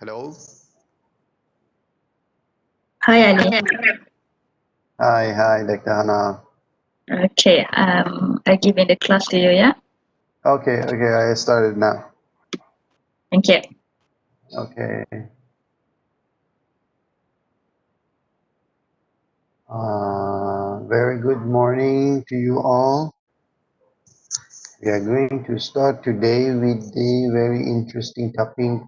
Hello. Hi, Ali. Hi, Dr. Hannah. Okay, I giving the class to you, yeah? Okay, I started now. Thank you. Okay. Very good morning to you all. We are going to start today with the very interesting topic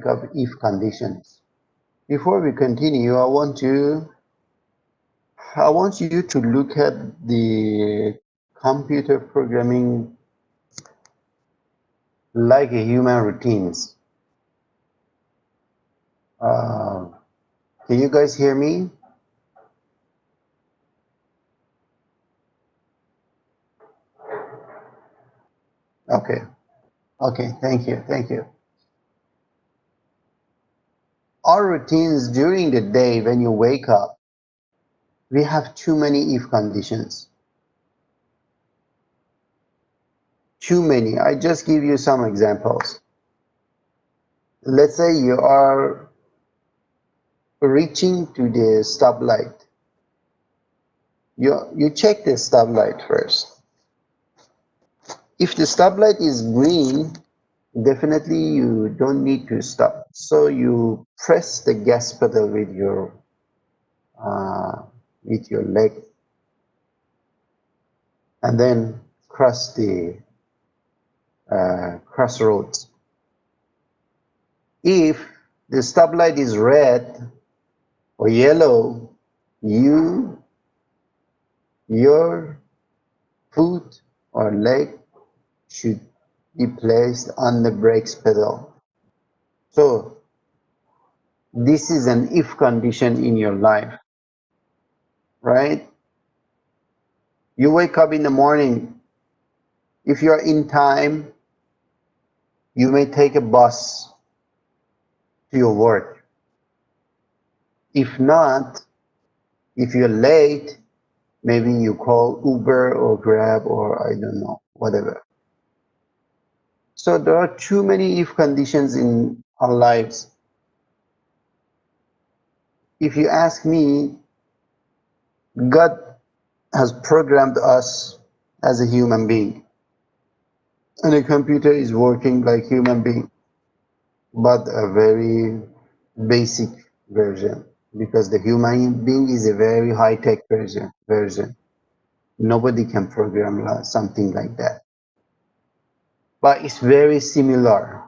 of if conditions. Before we continue, I want you to look at the computer programming like a human routines. Can you guys hear me? Okay, thank you. Our routines during the day when you wake up, we have too many if conditions. Too many. I just give you some examples. Let's say you are reaching to the stoplight. You check the stoplight first. If the stoplight is green, definitely you don't need to stop. So you press the gas pedal with your leg, and then cross the crossroads. If the stoplight is red or yellow, your foot or leg should be placed on the brakes pedal. So this is an if condition in your life, right? You wake up in the morning. If you're in time, you may take a bus to your work. If not, if you're late, maybe you call Uber or Grab or I don't know, whatever. So there are too many if conditions in our lives. If you ask me, God has programmed us as a human being, and a computer is working like human being, but a very basic version, because the human being is a very high-tech version. Nobody can program something like that. But it's very similar.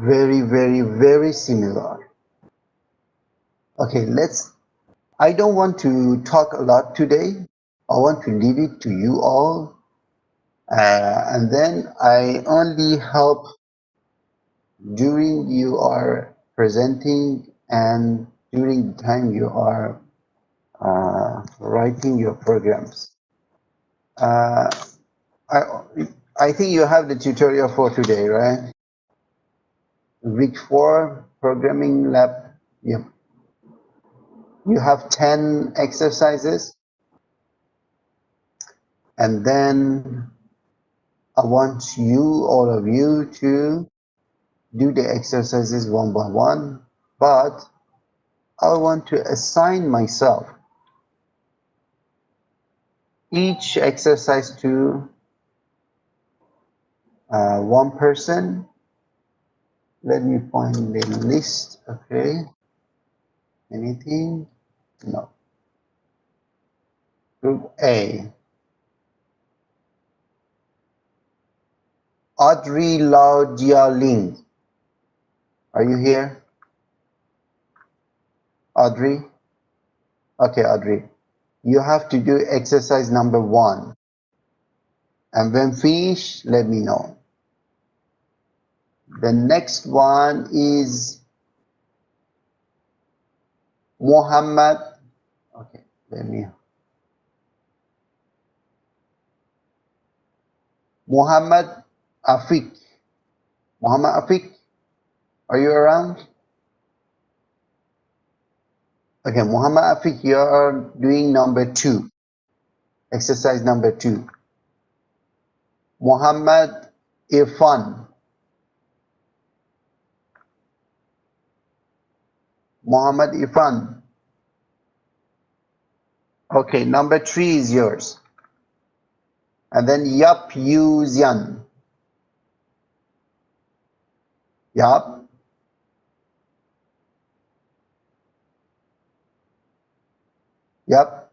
Very similar. Okay, I don't want to talk a lot today. I want to leave it to you all. And then I only help during you are presenting and during the time you are writing your programs. Uh, I, I think you have the tutorial for today, right? Week 4 programming lab. Yep. You have 10 exercises, and then I want all of you, to do the exercises one by one, but I want to assign myself each exercise to one person. Let me find the list. Okay. Anything? No. Group A. Audrey Lau Jia Ling. Are you here? Audrey? Okay, Audrey. You have to do exercise number 1. And when finished, let me know. The next one is Muhammad. Okay, let me. Muhammad Afiq. Muhammad Afiq, are you around? Okay, Muhammad Afiq, you are doing number 2. Exercise number 2. Muhammad Irfan. Muhammad Ifan. Okay, number 3 is yours. And then Yap Yu Zian. Yap. Yap.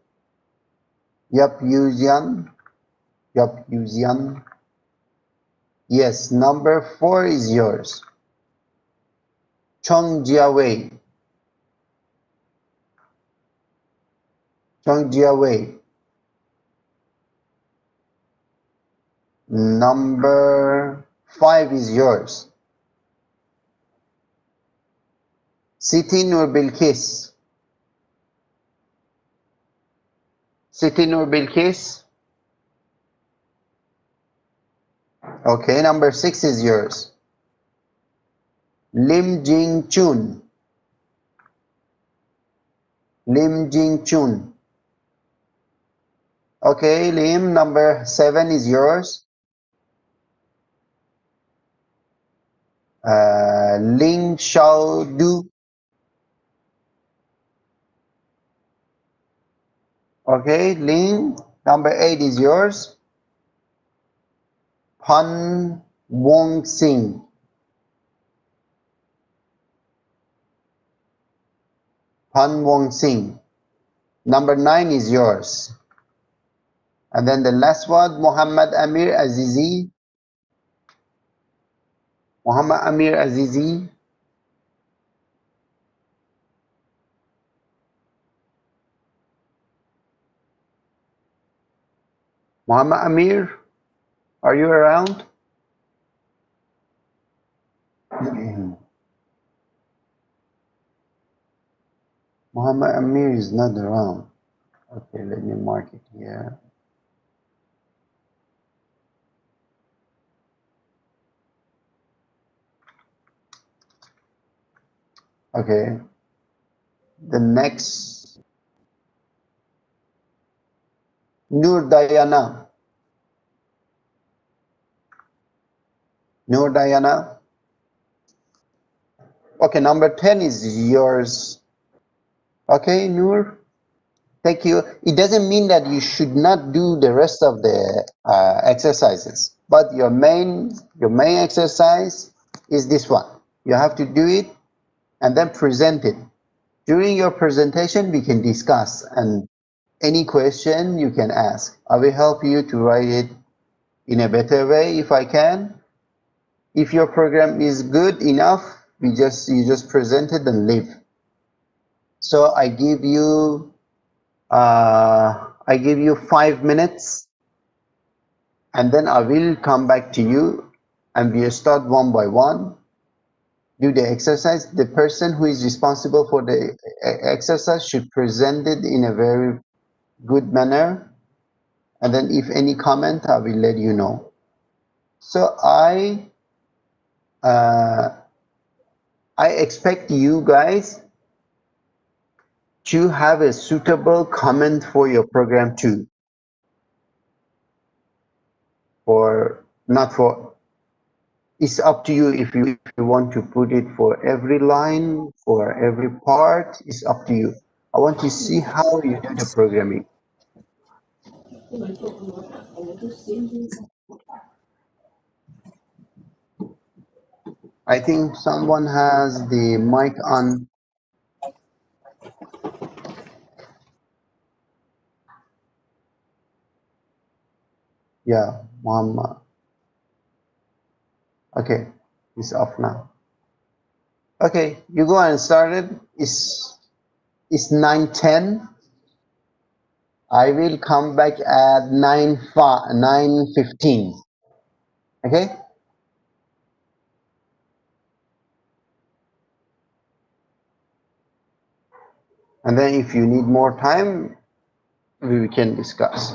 Yap Yu Zian. Yap Yu Zian. Yes, number 4 is yours. Chong Jiawei. Chong Jiawei. Number 5 is yours. Siti Nur Bilkis. Siti Nur Bilkis. Okay, number 6 is yours. Lim Jing Chun. Lim Jing Chun. Okay, Lim, number 7 is yours. Ling Shao Du. Okay, Ling, number 8 is yours. Pan Wong Sing. Pan Wong Sing. Number 9 is yours. And then the last one, Muhammad Amir Azizi. Muhammad Amir Azizi. Muhammad Amir, are you around? Muhammad Amir is not around. Okay, let me mark it here. Okay. The next, Nur Dayana. Nur Dayana. Okay, number 10 is yours. Okay, Nur. Thank you. It doesn't mean that you should not do the rest of the exercises, but your main exercise is this one. You have to do it and then present it. During your presentation, we can discuss, and any question you can ask. I will help you to write it in a better way if I can. If your program is good enough, you just present it and leave. So I give you 5 minutes, and then I will come back to you, and we'll start one by one. Do the exercise. The person who is responsible for the exercise should present it in a very good manner, and then if any comment, I will let you know. So I expect you guys to have a suitable comment for your program too. It's up to you if you want to put it for every line, for every part, it's up to you. I want to see how you do the programming. I think someone has the mic on. Yeah, Muhammad. Okay, it's off now. Okay, you go and start it. It's 9:10. I will come back at 9:15. Okay? And then if you need more time, we can discuss.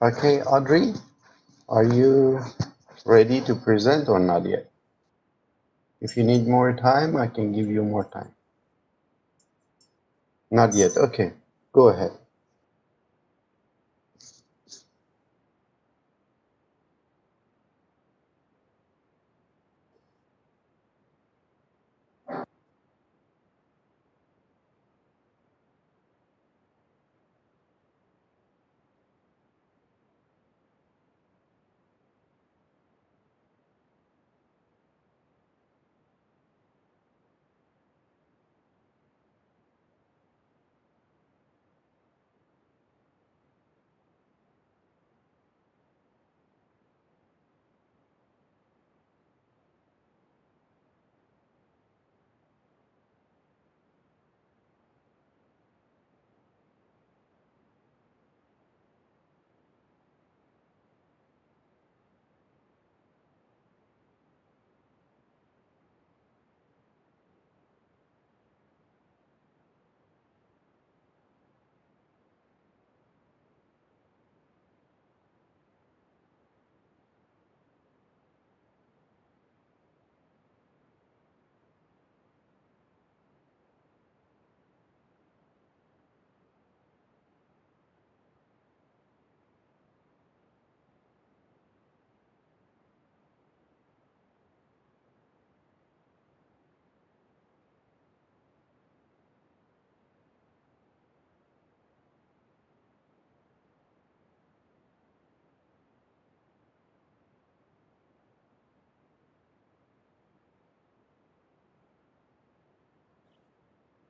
Okay, Audrey, are you ready to present or not yet? If you need more time, I can give you more time. Not yet. Okay, go ahead.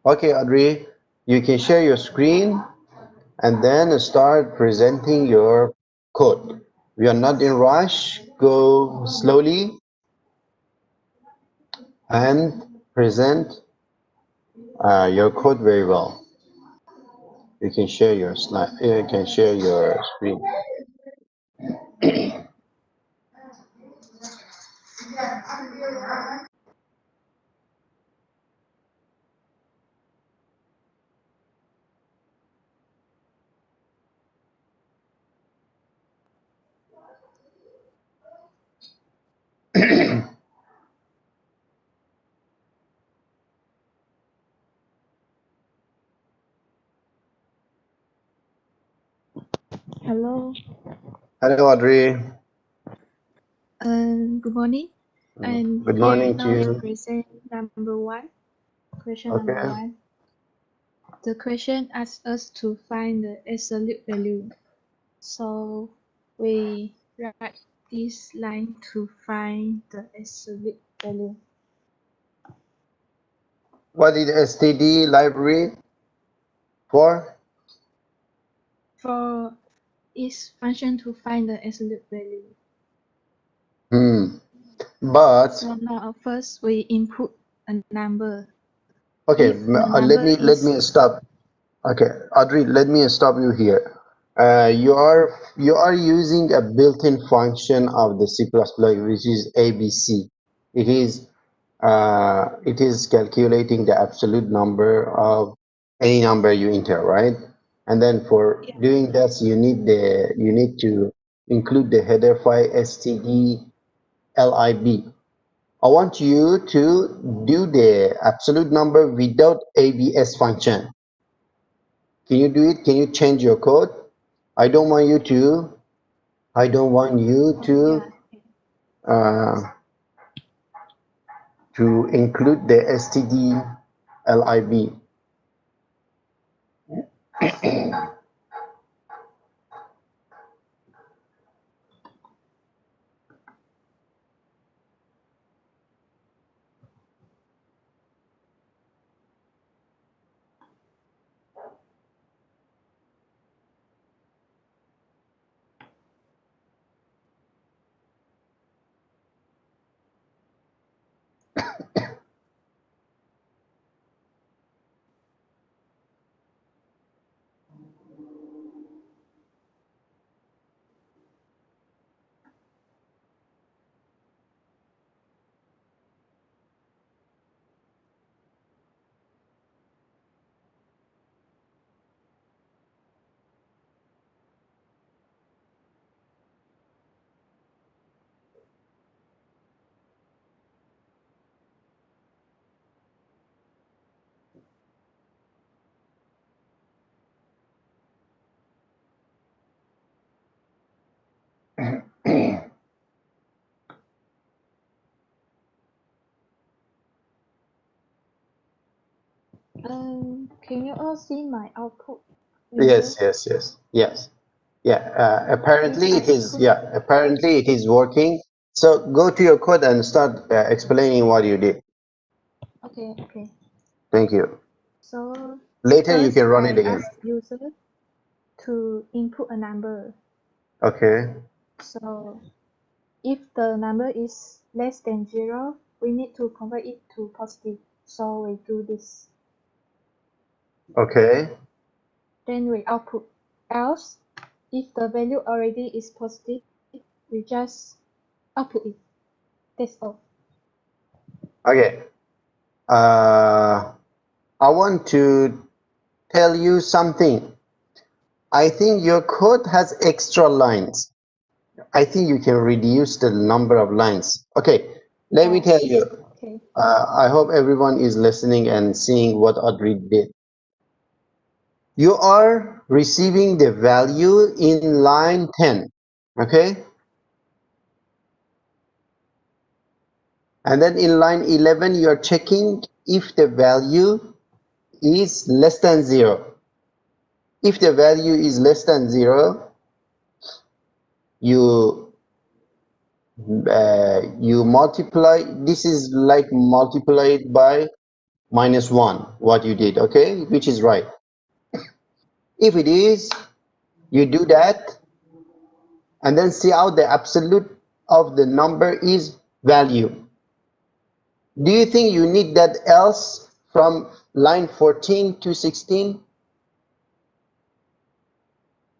Okay, Audrey, you can share your screen and then start presenting your code. We are not in rush. Go slowly and present your code very well. You can share your slide. You can share your screen. Hello. Hello, Audrey. Good morning. I'm Good here morning to now to you. present number one. Question number Okay. one. The question asks us to find the absolute value. So we write this line to find the absolute value. What is STD library for? For each function to find the absolute value. But So now first we input a number. okay, If the let number me is stop. Okay, Audrey, let me stop you here. You are using a built-in function of the C++, which is ABC. It is it is calculating the absolute number of any number you enter, right? And then for yeah, doing that, you need to include the header file std lib. I want you to do the absolute number without abs function. Can you do it? Can you change your code? I don't want you to. I don't want you yeah. uh, to include the std lib. Can you all see my output Yes, window? yes. Yeah, apparently Then it is, put, yeah, apparently it is working. So go to your code and start explaining what you did. okay. Thank you. So Later you first can run it I again. ask user to input a number. Okay. So if the number is less than 0, we need to convert it to positive. So we do this. Okay. Then we output. Else, if the value already is positive, we just output it. That's all. Okay. I want to tell you something. I think your code has extra lines. I think you can reduce the number of lines. Okay, let me tell you. Okay. I hope everyone is listening and seeing what Audrey did. You are receiving the value in line 10, okay? And then in line 11, you're checking if the value is less than 0. If the value is less than 0, you multiply. This is like multiplied by -1, what you did, okay? Which is right. If it is, you do that and then see out the absolute of the number is value. Do you think you need that else from line 14 to 16?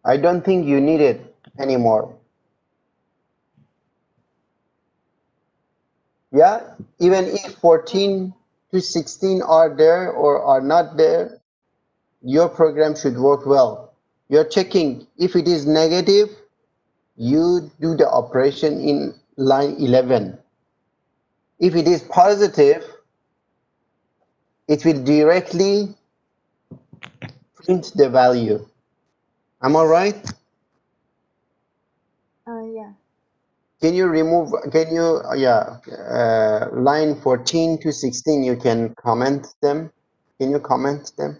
I don't think you need it anymore. Yeah, even if 14 to 16 are there or are not there, your program should work well. You're checking if it is negative, you do the operation in line 11. If it is positive, it will directly print the value. Am I right? Yeah. Can you remove, can you, line 14 to 16, you can comment them? Can you comment them?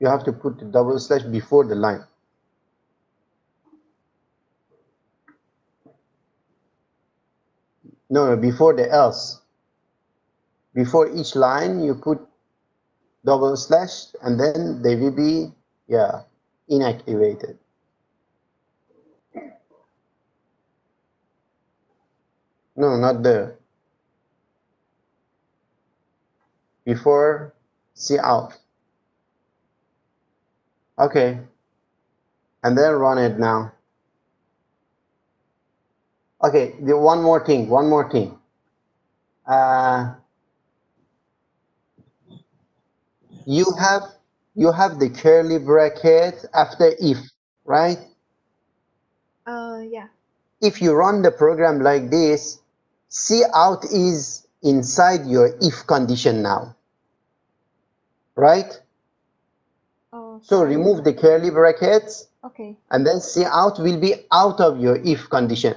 You have to put the double slash before the line. No, before the else. Before each line, you put double slash and then they will be, yeah, inactivated. No, not there. Before see out. Okay. And then run it now. Okay, one more thing. You have the curly bracket after if, right? Yeah. If you run the program like this, see out is inside your if condition now, right? Oh, So sorry. remove the curly brackets Okay. and then see out will be out of your if condition.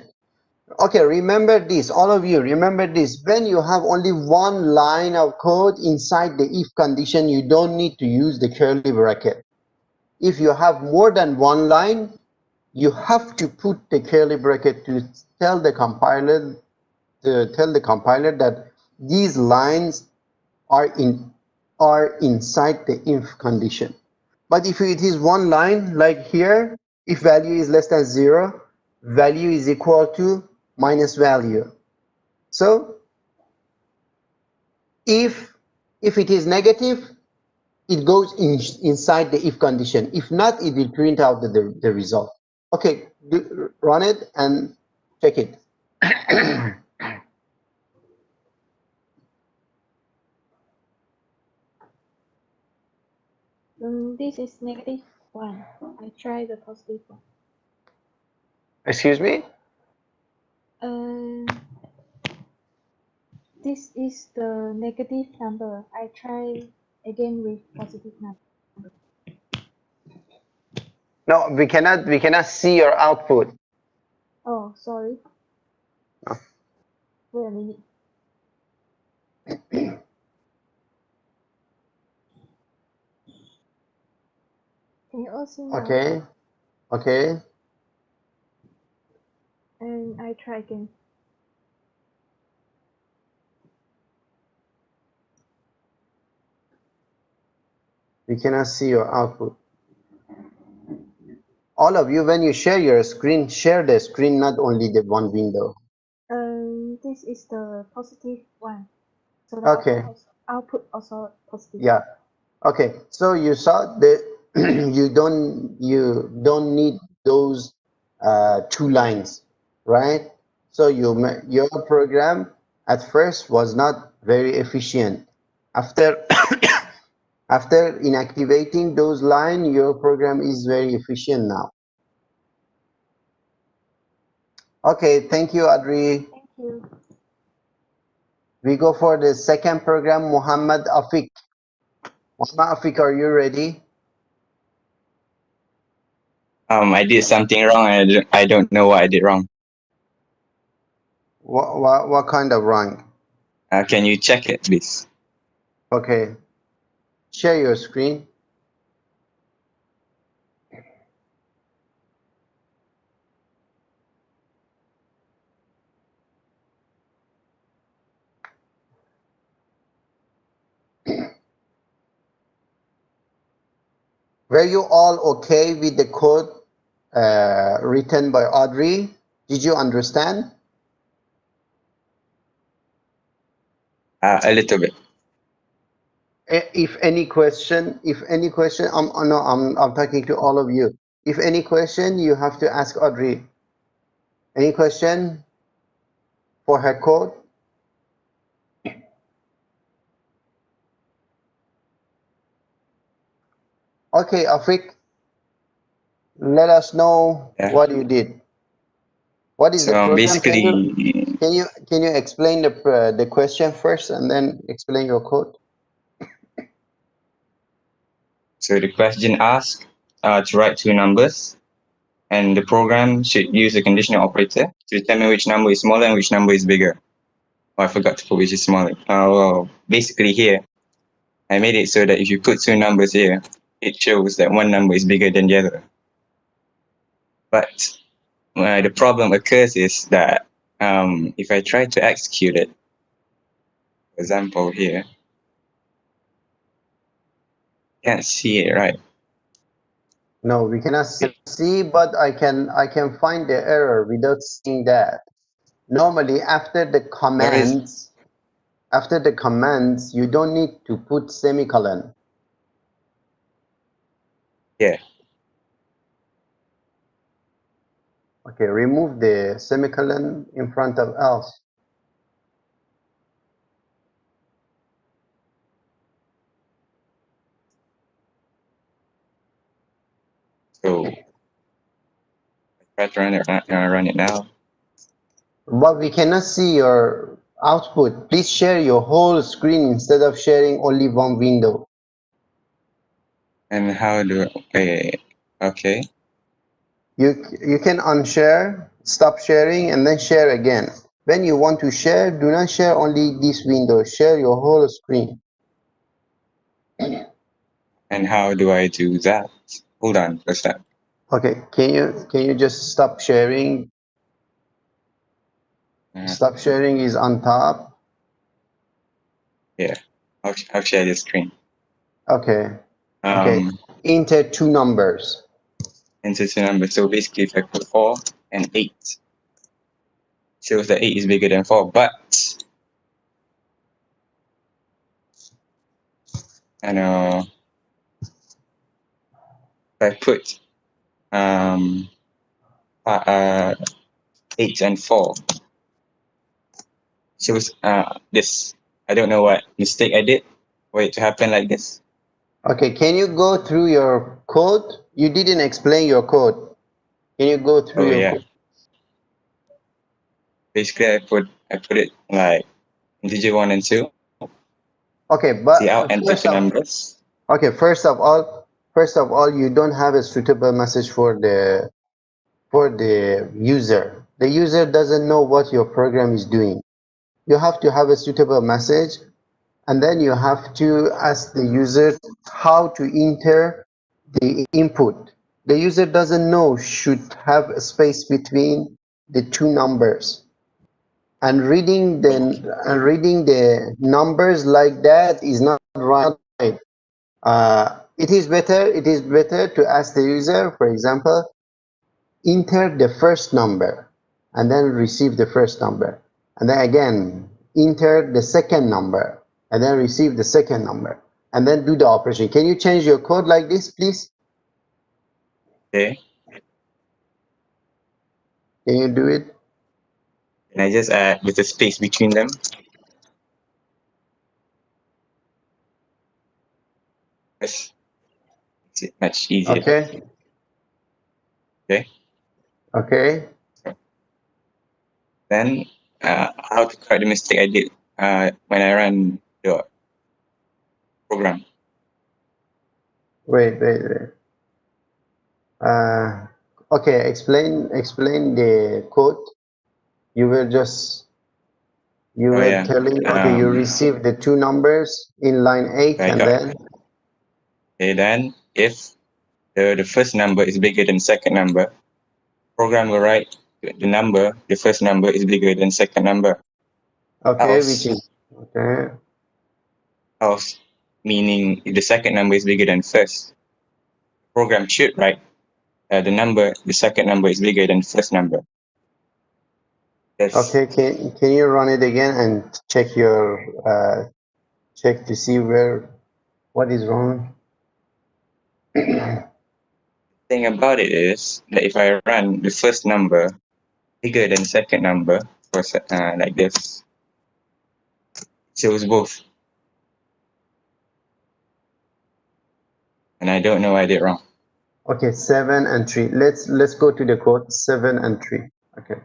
Okay, remember this, all of you, remember this. When you have only one line of code inside the if condition, you don't need to use the curly bracket. If you have more than one line, you have to put the curly bracket to tell the compiler that these lines are inside the if condition. But if it is one line, like here, if value is less than 0, value is equal to minus value. So if it is negative, it goes inside the if condition. If not, it will print out the result. Okay, run it and check it. This is -1. I try the positive one. Excuse me? This is the negative number. I try again with positive number. No, we cannot see your output. Oh, sorry. Oh. Wait a minute. Can you all see now? Okay. Okay. And I try again. We cannot see your output. All of you, when you share your screen, share the screen, not only the one window. This is the positive one. So the Okay. output also positive. Yeah. Okay. So you saw the you don't need those two lines, right? So your program at first was not very efficient. After after inactivating those lines, your program is very efficient now. Okay, thank you, Adri. Thank you. We go for the second program, Muhammad Afiq. Muhammad Afiq, are you ready? I did something wrong. I don't know what I did wrong. What kind of wrong? Can you check it, please? Okay. Share your screen. Were you all okay with the code written by Audrey? Did you understand? A little bit. If any question, I'm talking to all of you. If any question, you have to ask Audrey. Any question for her code? Okay, Afiq, let us know Yeah. what you did. What is the So program? basically, Can you explain the question first and then explain your code? so the question asks to write two numbers, and the program should use a conditional operator to determine which number is smaller and which number is bigger. Oh, I forgot to put which is smaller. Well, basically here, I made it so that if you put two numbers here, it shows that one number is bigger than the other. But the problem occurs is that if I try to execute it, for example here, can't see it, right? No, we cannot see, but I can find the error without seeing that. Normally, after the commands, you don't need to put semicolon. Yeah. Okay, remove the semicolon in front of else. So I try to run it now. But we cannot see your output. Please share your whole screen instead of sharing only one window. And how do I, okay. You can unshare, stop sharing, and then share again. When you want to share, do not share only this window. Share your whole screen. And how do I do that? Hold on, what's that? Okay, can you just stop sharing? Stop sharing is on top. Yeah, I'll share the screen. Okay. Okay. Enter two numbers. Enter two numbers. So basically, if I put 4 and 8, shows that 8 is bigger than 4. But I know if I put 8 and 4, shows this. I don't know what mistake I did for it to happen like this. Okay, can you go through your code? You didn't explain your code. Can you go through your code? Basically, I put it like integer 1 and 2. Okay, but See, I'll enter two numbers. Okay, first of all, first of all, you don't have a suitable message for the user. The user doesn't know what your program is doing. You have to have a suitable message, and then you have to ask the user how to enter the input. The user doesn't know should have a space between the two numbers. And reading the numbers like that is not right. It is better to ask the user, for example, enter the first number and then receive the first number, and then again enter the second number and then receive the second number, and then do the operation. Can you change your code like this, please? Okay. Can you do it? Can I just add with a space between them? Yes. Makes it much easier. Okay. Okay. Okay. Then how to correct the mistake I did when I ran the program. Wait. Okay, explain the code. You were Yeah. telling, okay, you received the two numbers in line 8, I and got then okay. Then if the first number is bigger than second number, program will write the first number is bigger than second number. okay, Else, which is okay. else meaning if the second number is bigger than first, program should write the second number is bigger than first number. That's Okay, can you run it again and check your check to see what is wrong? thing about it is that if I run the first number bigger than second number, like this, it shows both. And I don't know why I did wrong. Okay, 7 and 3. Let's go to the code 7 and 3. Okay.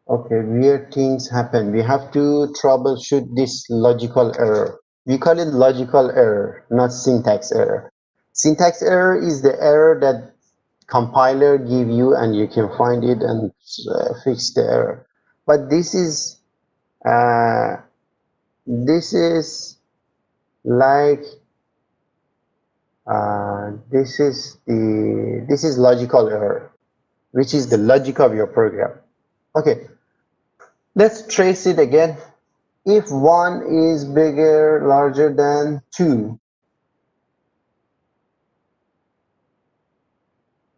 Okay, weird things happen. We have to troubleshoot this logical error. We call it logical error, not syntax error. Syntax error is the error that compiler give you and you can find it and fix the error. But this is like this is logical error, which is the logic of your program. Okay, let's trace it again. If 1 is larger than 2,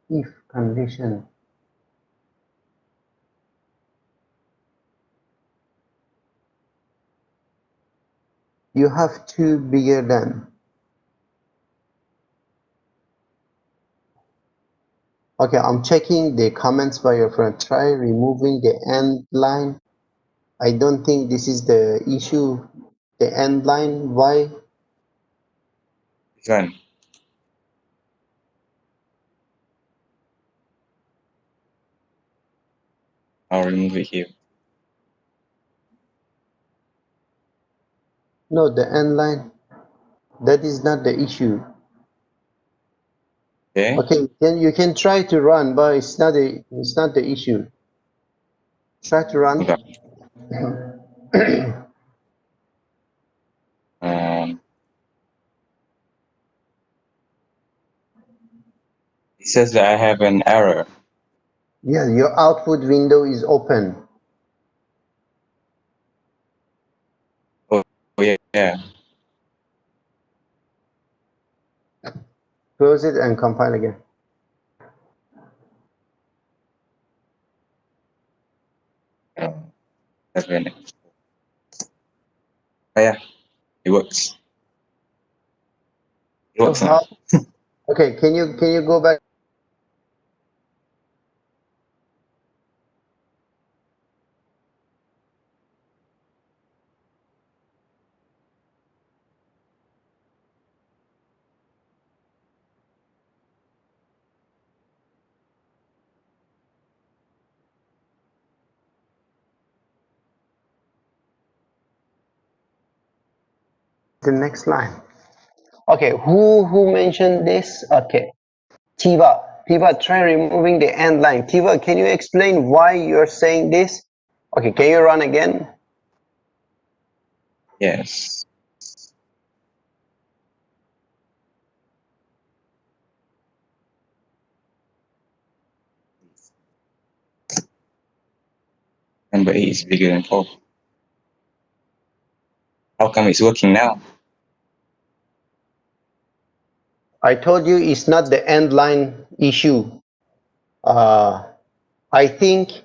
if condition, you have 2 bigger than. Okay, I'm checking the comments by your friend. Try removing the end line. I don't think this is the issue. The end line, why? This one. I'll remove it here. No, the end line. That is not the issue. Okay. Okay, then you can try to run, but it's not the issue. Try to run. Okay. It says that I have an error. Yeah, your output window is open. Oh yeah. Close it and compile again. That's very nice. Oh yeah, it works. It works now. Okay, can you go back? the next line. Okay, who mentioned this? Okay, Tiva, try removing the end line. Tiva, can you explain why you're saying this? Okay, can you run again? Yes. Number 8 is bigger than 4. How come it's working now? I told you it's not the end line issue. I think.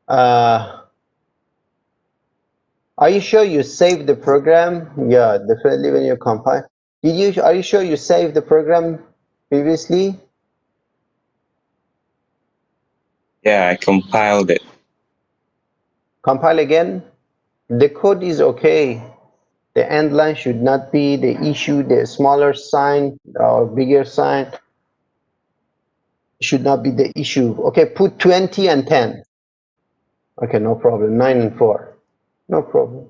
Are you sure you saved the program? Yeah, definitely when you compile. Are you sure you saved the program previously? Yeah, I compiled it. Compile again. The code is okay. The end line should not be the issue. The smaller sign or bigger sign should not be the issue. Okay, put 20 and 10. Okay, no problem. 9 and 4. No problem.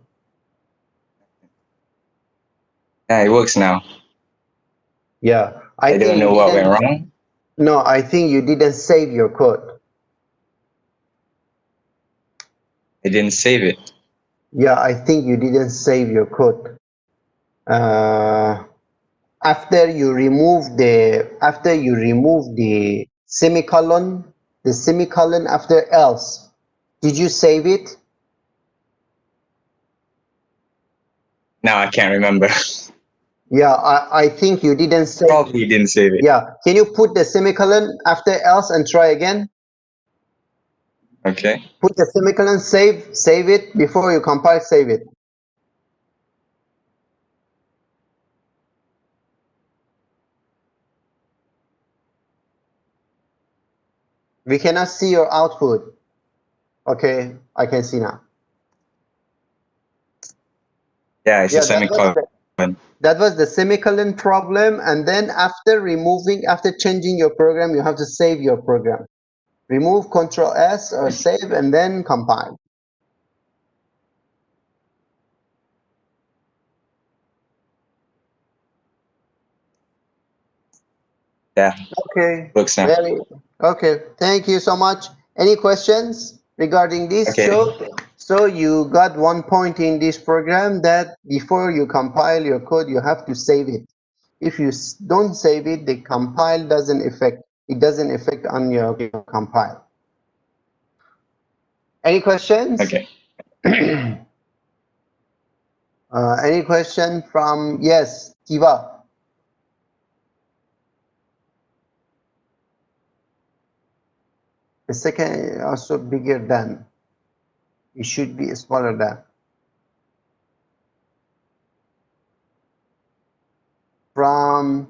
Yeah, it works now. Yeah, I don't know what went wrong. No, I think you didn't save your code. I didn't save it. Yeah, I think you didn't save your code. After you remove the semicolon, after else, did you save it? Now I can't remember. Yeah, I think you didn't save. Probably didn't save it. Yeah, can you put the semicolon after else and try again? Okay. Put the semicolon, save it before you compile, save it. We cannot see your output. Okay, I can see now. Yeah, it's a Yeah, semicolon. that was the semicolon problem, and then after changing your program, you have to save your program. Remove, Control S or save, and then compile. Yeah. Okay. Works now. Okay. Thank you so much. Any questions regarding this? Okay. So you got 1 point in this program that before you compile your code, you have to save it. If you don't save it, the compile doesn't affect. It doesn't affect on your compile. Any questions? Okay. Any question from, yes, Tiva? The second also bigger than. It should be smaller than. From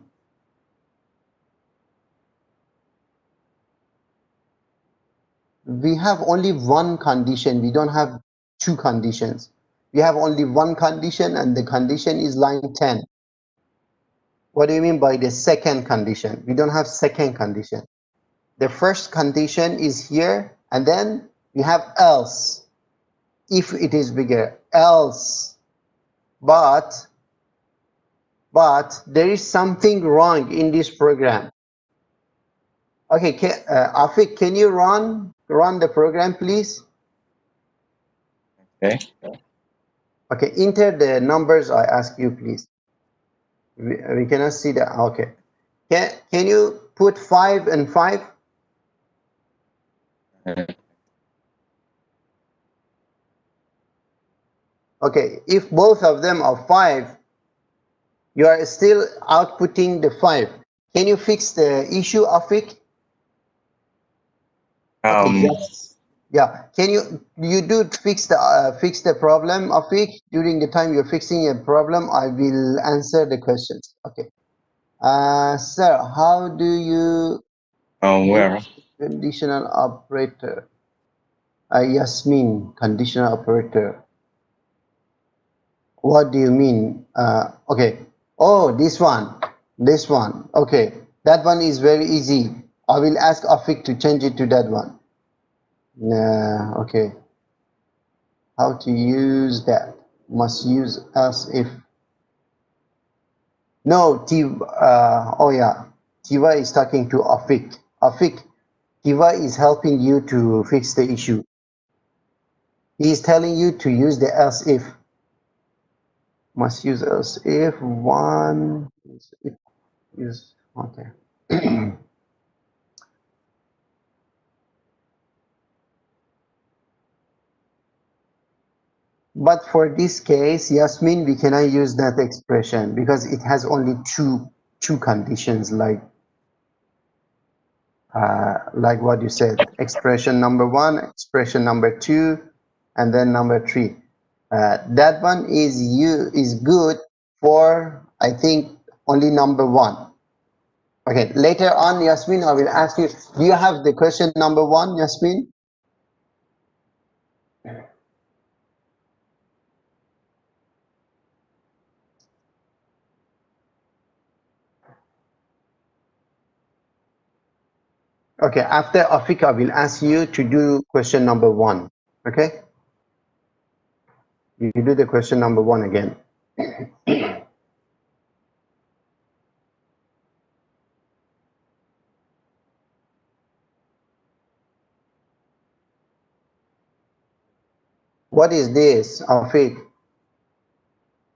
we have only one condition. We don't have two conditions. We have only one condition, and the condition is line 10. What do you mean by the second condition? We don't have second condition. The first condition is here, and then we have else. If it is bigger, else. But there is something wrong in this program. Okay, Afiq, can you run the program, please? Okay. Okay, enter the numbers I ask you, please. We cannot see that. Okay. Can you put 5 and 5? Okay, if both of them are 5, you are still outputting the 5. Can you fix the issue, Afiq? Yeah. Can you do fix the problem, Afiq? During the time you're fixing a problem, I will answer the questions. Okay. Sir, how do you Where? conditional operator? Yasmin, conditional operator. What do you mean? Okay. Oh, this one. Okay. That one is very easy. I will ask Afiq to change it to that one. Okay. How to use that? must use else if. No, oh yeah, Tiva is talking to Afik. Afik, Tiva is helping you to fix the issue. He is telling you to use the else if. Must use else if one is okay. But for this case, Yasmin, we cannot use that expression because it has only two conditions, like what you said, expression number 1, expression number 2, and then number 3. That one is good for, I think, only number 1. Okay, later on, Yasmin, I will ask you, do you have the question number 1, Yasmin? Okay, after Afik, I will ask you to do question number 1. Okay? You do the question number 1 again. What is this, Afik?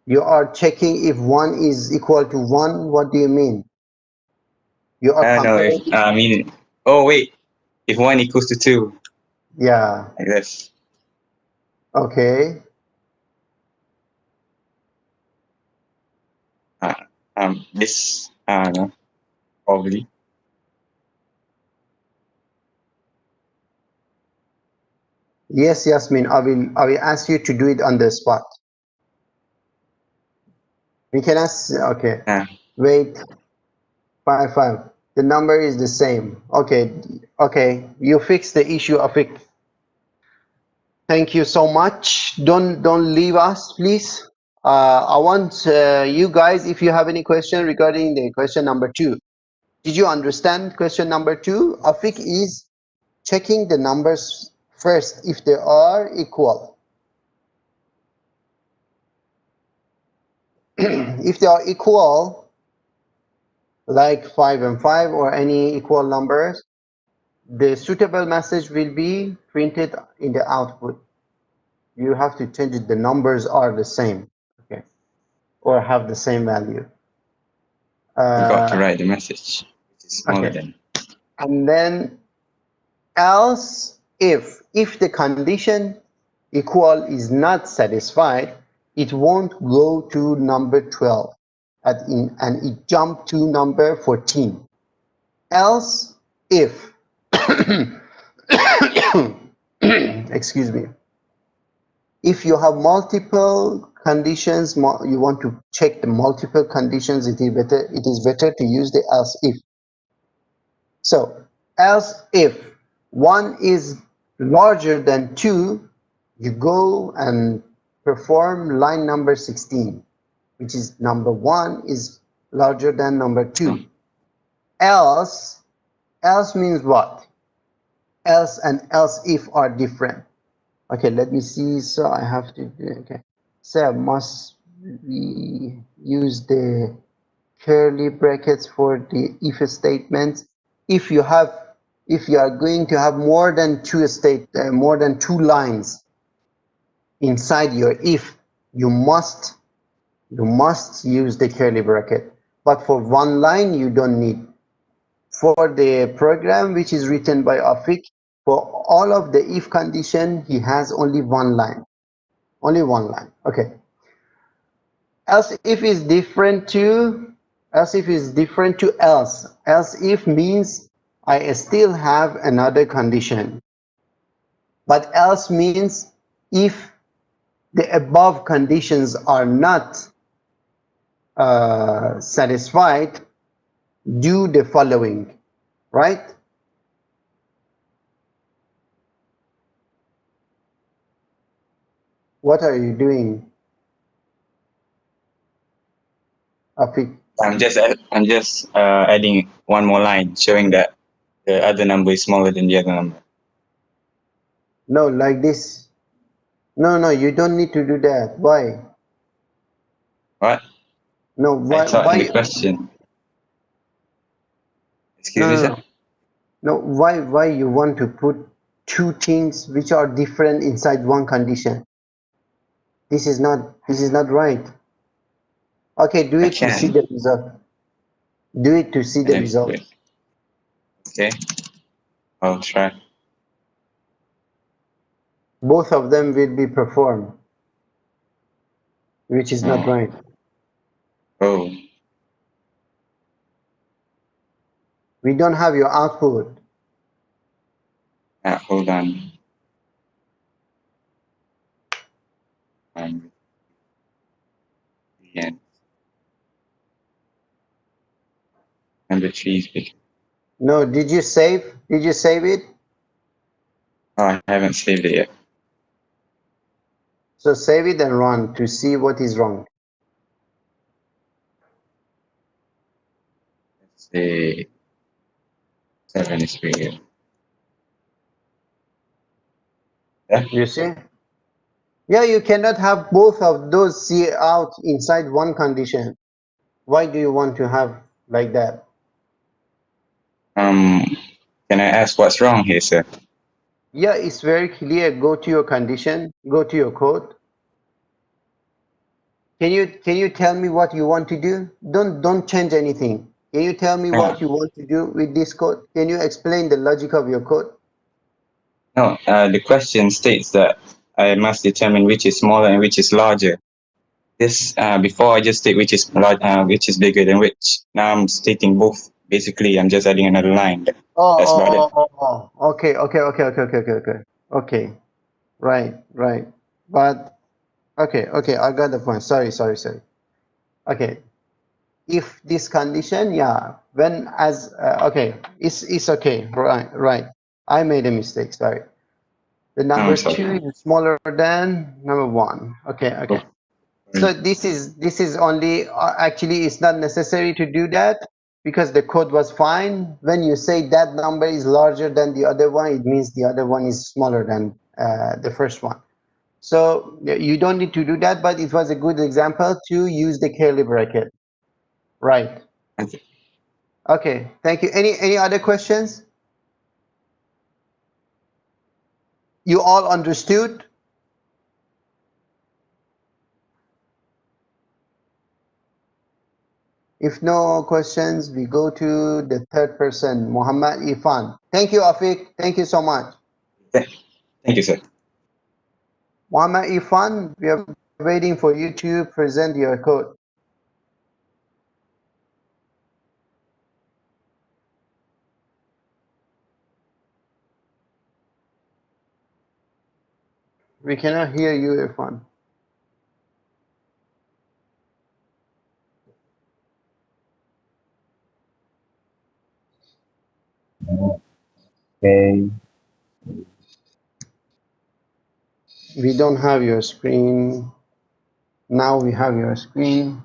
You are checking if 1 is equal to 1. What do you mean? You are No, comparing? oh wait, if 1 equals to 2, Yeah. like this. Okay. This, no, probably. Yes, Yasmin, I will ask you to do it on the spot. We can ask, okay. Wait, 5. The number is the same. Okay, okay. You fix the issue of it. Thank you so much. Don't leave us, please. I want you guys, if you have any question regarding the question number 2. Did you understand question number 2? Afik is checking the numbers first if they are equal. If they are equal, like 5 and 5 or any equal numbers, the suitable message will be printed in the output. You have to change it. The numbers are the same, okay, or have the same value. You got to write the message. It's smaller Okay. than. And then else if the condition equal is not satisfied, it won't go to number 12 and it jumped to number 14. Else if excuse me, if you have multiple conditions, you want to check the multiple conditions, it is better to use the else if. So else if 1 is larger than 2, you go and perform line number 16, which is number 1 is larger than number 2. Else means what? Else and else if are different. Okay, let me see. So I have to, okay. So must we use the curly brackets for the if statements? If you are going to have more than two lines inside your if, you must use the curly bracket. But for one line, you don't need. For the program which is written by Afik, for all of the if condition, he has only one line. Only one line. Okay. Else if is different to else. Else if means I still have another condition. But else means if the above conditions are not satisfied, do the following, right? What are you doing, Afik? I'm just adding one more line showing that the other number is smaller than the other number. No, like this. No, you don't need to do that. Why? What? No, I thought in the why? question. Excuse No, me, no, sir. no. No, why you want to put two things which are different inside one condition? This is not right. Okay, do I it to see can. the result. Do it to see the And result. wait. Okay. I'll try. Both of them will be performed, which is not Oh. right. Oh. We don't have your output. Hold on. Yeah. Number 3 is big. No, did you save? Did you save it? Oh, I haven't saved it yet. So save it and run to see what is wrong. Let's say 7 is bigger. Yeah. You see? Yeah, you cannot have both of those see out inside one condition. Why do you want to have like that? Can I ask what's wrong here, sir? Yeah, it's very clear. Go to your condition, go to your code. Can you tell me what you want to do? Don't change anything. Can you tell me what you want to do with this code? Can you explain the logic of your code? No, the question states that I must determine which is smaller and which is larger. This before I just state which is which is bigger than which. Now I'm stating both. Basically, I'm just adding another line. That's about it. Okay. Okay. Right. But okay, I got the point. Sorry. Okay. If this condition, yeah, when as okay, it's okay. Right. I made a mistake. Sorry. The No, number I'm sorry. 2 is smaller than number 1. Okay. So this is only actually it's not necessary to do that because the code was fine. When you say that number is larger than the other one, it means the other one is smaller than the first one. So you don't need to do that, but it was a good example to use the curly bracket. Right. Okay. Okay. Thank you. Any other questions? You all understood? If no questions, we go to the third person, Muhammad Irfan. Thank you, Afiq. Thank you so much. Thank you, sir. Muhammad Irfan, we are waiting for you to present your code. We cannot hear you, Irfan. Okay. We don't have your screen. Now we have your screen.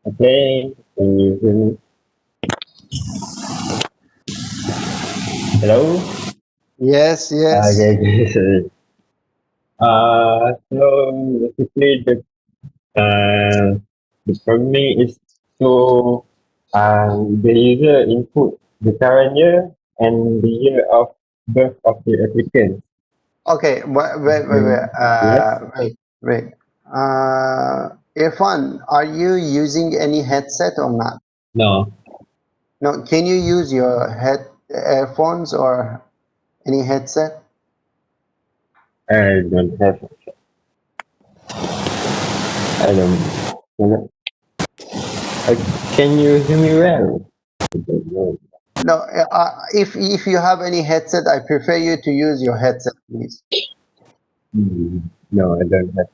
Okay. Can you hear me? Hello? Yes. Okay, okay, sorry. So basically the programming is to the user input the current year and the year of birth of the applicant. Okay. Wait. Yes? Wait. Irfan, are you using any headset or not? No. No. Can you use your earphones or any headset? I don't have. I don't. Can you hear me well? I don't know. No. If you have any headset, I prefer you to use your headset, please. No, I don't have.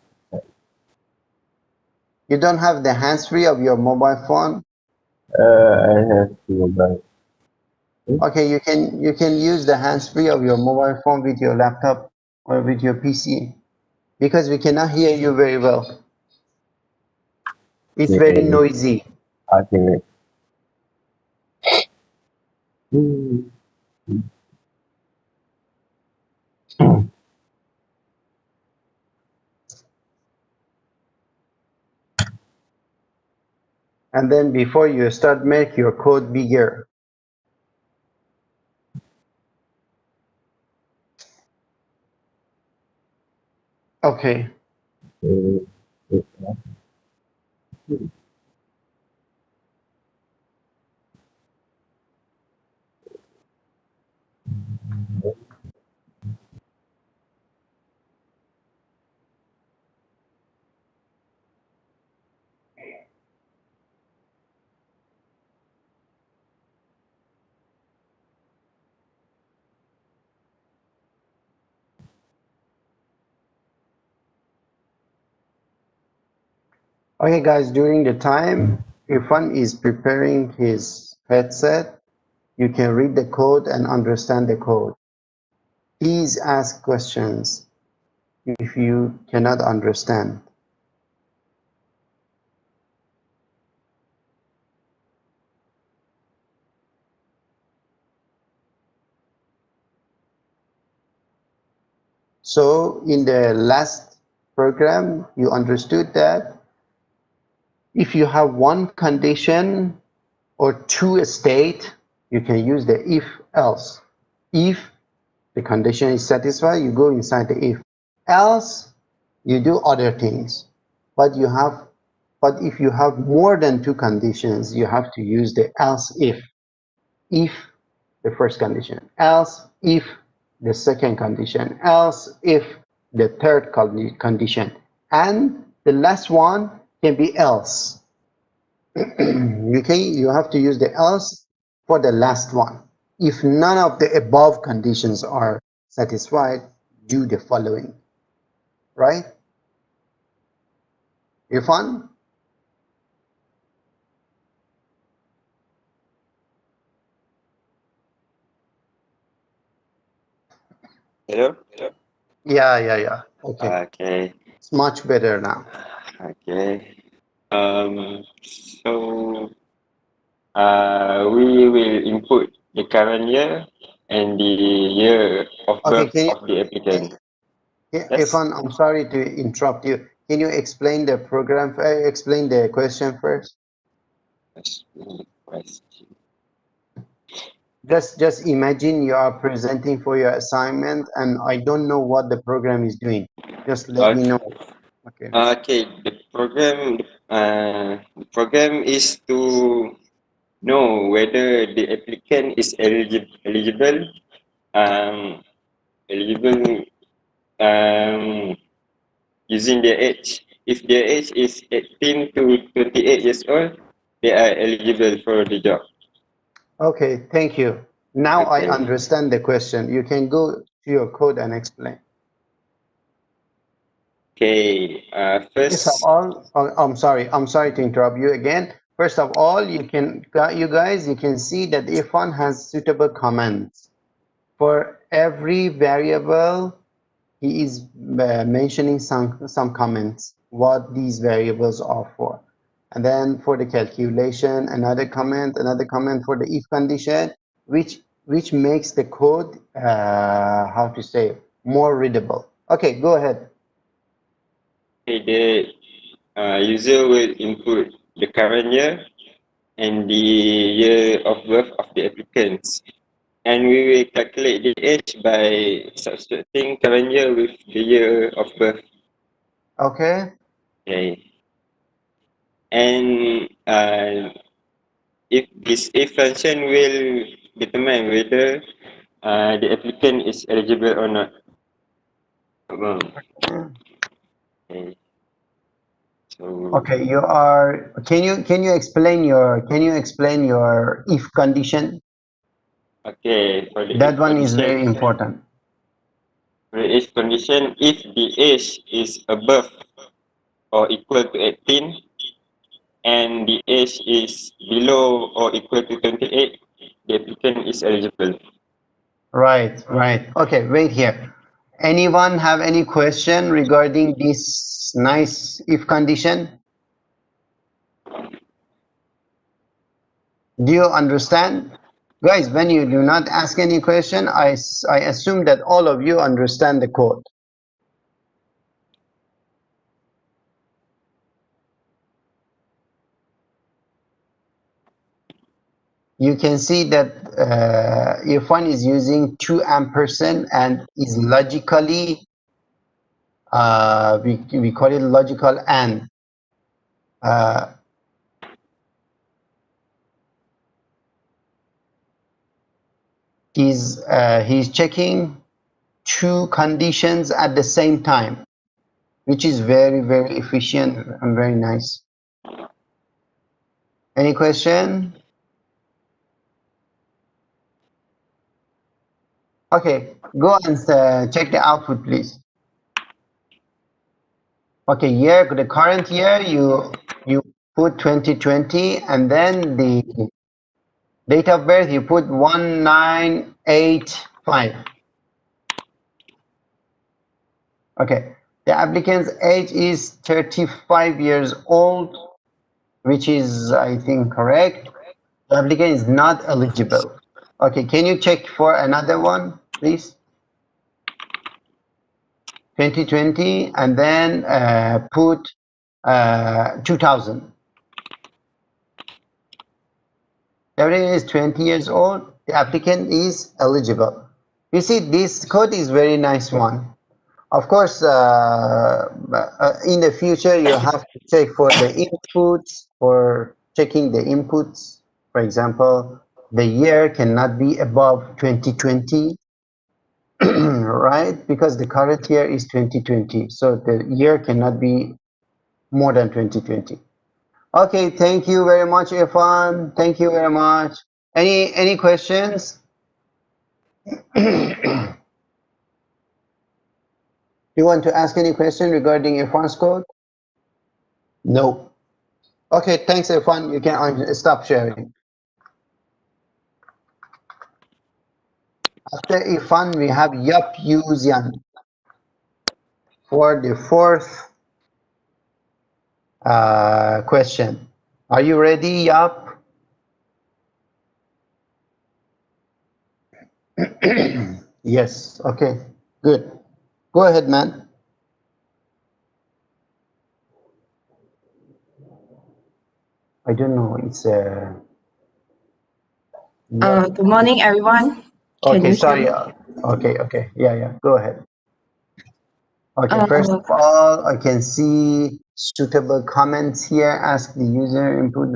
You don't have the hands-free of your mobile phone. I have mobile. Okay, you can use the hands-free of your mobile phone with your laptop or with your PC because we cannot hear you very well. It's very noisy. Okay. Hmm. And then before you start, make your code bigger. Okay. Okay, guys, during the time Irfan is preparing his headset, you can read the code and understand the code. Please ask questions if you cannot understand. So in the last program, you understood that if you have one condition or two state, you can use the if else. If the condition is satisfied, you go inside the if. Else, you do other things. But if you have more than two conditions, you have to use the else if. If the first condition, else if the second condition, else if the third condition, and the last one can be else. You have to use the else for the last one. If none of the above conditions are satisfied, do the following. Right? Irfan? Hello? Yeah. Okay. Okay. It's much better now. Okay. So we will input the current year and the year of Okay, birth of the applicant. Yes. Irfan, I'm sorry to interrupt you. Can you explain the program, explain the question first? Just imagine you are presenting for your assignment and I don't know what the program is doing. Just let me know. Okay. Okay. The program is to know whether the applicant is eligible using their age. If their age is 18 to 28 years old, they are eligible for the job. Okay, thank you. Now Okay. I understand the question. You can go to your code and explain. Okay. First of all, I'm sorry to interrupt you again. First of all, you can see that Irfan has suitable comments for every variable. He is mentioning some comments what these variables are for, and then for the calculation another comment for the if condition, which makes the code how to say more readable. Okay, go ahead. The user will input the current year and the year of birth of the applicants. And we will calculate the age by substituting current year with the year of birth. Okay. Okay. And if this if function will determine whether the applicant is eligible or not. Okay. So Okay, you are. Can you explain your if condition? okay, for the That if one is condition, very important. for the if condition, if the age is above or equal to 18 and the age is below or equal to 28, the applicant is eligible. Right. Okay, wait here. Anyone have any question regarding this nice if condition? Do you understand? Guys, when you do not ask any question, I assume that all of you understand the code. you can see that if one is using 2 ampersand and is logically, we call it logical and. He's checking 2 conditions at the same time, which is very, very efficient and very nice. Any question? Okay, go and check the output, please. Okay, year, the current year, you put 2020, and then the date of birth, you put 1985. Okay, the applicant's age is 35 years old, which is, I think, correct. The applicant is not eligible. Okay, can you check for another one, please? 2020, and then put 2000. The applicant is 20 years old. The applicant is eligible. You see, this code is very nice one. Of course, in the future, you have to check for the inputs, for checking the inputs. For example, the year cannot be above 2020, right? Because the current year is 2020. So the year cannot be more than 2020. Okay, thank you very much, Irfan. Thank you very much. Any questions? You want to ask any question regarding Irfan's code? No. Okay, thanks, Irfan. You can stop sharing. After Irfan, we have Yup Yuzian for the 4th question. Are you ready, Yup? Yes, okay, good. Go ahead, man. I don't know, it's Good morning, everyone. Can okay, you sorry. hear me? Okay. Yeah, go ahead. Okay, first Uh, of all, I can see suitable comments here. Ask the user input,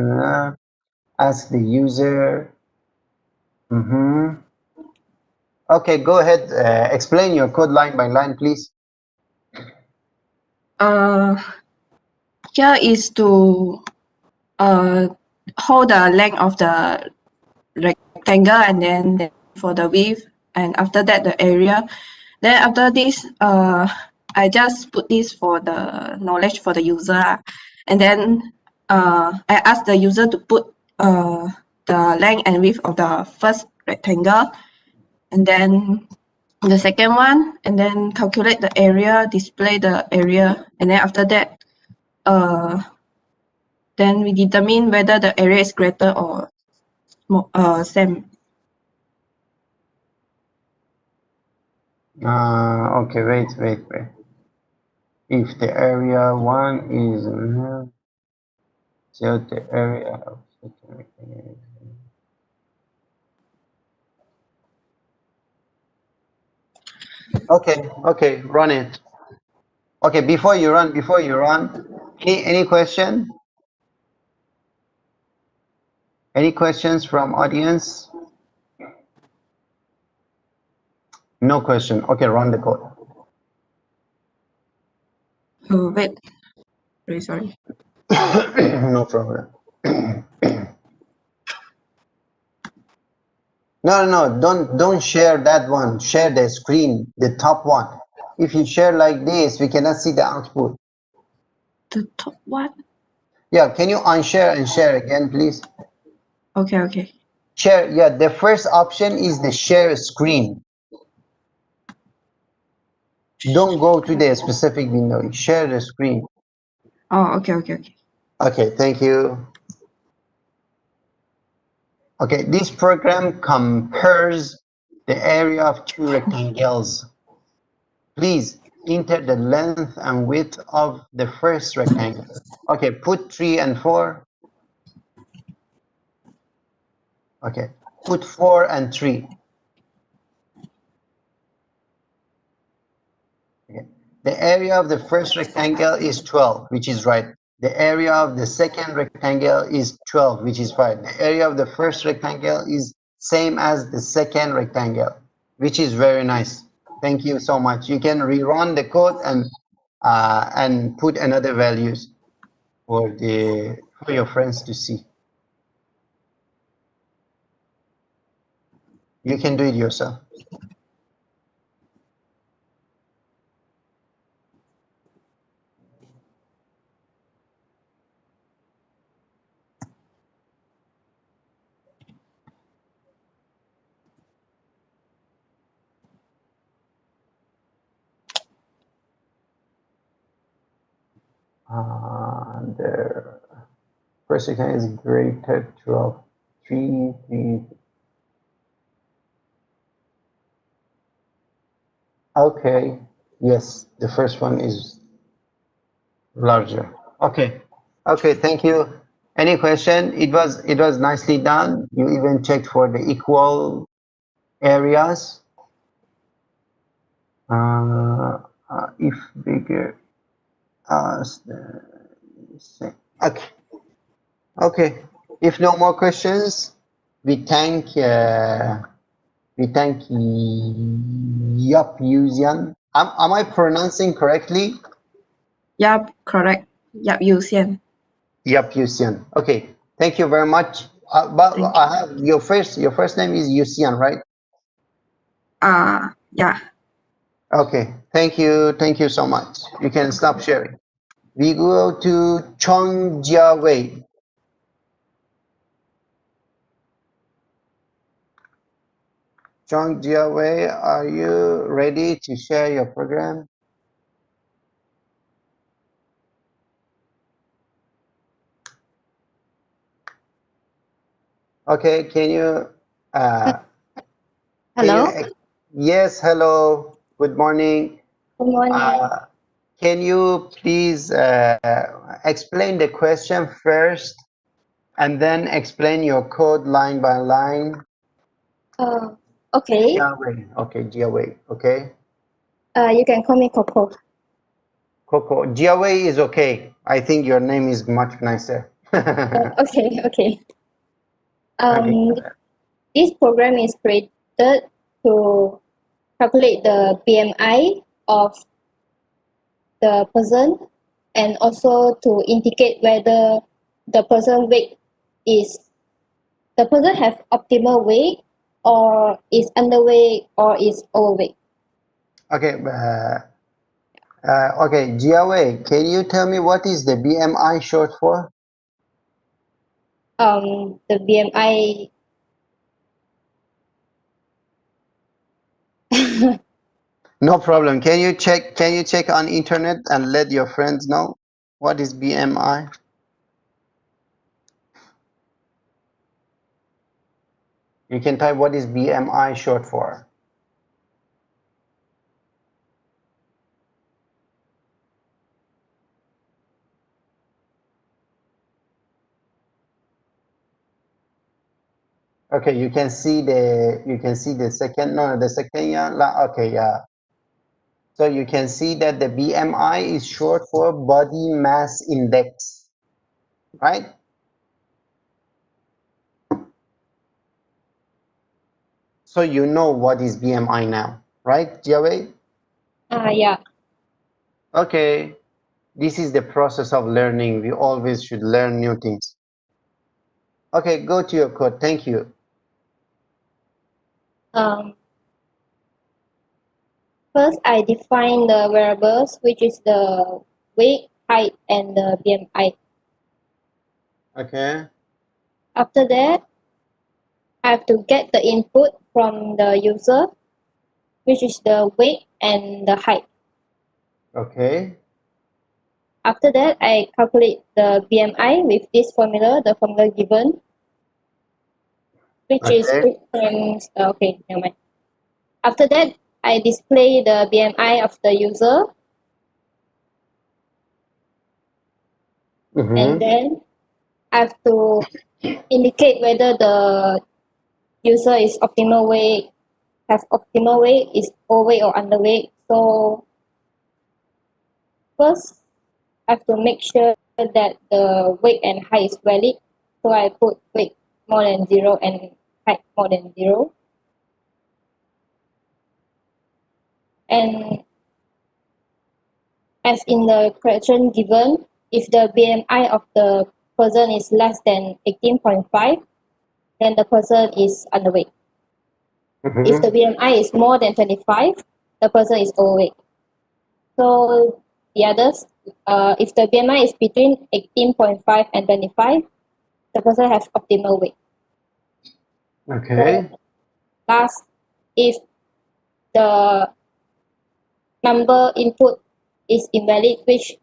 ask the user. Okay, go ahead. Explain your code line by line, please. Here is to hold the length of the rectangle, and then for the width, and after that the area. Then after this, I just put this for the knowledge for the user, and then I ask the user to put the length and width of the first rectangle, and then the second one, and then calculate the area, display the area, and then after that, then we determine whether the area is greater or same. Okay, wait. If the area 1 is so the area of okay, run it. Okay, before you run, any question? Any questions from audience? No question. Okay, run the code. Oh, wait. Very sorry. No problem. No, don't share that one. Share the screen, the top one. If you share like this, we cannot see the output. The top one? Yeah, can you unshare and share again, please? Okay. Share, yeah, the first option is the share screen. Don't go to the specific window, share the screen. Oh, okay. Okay, thank you. Okay, this program compares the area of 2 rectangles. Please enter the length and width of the first rectangle. Okay, put 3 and 4. Okay, put 4 and 3. Okay. The area of the first rectangle is 12, which is right. The area of the second rectangle is 12, which is right. The area of the first rectangle is same as the second rectangle, which is very nice. Thank you so much. You can rerun the code and put another values for your friends to see. You can do it yourself. The first rectangle is greater 12. 3, 3. Okay, yes, the first one is larger. Okay, okay, thank you. Any question? It was nicely done. You even checked for the equal areas. If bigger as the same. Okay, okay. If no more questions, we thank Yap Yuzian. Am I pronouncing correctly? Yup, correct. Yup, Yu Xian. Yap Yusian. Okay, thank you very much. But Thank I have your first name is Yusian, right? Yeah. Okay, thank you so much. You can stop sharing. We go to Chong Jia Wei. Chong Jia Wei, are you ready to share your program? Okay, can you Hello. Yes, hello. Good morning. Good morning. Can you please explain the question first and then explain your code line by line? Okay. Jiawei. Okay, Jiawei. Okay. You can call me Coco. Coco. Jiawei is okay. I think your name is much nicer. Okay. Okay. Okay. This program is created to calculate the BMI of the person and also to indicate whether the person weight is the person have optimal weight or is underweight or is overweight. Okay. Okay, Jiawei, can you tell me what is the BMI short for? The BMI No problem. Can you check on internet and let your friends know what is BMI? You can type what is BMI short for. Okay, you can see the second, no, the second, yeah, okay, yeah. So you can see that the BMI is short for body mass index, right? So you know what is BMI now, right, Jiawei? yeah. Okay, this is the process of learning. We always should learn new things. Okay, go to your code. Thank you. First, I define the variables, which is the weight, height, and the BMI. Okay. After that, I have to get the input from the user, which is the weight and the height. Okay. After that, I calculate the BMI with this formula, the formula given, which is Okay. 3 times, okay, never mind. After that, I display the BMI of the user, and then I have to indicate whether the user is optimal weight, have optimal weight, is overweight or underweight. So first, I have to make sure that the weight and height is valid. So I put weight more than 0 and height more than 0. And as in the question given, if the BMI of the person is less than 18.5, then the person is underweight. If the BMI is more than 25, the person is overweight. So the others, if the BMI is between 18.5 and 25, the person has optimal weight. Okay. Last, if the number input is invalid, which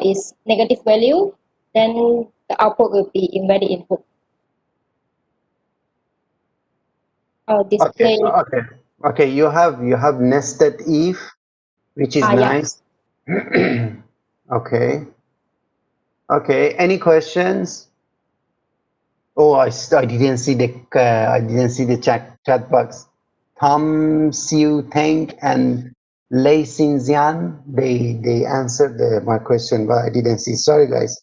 is negative value, then the output will be invalid input. I'll display. Okay. You have nested if, which is Yeah. nice. Okay. Okay. Any questions? Oh, I didn't see the chat box. Tom Siu Tang and Lei Xin Xian, they answered my question, but I didn't see. Sorry, guys.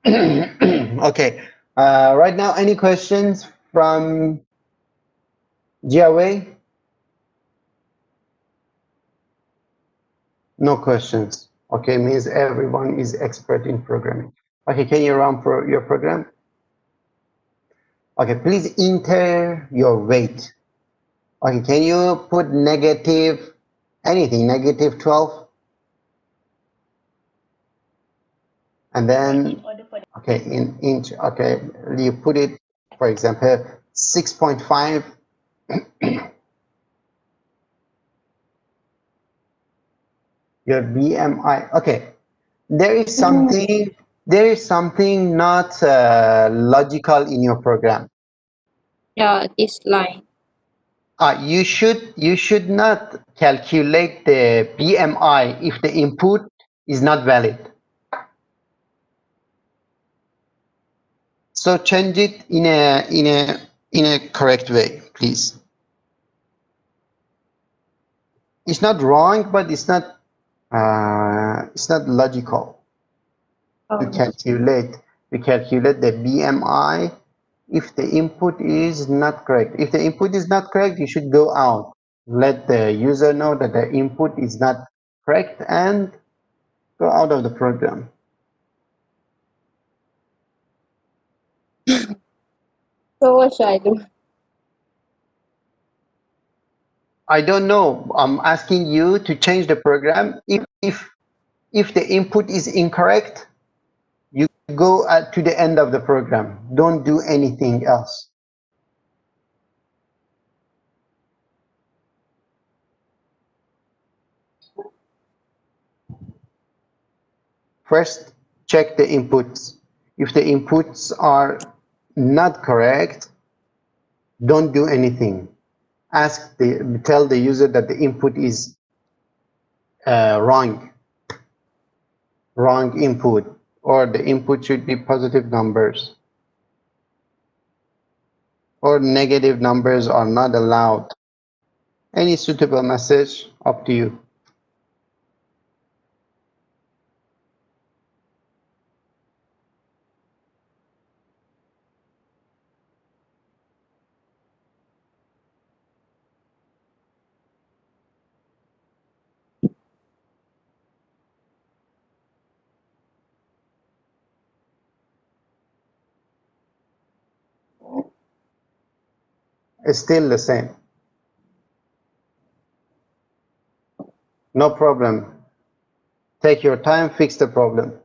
Okay. Right now, any questions from Jiawei? No questions. Okay, means everyone is expert in programming. Okay, can you run your program? Okay, please enter your weight. Okay, can you put negative anything, negative 12? And then, okay, in inch, okay, you put it, for example, 6.5. Your BMI, okay. There is something not logical in your program. Yeah, this line. You should not calculate the BMI if the input is not valid. So change it in a correct way, please. It's not wrong, but it's not logical to calculate the BMI if the input is not correct. If the input is not correct, you should go out. Let the user know that the input is not correct and go out of the program. So what should I do? I don't know. I'm asking you to change the program. If the input is incorrect, you go to the end of the program. Don't do anything else. First, check the inputs. If the inputs are not correct, don't do anything. Tell the user that the input is wrong input, or the input should be positive numbers, or negative numbers are not allowed. Any suitable message, up to you. It's still the same. No problem. Take your time, fix the problem.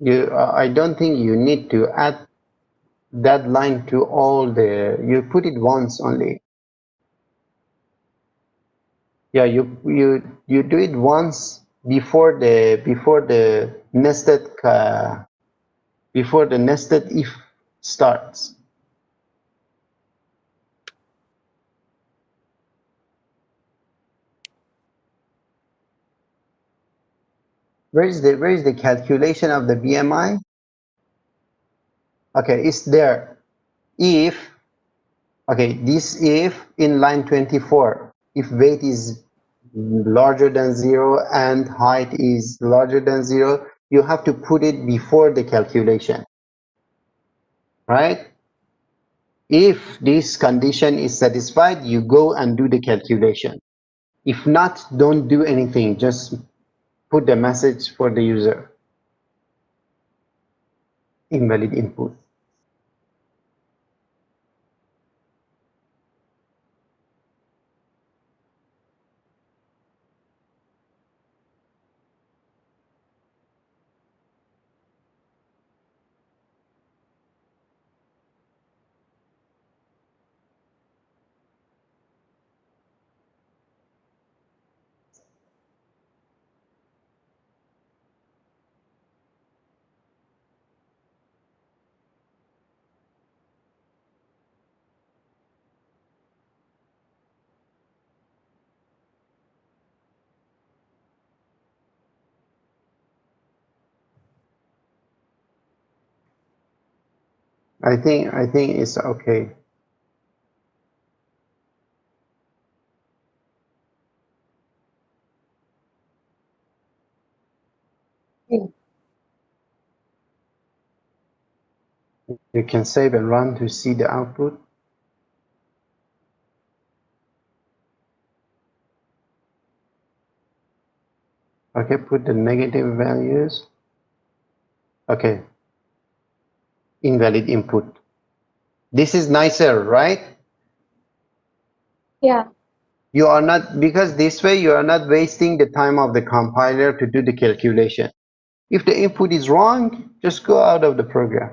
I don't think you need to add that line to all the, you put it once only. Yeah, you do it once before the nested if starts. Where is the calculation of the BMI? Okay, it's there. If, okay, this if in line 24, if weight is larger than 0 and height is larger than 0, you have to put it before the calculation, right? If this condition is satisfied, you go and do the calculation. If not, don't do anything, just put the message for the user. Invalid input. I think it's okay. You can save and run to see the output. Okay, put the negative values. Okay. Invalid input. This is nicer, right? Yeah. You are not, because this way you are not wasting the time of the compiler to do the calculation. If the input is wrong, just go out of the program.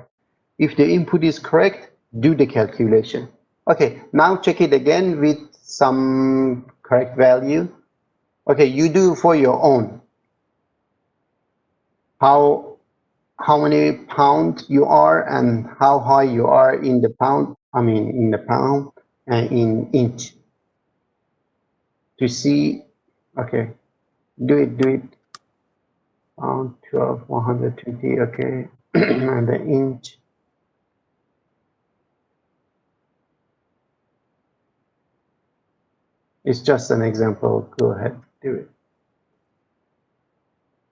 If the input is correct, do the calculation. Okay, now check it again with some correct value. Okay, you do for your own. How many pound you are and how high you are in the pound, in the pound and in inch. To see, okay, do it. Pound 12, 120, okay, and the inch. It's just an example. Go ahead, do it.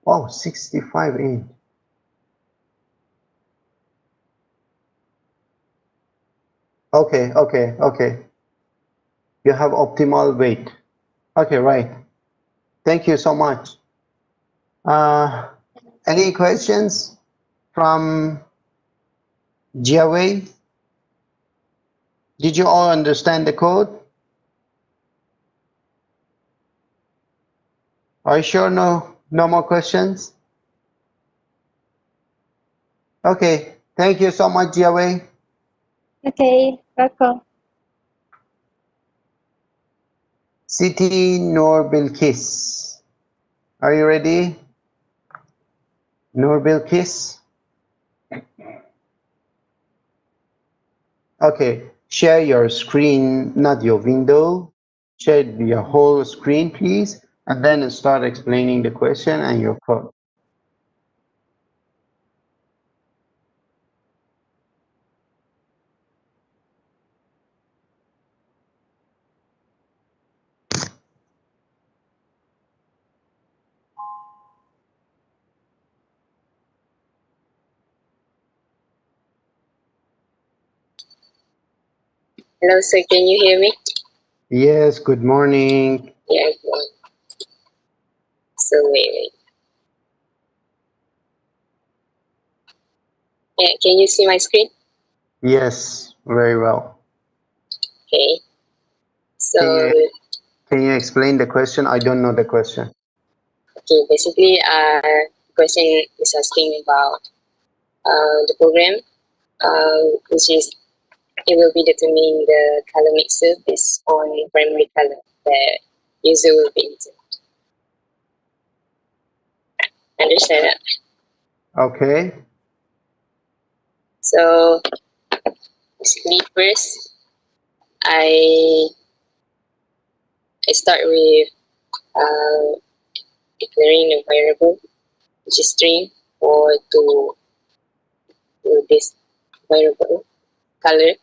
Oh, 65 inch. Okay. You have optimal weight. Okay, right. Thank you so much. Any questions from Jiawei? Did you all understand the code? Are you sure no more questions? Okay, thank you so much, Jiawei. Okay, welcome. Siti Noor Bilkis. Are you ready? Noor Bilkis? Okay, share your screen, not your window. Share your whole screen, please, and then start explaining the question and your code. Hello, sir. Can you hear me? Yes, good morning. Yeah. So wait. Yeah, can you see my screen? Yes, very well. Okay. So Can you explain the question? I don't know the question. okay, basically, question is asking about the program, which is it will be determining the color mixer based on primary color that user will be into. Understand that? Okay. So basically, first I start with declaring a variable which is string or to this variable color,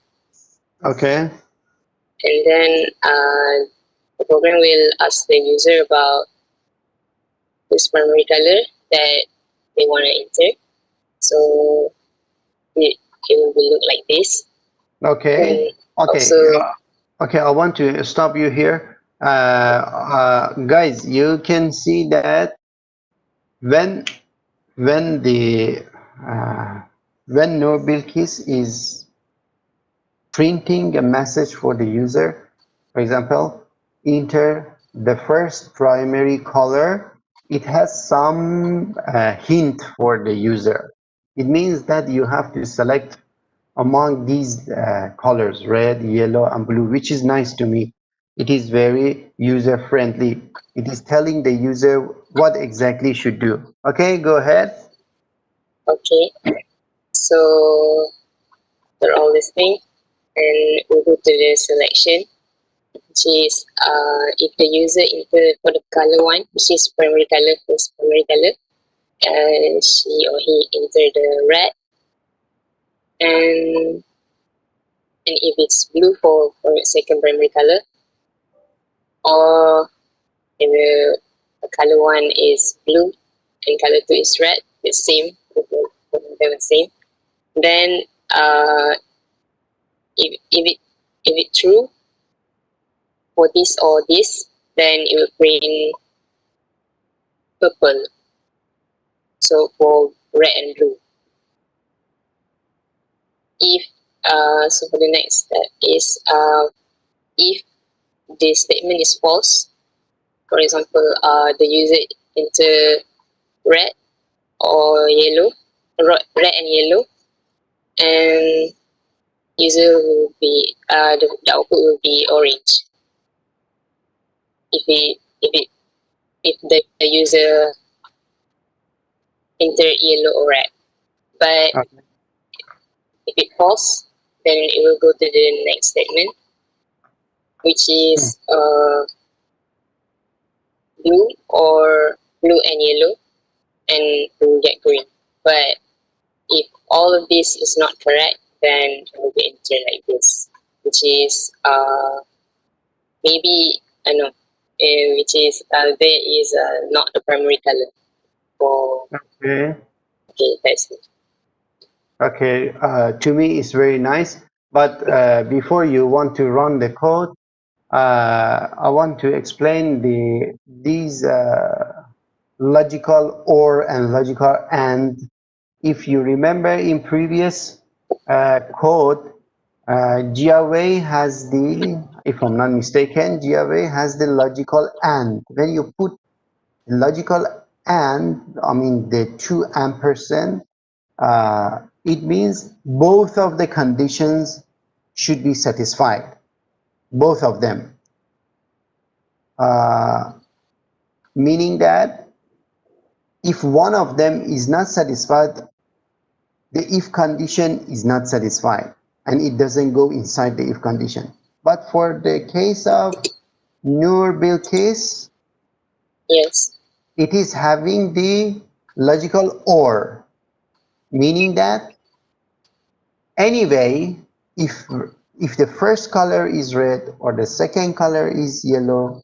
Okay. and then the program will ask the user about this primary color that they want to enter. So it will be look like this. Okay. And Okay. also, Okay. I want to stop you here. Guys, you can see that when the when Nur Bilkis is printing a message for the user, for example, enter the first primary color, it has some hint for the user. It means that you have to select among these colors, red, yellow, and blue, which is nice to me. It is very user friendly. It is telling the user what exactly should do. Okay, go ahead. okay, so for all this thing, and we'll go to the selection, which is if the user enter for the color one, which is primary color, first primary color, she or he enter the red, and if it's blue for second primary color, or if the color one is blue and color two is red, the same, both of them are same. Then if it true for this or this, then it will print purple. So for red and blue. If so for the next step is if the statement is false, for example, the user enter red or yellow, red and yellow, and user will be the output will be orange. If the user enter yellow or red, but Okay. if it false, then it will go to the next statement, which is blue or blue and yellow, and will get green. But if all of this is not correct, then it will be entered like this, which is maybe I know, which is there is not the primary color for. Okay. Okay, that's it. Okay. To me, it's very nice. But before you want to run the code, I want to explain these logical OR and logical AND. If you remember in previous code, GAway has the, if I'm not mistaken, GAway has the logical AND. When you put logical AND, I mean the 2 ampersand, it means both of the conditions should be satisfied, both of them. Meaning that if one of them is not satisfied, the if condition is not satisfied and it doesn't go inside the if condition. But for the case of Nur Bilkis, Yes. it is having the logical OR, meaning that anyway, if the first color is red or the second color is yellow,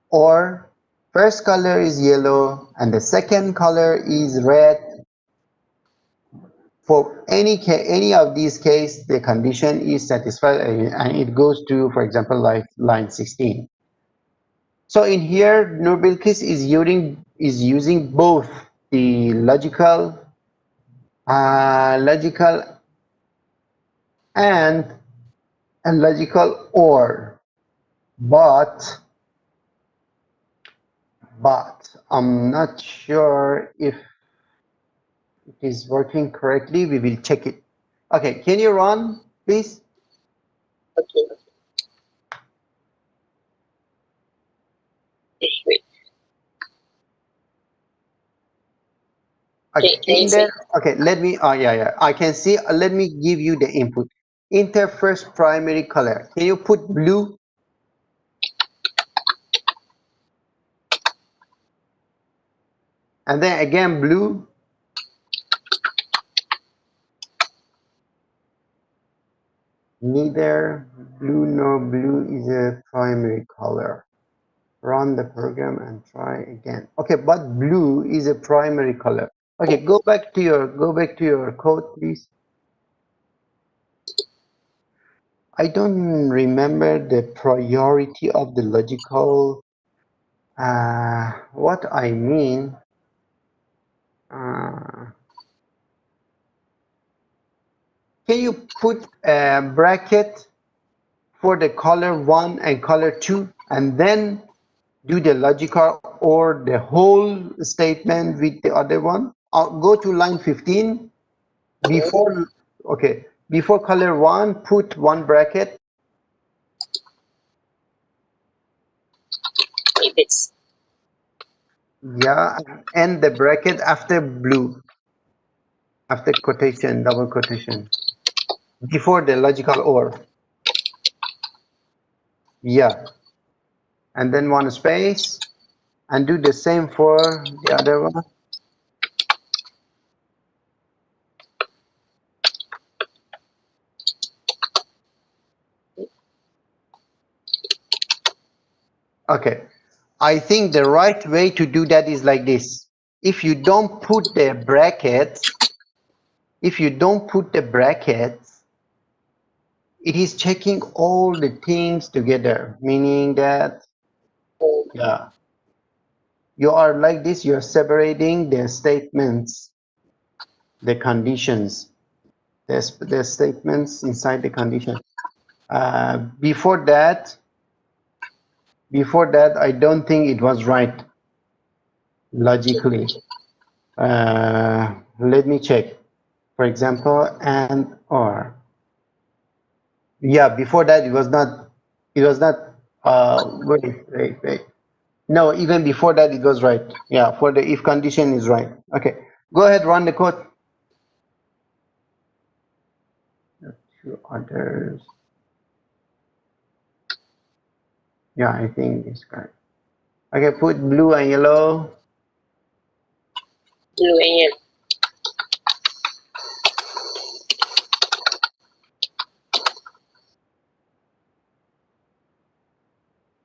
or first color is yellow and the second color is red, for any of these cases, the condition is satisfied and it goes to, for example, like line 16. So in here, Nur Bilkis is using both the logical and logical OR, but I'm not sure if it is working correctly, we will check it. Okay, can you run, please? Okay. Wait. Okay, Can you in see? there, okay, let me, oh yeah, I can see, let me give you the input. Enter first primary color. Can you put blue? And then again blue. Neither blue nor blue is a primary color. Run the program and try again. Okay, but blue is a primary color. Okay, go back to your code, please. I don't remember the priority of the logical. What I mean, can you put a bracket for the color 1 and color 2 and then do the logical or the whole statement with the other one? I'll go to line 15. Before, okay, before color 1, put 1 bracket. Wait, this. Yeah, and the bracket after blue, after quotation, double quotation, before the logical or. Yeah, and then 1 space, and do the same for the other one. Okay, I think the right way to do that is like this. If you don't put the brackets, it is checking all the things together, meaning that, yeah, you are like this, you're separating the statements, the conditions, the statements inside the condition. Before that, I don't think it was right logically. Let me check. For example, and or. Yeah, before that it was not. Wait. No, even before that it was right. Yeah, for the if condition is right. Okay, go ahead, run the code. Two others. Yeah, I think it's correct. Okay, put blue and yellow. Blue and yellow.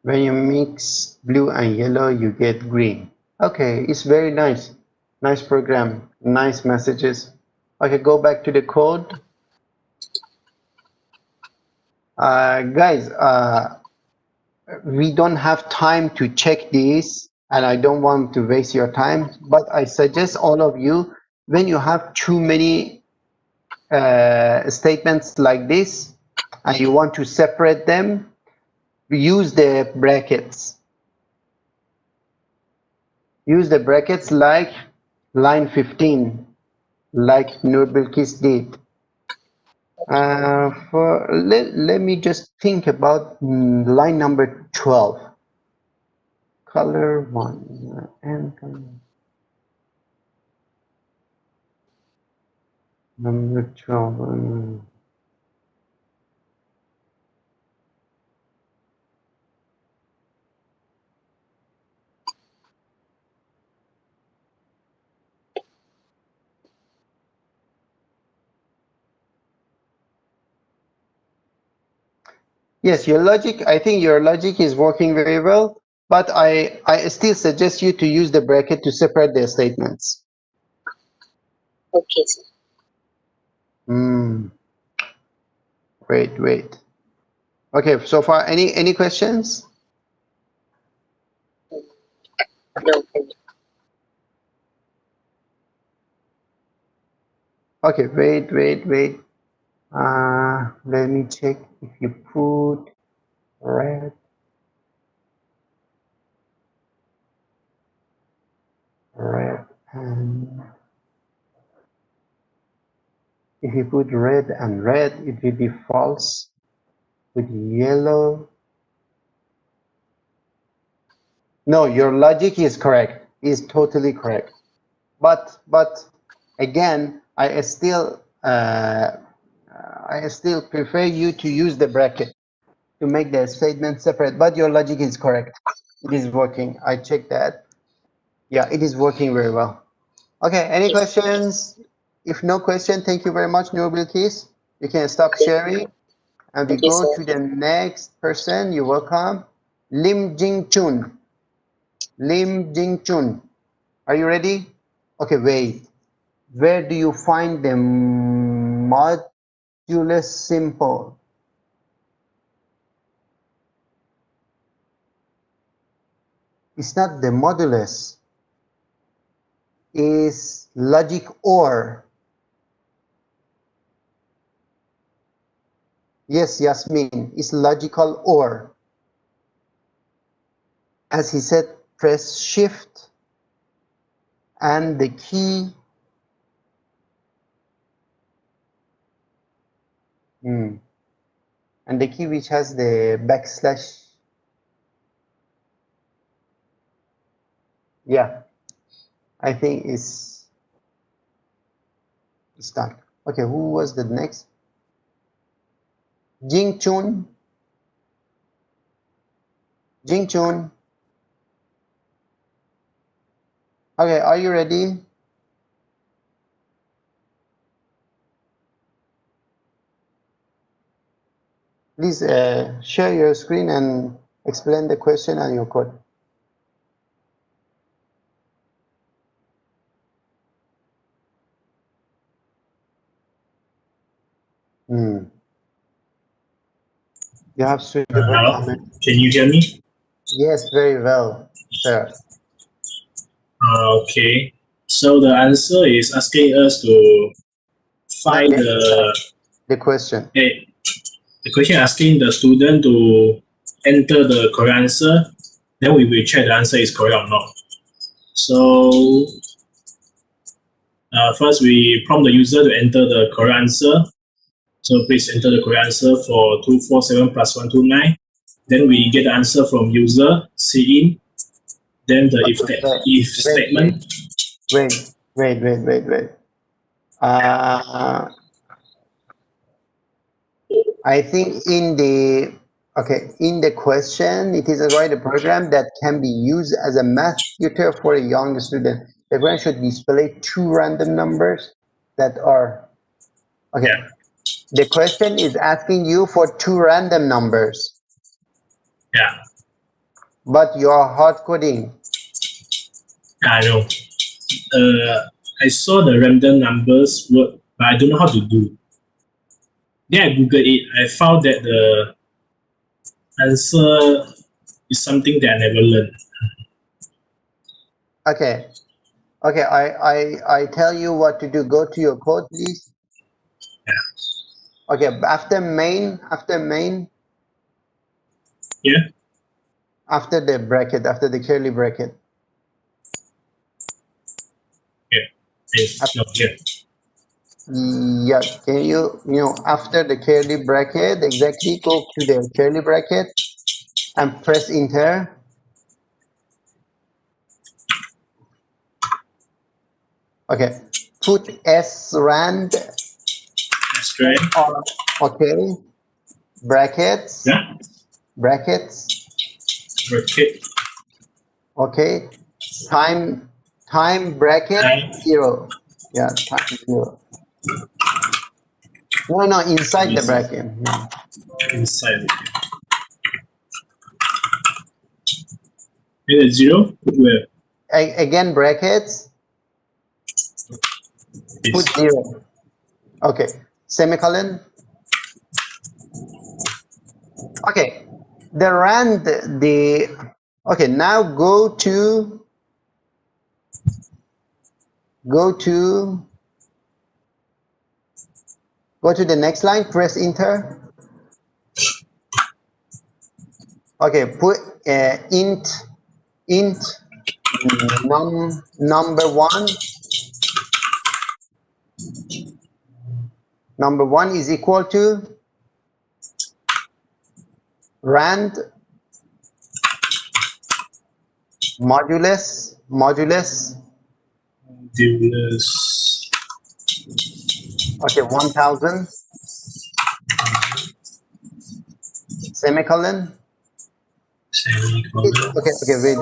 When you mix blue and yellow, you get green. Okay, it's very nice. Nice program, nice messages. Okay, go back to the code. Guys, we don't have time to check this, and I don't want to waste your time, but I suggest all of you, when you have too many statements like this, and you want to separate them, use the brackets. Use the brackets like line 15, like Nur Bilkis did. Let me just think about line number 12. Color 1 and color. Number 12. Yes, your logic, I think your logic is working very well, but I still suggest you to use the bracket to separate their statements. Okay, sir. Wait. Okay, so far, any questions? No. Okay, wait. Let me check if you put red. And If you put red and red, it will be false. With yellow. No, your logic is correct. Is totally correct. But again, I still prefer you to use the bracket to make the statement separate. But your logic is correct. It is working. I checked that. Yeah, it is working very well. Okay. Any questions? If no question, thank you very much, Nur Bilkis. You can stop sharing. And we Thank you, go sir. to the next person. You're welcome. Lim Jing Chun. Lim Jing Chun. Are you ready? Okay, wait. Where do you find the modulus symbol? It's not the modulus. It's logic OR. Yes, Yasmin, it's logical OR. As he said, press shift and the key. And the key which has the backslash. Yeah, I think it's done. Okay, who was the next? Jing Chun. Jing Chun. Okay, are you ready? Please share your screen and explain the question and your code. You have suitable Hello, comment. can you hear me? Yes, very well, sir. Okay, so the answer is asking us to find the question. The question asking the student to enter the correct answer, then we will check the answer is correct or not. So first we prompt the user to enter the correct answer. So please enter the correct answer for 247 plus 129. Then we get the answer from user, cin. Then the if statement. Wait. I think in the question, it is a write program that can be used as a math tutor for a young student. The program should display two random numbers that are okay. Yeah. The question is asking you for two random numbers. Yeah. But you are hard coding. I know. I saw the random numbers work, but I don't know how to do. Then I Googled it. I found that the answer is something that I never learned. Okay. Okay, I tell you what to do. Go to your code, please. Yeah. Okay, after main. Yeah. After the bracket, after the curly bracket. Yeah. Yeah. Yeah, can you after the curly bracket, exactly go to the curly bracket and press enter. Okay, put srand. Okay, brackets. Yeah. Brackets. Bracket. Okay, time bracket 0. Yeah, time 0. No, inside the bracket. Inside. And 0 where? Again brackets. Put 0. Okay, semicolon. Okay, the rand okay, now go to the next line, press enter. Okay, put int number 1. Number 1 is equal to rand modulus okay 1000 semicolon. Okay, wait.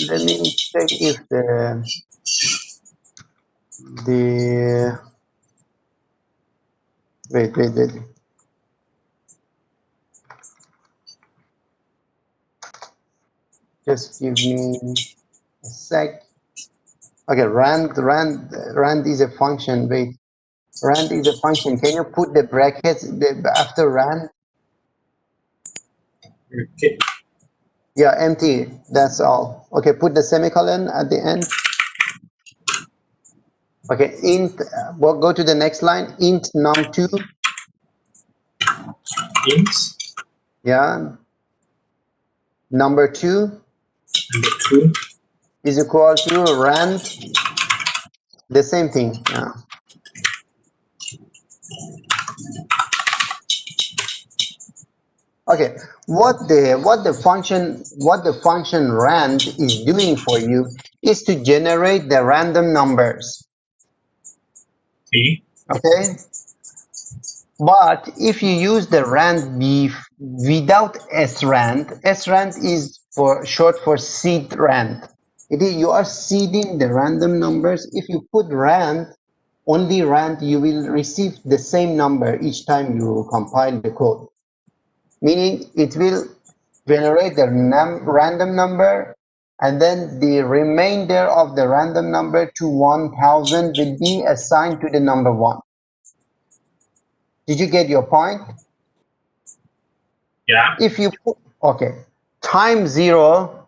Let me check if the wait. Just give me a sec. Okay, rand is a function. Wait, rand is a function. Can you put the brackets after rand? Okay. Yeah, empty. That's all. Okay, put the semicolon at the end. Okay, int. We'll go to the next line. Int num2. Int Yeah. Number 2 is equal to rand. The same thing. Yeah. Okay, what the function rand is doing for you is to generate the random numbers. Okay, but if you use the rand without srand is short for seed rand. You are seeding the random numbers. If you put rand, only rand, you will receive the same number each time you compile the code. Meaning it will generate the random number, and then the remainder of the random number to 1000 will be assigned to the number 1. Did you get your point? Yeah. If you put, okay, time 0,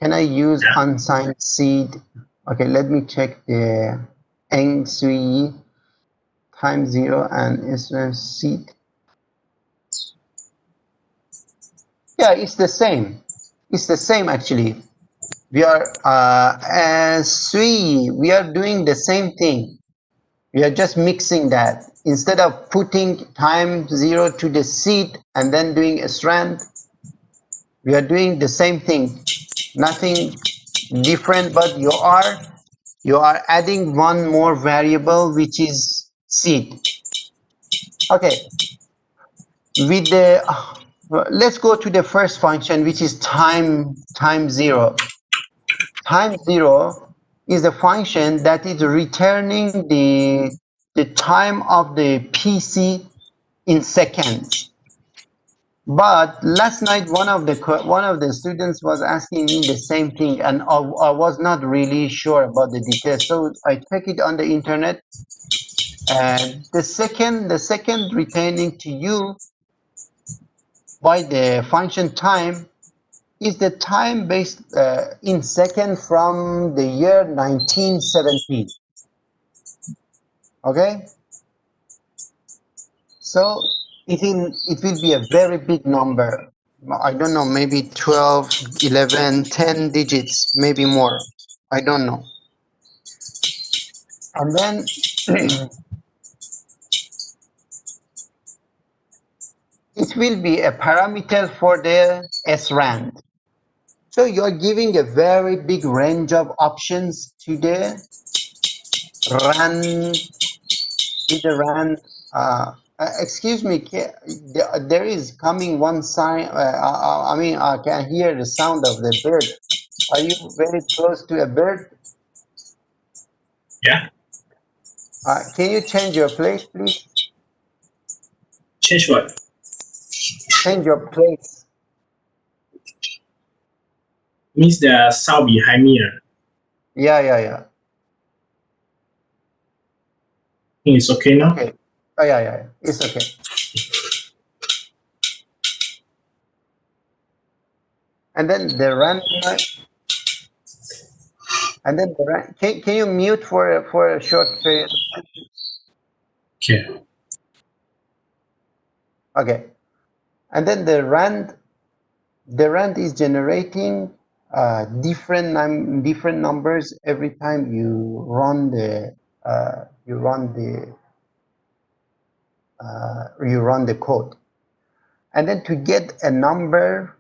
can I use unsigned seed? Okay, let me check the Eng Sui time 0 and Israel seed. Yeah, it's the same. It's the same actually. We are we are doing the same thing. We are just mixing that. Instead of putting time 0 to the seed and then doing a strand, we are doing the same thing. Nothing different, but you are adding one more variable, which is seed. Okay. With the let's go to the first function, which is time 0. Time 0 is a function that is returning the time of the PC in seconds. But last night one of the students was asking me the same thing, and I was not really sure about the details. So I checked it on the internet, and the second returning to you by the function time is the time based in second from the year 1917. Okay, so it will be a very big number. I don't know, maybe 12, 11, 10 digits, maybe more. I don't know. And then it will be a parameter for the srand. So you are giving a very big range of options to the rand. Excuse me, there is coming one sign. I mean, I can hear the sound of the bird. Are you very close to a bird? Yeah. Can you change your place, please? Change what? Change your place. Means there are sound behind me. Yeah. I think it's okay now. Okay. Oh, yeah. It's okay. And then the run. And then the run. Can you mute for a short period? Okay. Okay. And then the rand is generating different numbers every time you run the you run the code, and then to get a number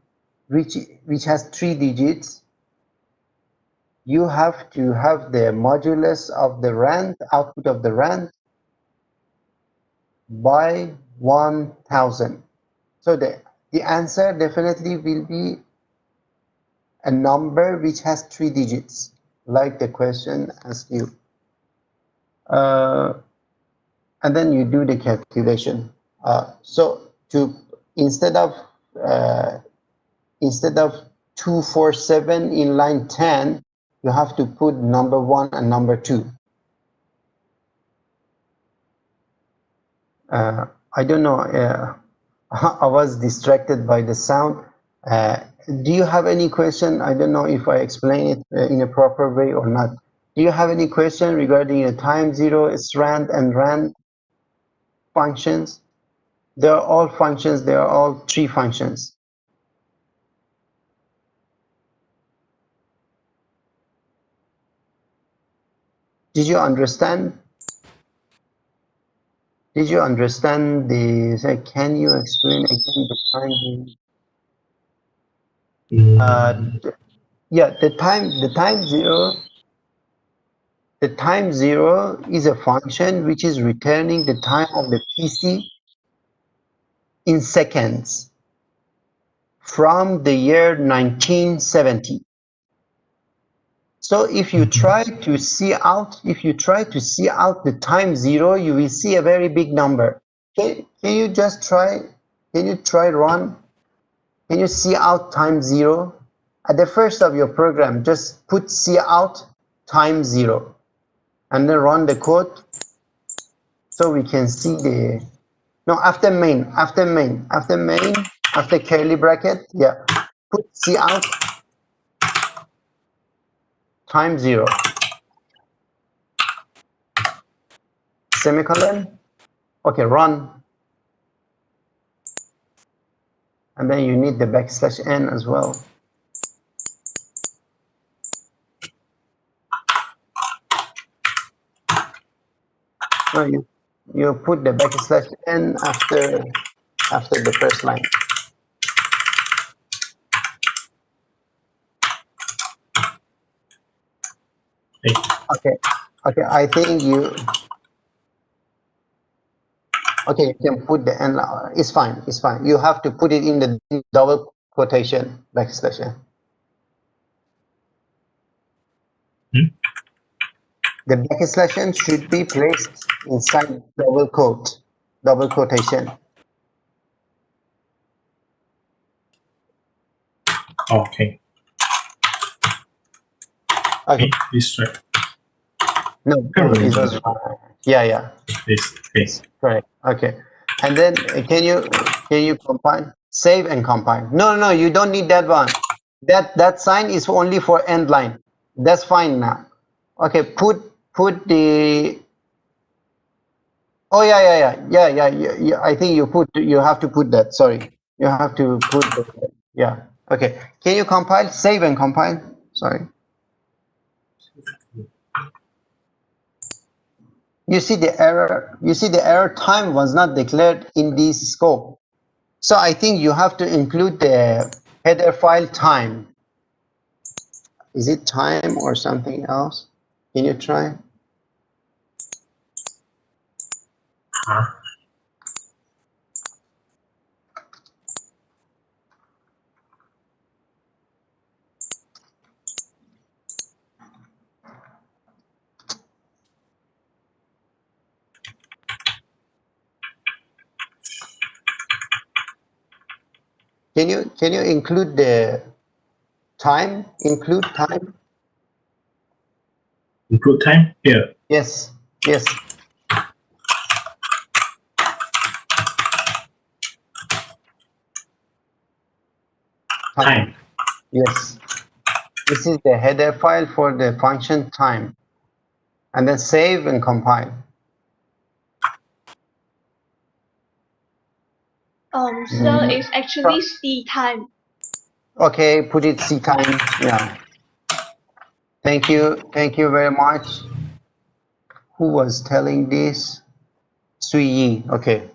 which has 3 digits, you have to have the modulus of the rand, output of the rand, by 1000. So the answer definitely will be a number which has 3 digits, like the question asked you. And then you do the calculation. So instead of 247 in line 10, you have to put number 1 and number 2. I don't know, I was distracted by the sound. Do you have any question? I don't know if I explain it in a proper way or not. Do you have any question regarding the time zero, rand and rand functions? They are all functions, they are all 3 functions. Did you understand? Did you understand can you explain again the time? Yeah, the time zero is a function which is returning the time of the PC in seconds from the year 1970. So if you try to see out the time zero, you will see a very big number. Can you just try? Can you run? Can you see out time zero? At the first of your program, just put see out time zero, and then run the code, so we can see the. No, after curly bracket, yeah. Put see out time zero, semicolon. Okay, run. And then you need the \n as well. No, you put the \n after the first line. Okay, I think you. Okay, you can put the n. It's fine. You have to put it in the double quotation \n. The \n should be placed inside double quotation. Okay. Okay. Please try. No, it was, yeah. Please. Correct. Okay. And then can you compile, save and compile? No, you don't need that one. That sign is only for end line. That's fine now. Okay, put the. Oh yeah. I think you have to put that. Sorry, you have to put the, yeah. Okay. Can you compile, save and compile? Sorry. You see the error time was not declared in this scope. So I think you have to include the header file time. Is it time or something else? Can you try? Can you include the time? Include time? Include time here. Yes. Time. Yes. This is the header file for the function time. And then save and compile. So it's actually C time. Okay, put it C time. Yeah. Thank you very much. Who was telling this? Sui Yi. Okay.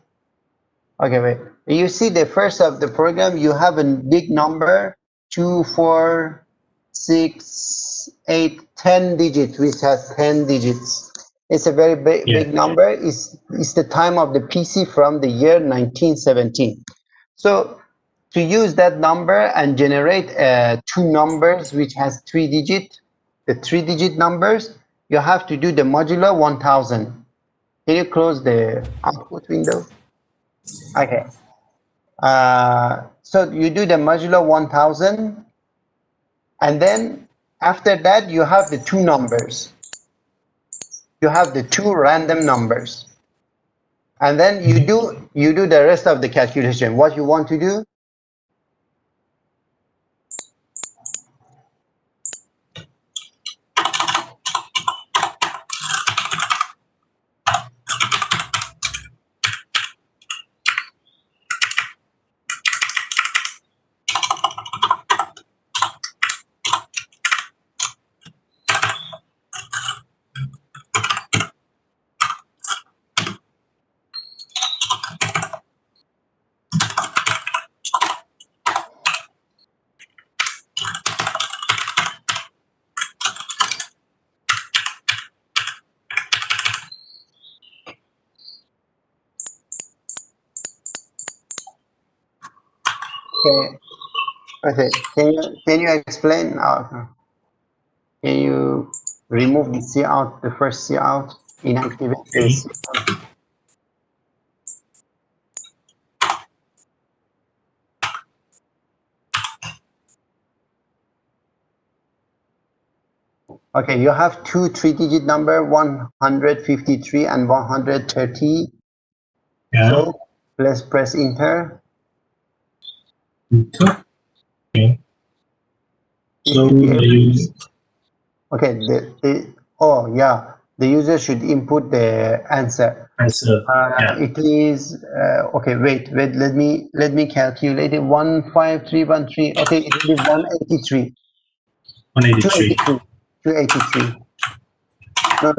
Okay, wait. You see the first of the program, you have a big number, 2, 4, 6, 8, 10 digits, which has 10 digits. It's a very big number. It's the time of the PC from the year 1917. So to use that number and generate two numbers which has 3 digits, the 3-digit numbers, you have to do the modulo 1000. Can you close the output window? Okay. So you do the modulo 1000, and then after that you have the two numbers. You have the two random numbers, and then you do the rest of the calculation. What you want to do? Okay. Can you explain? Can you remove the C out, the first C out, inactivate the C out? Okay, you have two 3-digit number, 153 and 130. Yeah. So let's press enter. Okay. So okay, the user should input the answer. It is okay. Wait. Let me calculate it. 15313. Okay, it will be 183. 183. 283. No.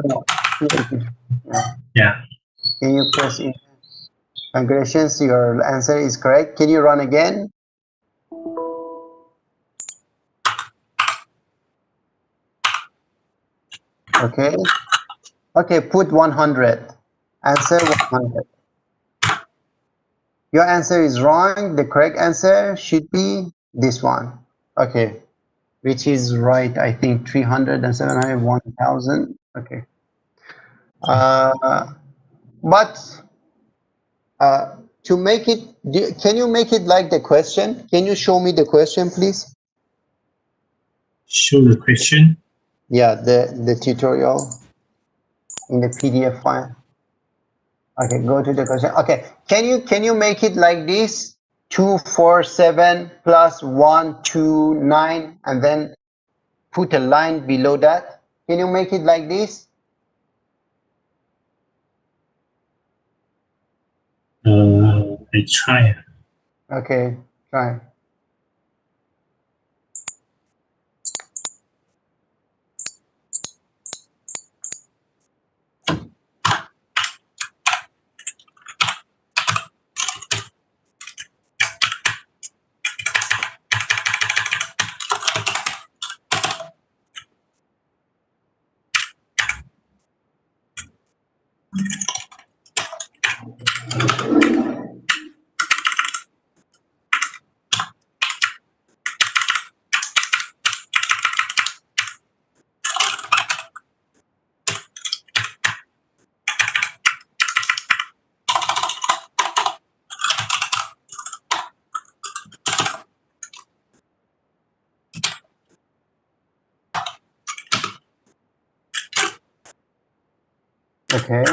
283. Yeah. Can you press enter? Congratulations, your answer is correct. Can you run again? Okay. Okay, put 100. Answer 100. Your answer is wrong. The correct answer should be this one. Okay. Which is right, I think 300 and 700, 1000. Okay. But to make it, can you make it like the question? Can you show me the question, please? Show the question? Yeah, the tutorial in the PDF file. Okay, go to the question. Okay, can you make it like this? 247 plus 129, and then put a line below that. Can you make it like this? I try. Okay, try. Okay.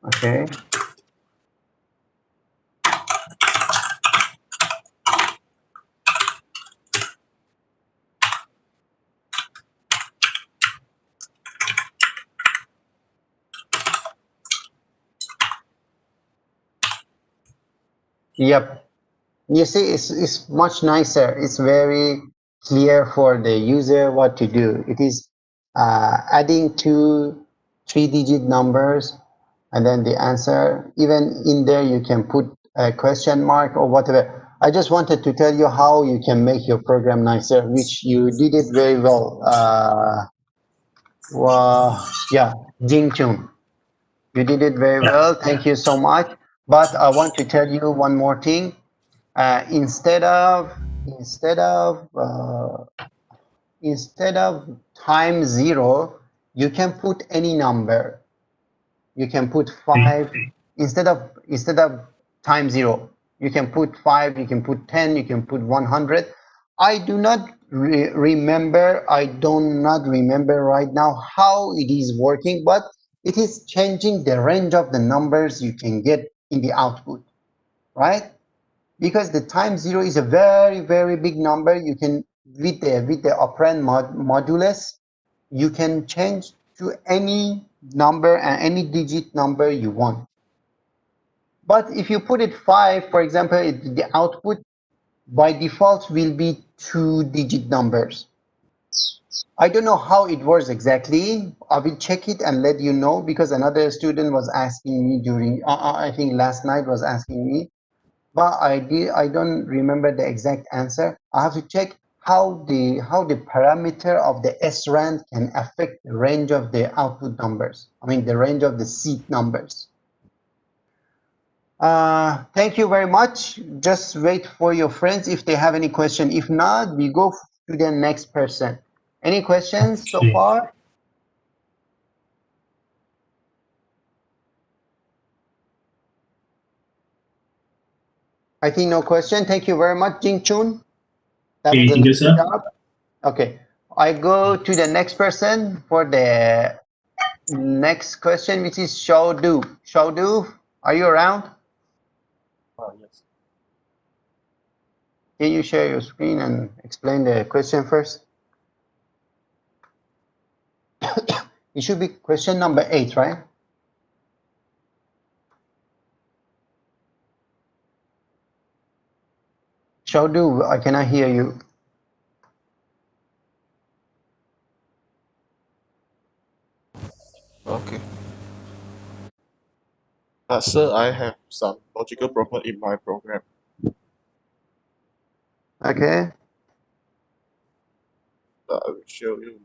Okay. Yep. You see, it's much nicer. It's very clear for the user what to do. It is adding two 3-digit numbers and then the answer. Even in there, you can put a question mark or whatever. I just wanted to tell you how you can make your program nicer, which you did it very well. Yeah, Jing Chun. You did it very well. Thank you so much. But I want to tell you one more thing. Instead of time 0, you can put any number. You can put 5 instead of time 0. You can put 5. You can put 10. You can put 100. I do not remember. I do not remember right now how it is working, but it is changing the range of the numbers you can get in the output, right? Because the time 0 is a very, very big number. You can, with the operand modulus, you can change to any number and any digit number you want. But if you put it 5, for example, the output by default will be 2-digit numbers. I don't know how it works exactly. I will check it and let you know, because another student was asking me during, I think last night was asking me, but I don't remember the exact answer. I have to check how the parameter of the SRAM can affect the range of the output numbers. I mean the range of the seed numbers. Thank you very much. Just wait for your friends if they have any question. If not, we go to the next person. Any questions so far? I think no question. Thank you very much, Jing Chun. That was a Thank you, good sir. job. Okay, I go to the next person for the next question, which is Shao Du. Shao Du, are you around? Yes. Can you share your screen and explain the question first? It should be question number 8, right? Shao Du, I cannot hear you. Okay. Sir, I have some logical problem in my program. Okay. I will show you.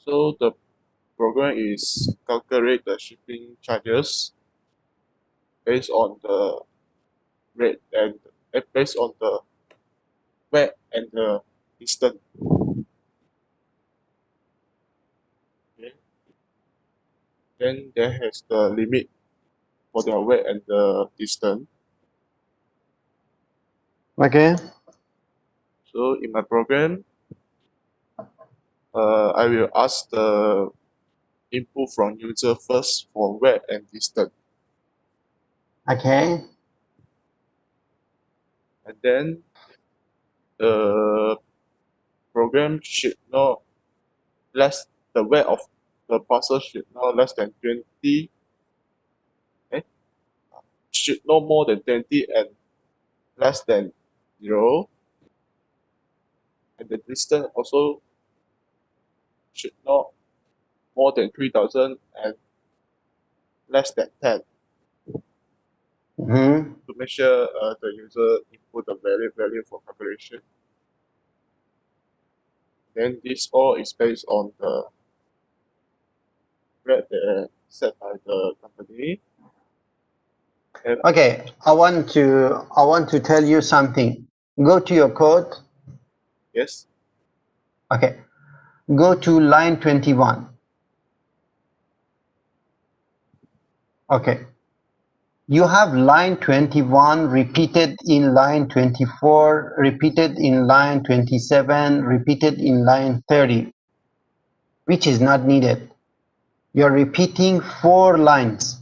So the program is calculate the shipping charges based on the rate and based on the weight and the distance. Okay. Then there has the limit for the weight and the distance. Okay. So in my program, I will ask the input from user first for weight and distance. Okay. And then the program should not less, the weight of the parcel should not less than 20, should no more than 20 and less than 0. And the distance also should not more than 3,000 and less than 10. To make sure the user input the value for calculation. Then this all is based on the rate set by the company. And Okay, I want to tell you something. Go to your code. yes. Okay. Go to line 21. Okay. You have line 21 repeated in line 24, repeated in line 27, repeated in line 30, which is not needed. You're repeating 4 lines.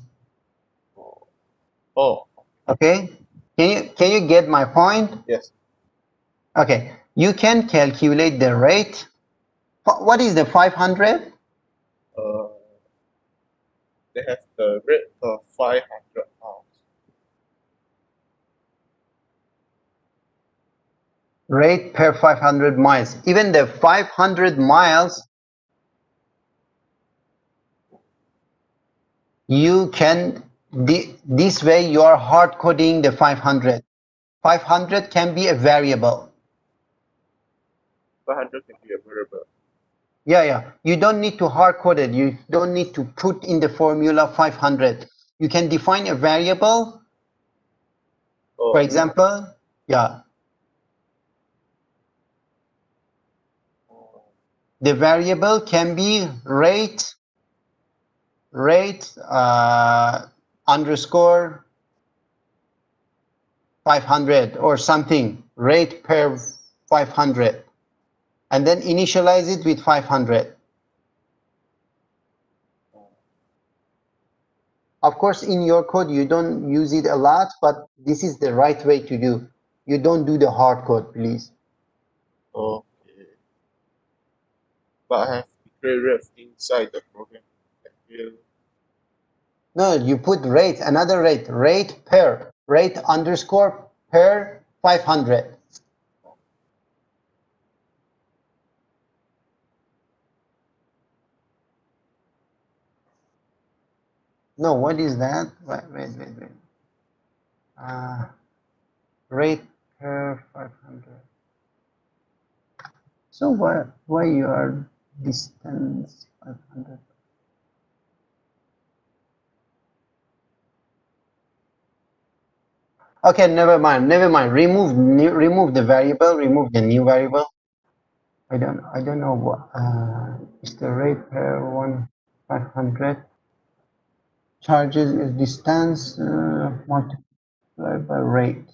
Oh. Okay. Can you get my point? Yes. Okay. You can calculate the rate. What is the 500? they have the rate of 500 miles. Rate per 500 miles. Even the 500 miles, you can, this way you are hard coding the 500. 500 can be a variable. 500 can be a variable. Yeah. You don't need to hard code it. You don't need to put in the formula 500. You can define a variable. For example, yeah. The variable can be rate underscore 500 or something, rate per 500, and then initialize it with 500. Of course, in your code, you don't use it a lot, but this is the right way to do. You don't do the hard code, please. Okay. But I have declared inside the program. No, you put rate, another rate, rate per, rate underscore per 500. No, what is that? Wait. Rate per 500. So why you are distance 500? Okay, never mind. Remove the variable. Remove the new variable. I don't know what is the rate per 500. Charges is distance multiplied by rate.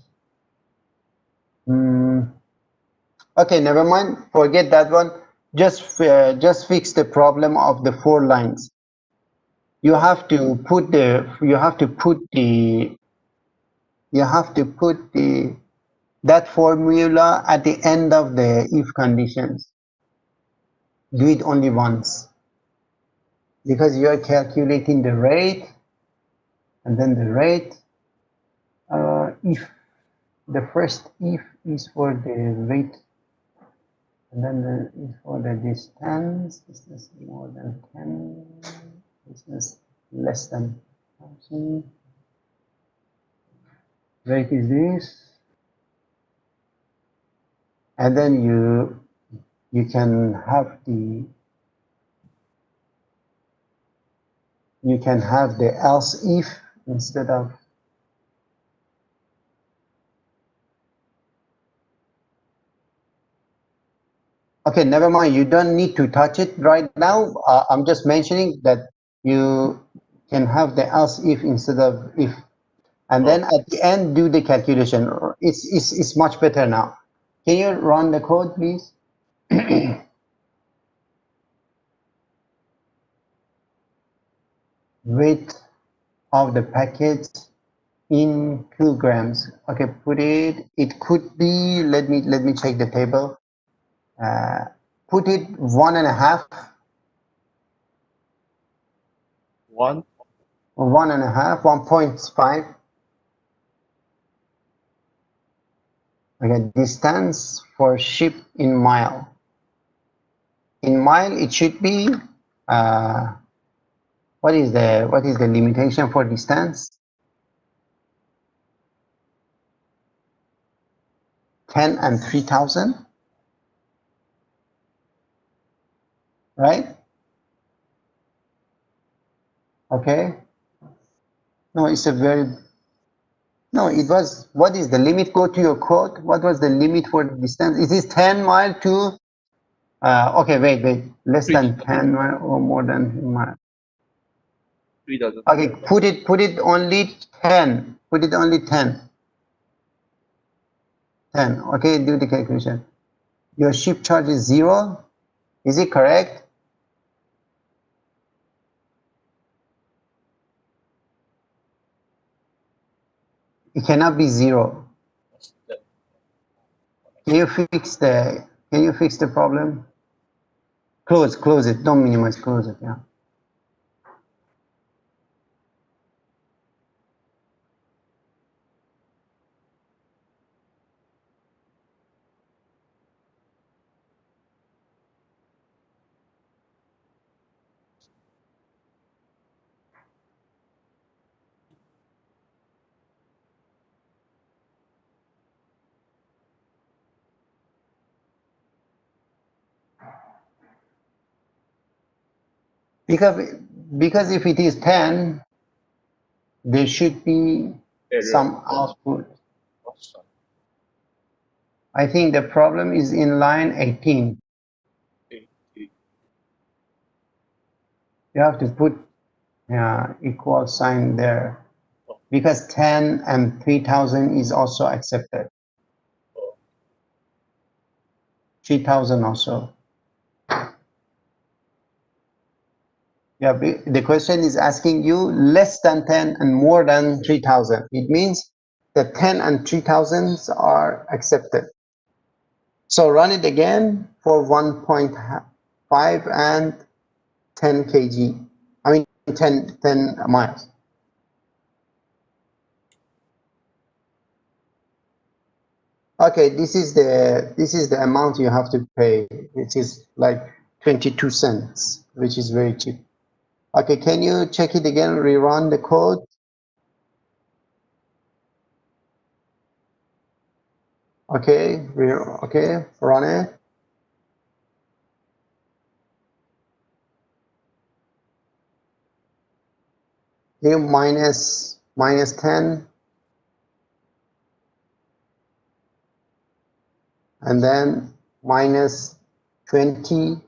Okay, never mind. Forget that one. Just fix the problem of the 4 lines. You have to put that formula at the end of the if conditions. Do it only once, because you are calculating the rate, and then the rate. If the first if is for the rate, and then is for the distance. Distance more than 10. Distance less than 1,000. Rate is this, and then you can have the else if instead of. Okay, never mind. You don't need to touch it right now. I'm just mentioning that you can have the else if instead of if, and then at the end do the calculation. It's much better now. Can you run the code, please? Weight of the package in kilograms. Okay, put it. It could be. Let me check the table. Put it 1.5. 1. 1.5. 1.5. Okay, distance for ship in mile. In mile, it should be. What is the limitation for distance? 10 and 3,000. Right? Okay. No, it's a very. No, it was. What is the limit? Go to your code. What was the limit for the distance? Is this 10 mile to? Okay, wait. Less than 10 mile or more than 1 mile. 3,000. Okay, put it only 10. Put it only 10. 10. Okay, do the calculation. Your ship charge is 0. Is it correct? It cannot be 0. Can you fix the problem? Close it. Don't minimize. Close it. Yeah. Because if it is 10, there should be Error. some output. Awesome. I think the problem is in line 18. You have to put equal sign there, because 10 and 3000 is also accepted. 3000 also. Yeah, the question is asking you less than 10 and more than 3000. It means the 10 and 3000s are accepted. So run it again for 1.5 and 10 kg. I mean 10 miles. Okay, this is the amount you have to pay, which is like 22 cents, which is very cheap. Okay, can you check it again, rerun the code? Okay, okay, run it. Here minus 10. And then minus 20.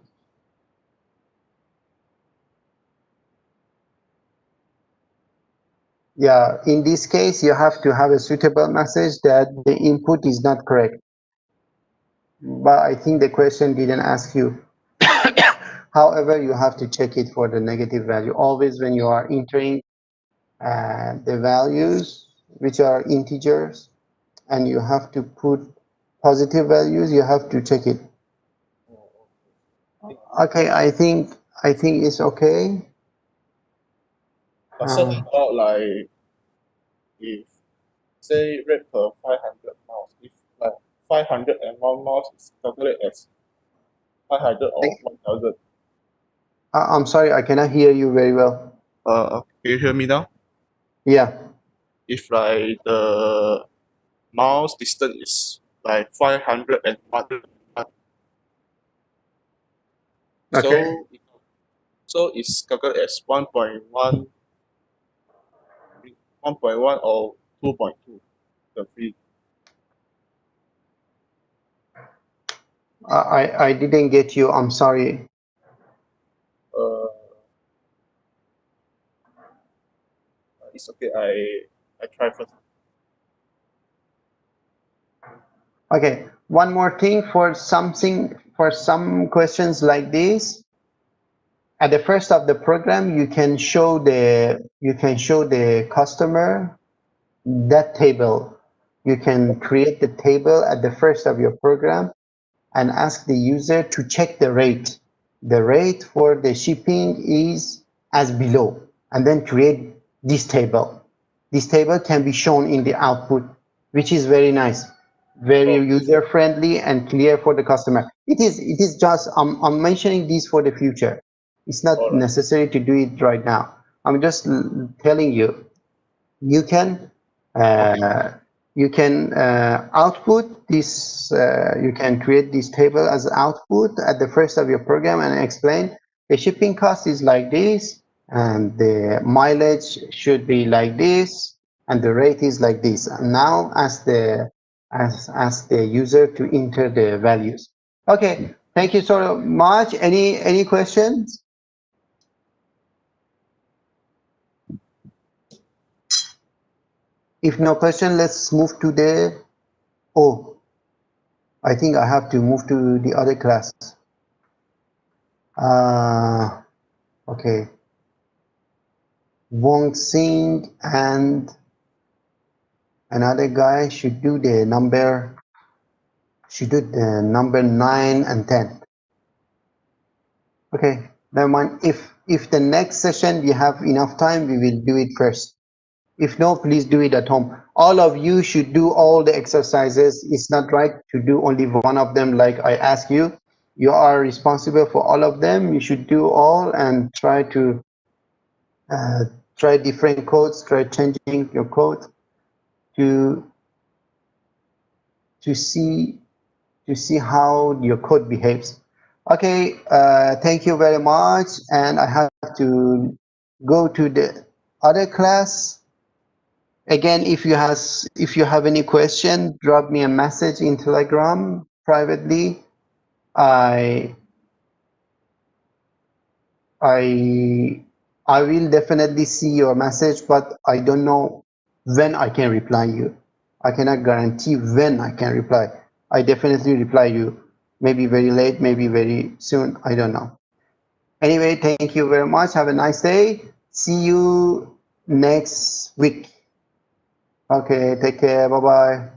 Yeah, in this case, you have to have a suitable message that the input is not correct. But I think the question didn't ask you. However, you have to check it for the negative value. Always when you are entering the values, which are integers, and you have to put positive values, you have to check it. Okay, I think it's okay. But certain about like if say rate per 500 miles, if like 501 miles is calculated as 500 or 1000. I'm sorry, I cannot hear you very well. Can you hear me now? Yeah. If like the miles distance is like 501. Okay. So it's calculated as 1.1 or 2.2. The fee. I didn't get you. I'm sorry. It's okay. I try first. Okay. One more thing for some questions like this. At the first of the program, you can show the customer that table. You can create the table at the first of your program and ask the user to check the rate. The rate for the shipping is as below, and then create this table. This table can be shown in the output, which is very nice, very user friendly and clear for the customer. It is just, I'm mentioning this for the future. It's not necessary to do it right now. I'm just telling you, you can output this, you can create this table as output at the first of your program and explain the shipping cost is like this, and the mileage should be like this, and the rate is like this. And now ask the user to enter the values. Okay, thank you so much. Any questions? If no question, let's move to the, I think I have to move to the other class. Okay. Wong Sing and another guy should do the number 9 and 10. Okay, never mind. If the next session we have enough time, we will do it first. If no, please do it at home. All of you should do all the exercises. It's not right to do only one of them like I ask you. You are responsible for all of them. You should do all and try to try different codes, try changing your code to see how your code behaves. Okay, thank you very much. And I have to go to the other class. Again, if you have any question, drop me a message in Telegram privately. I I I will definitely see your message, but I don't know when I can reply you. I cannot guarantee when I can reply. I definitely reply you. Maybe very late, maybe very soon. I don't know. Anyway, thank you very much. Have a nice day. See you next week. Okay, take care. Bye bye.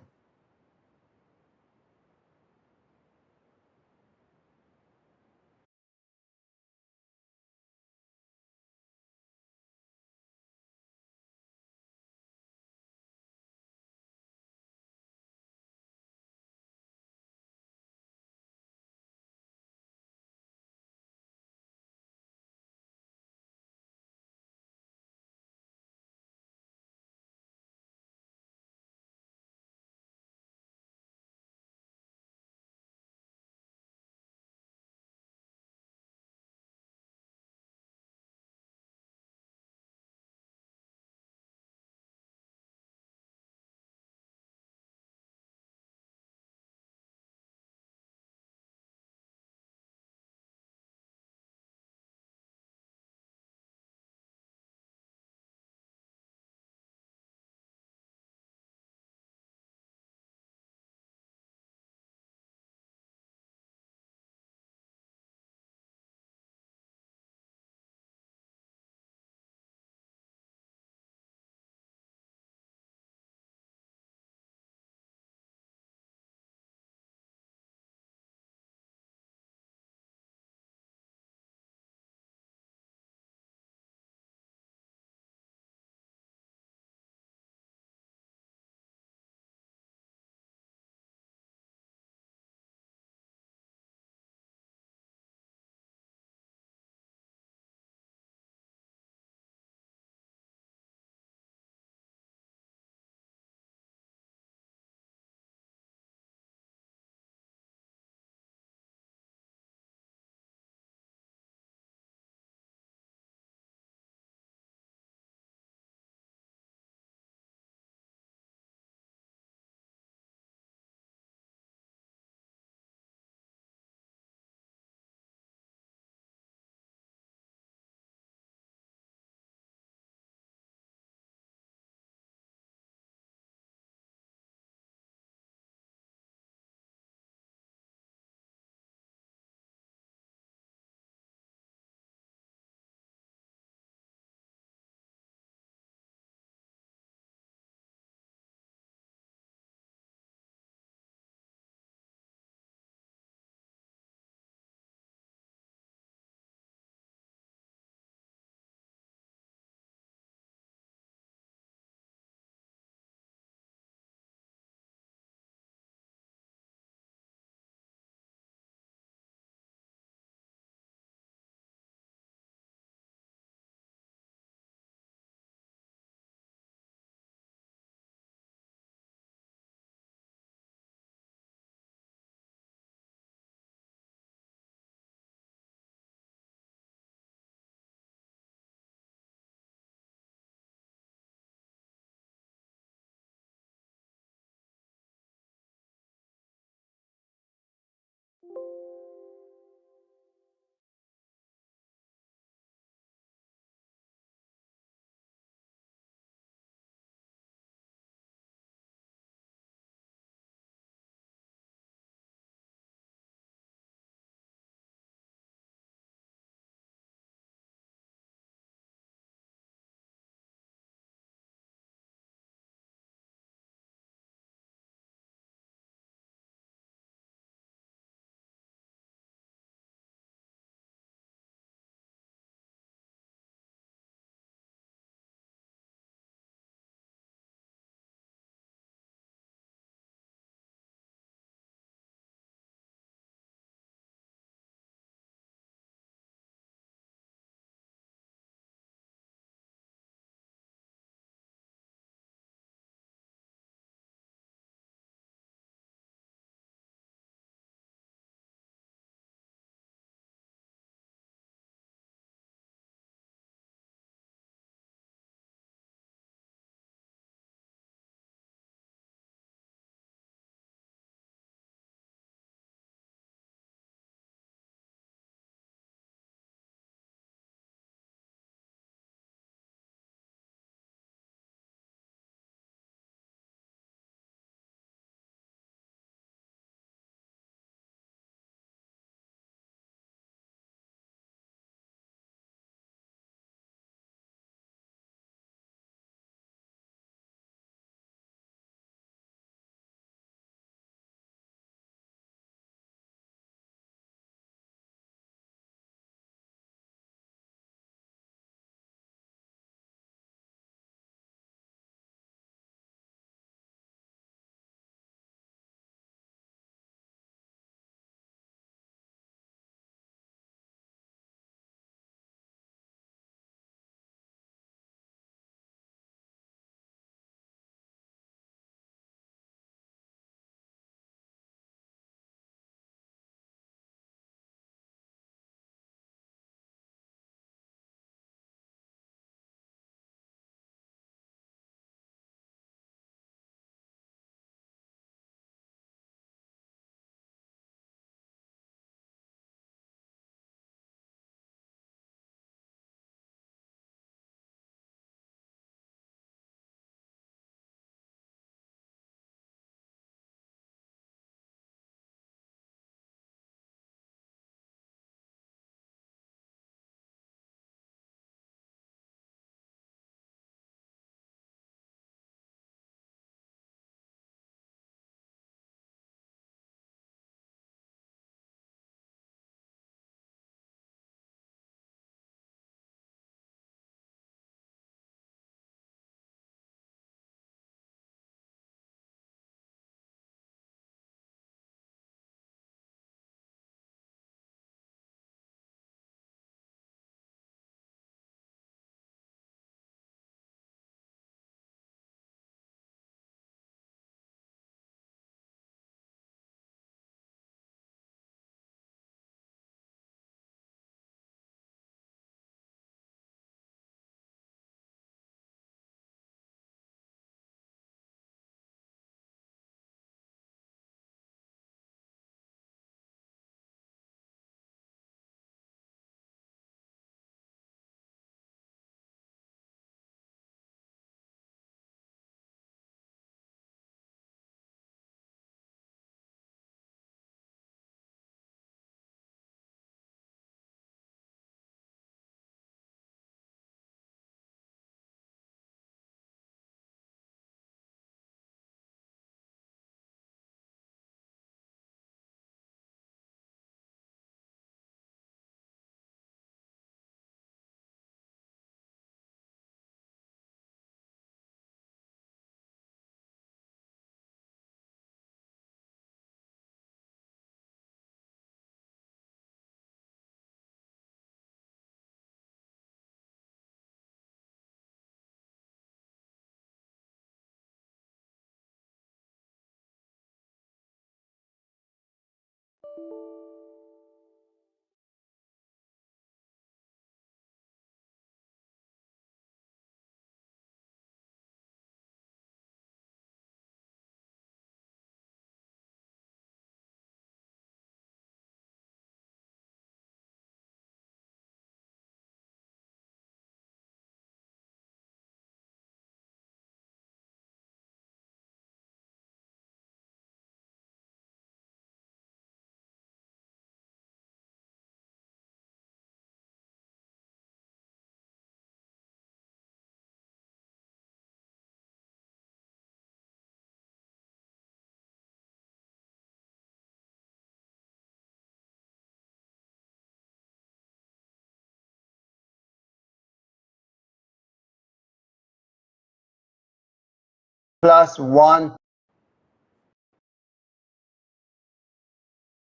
plus 1,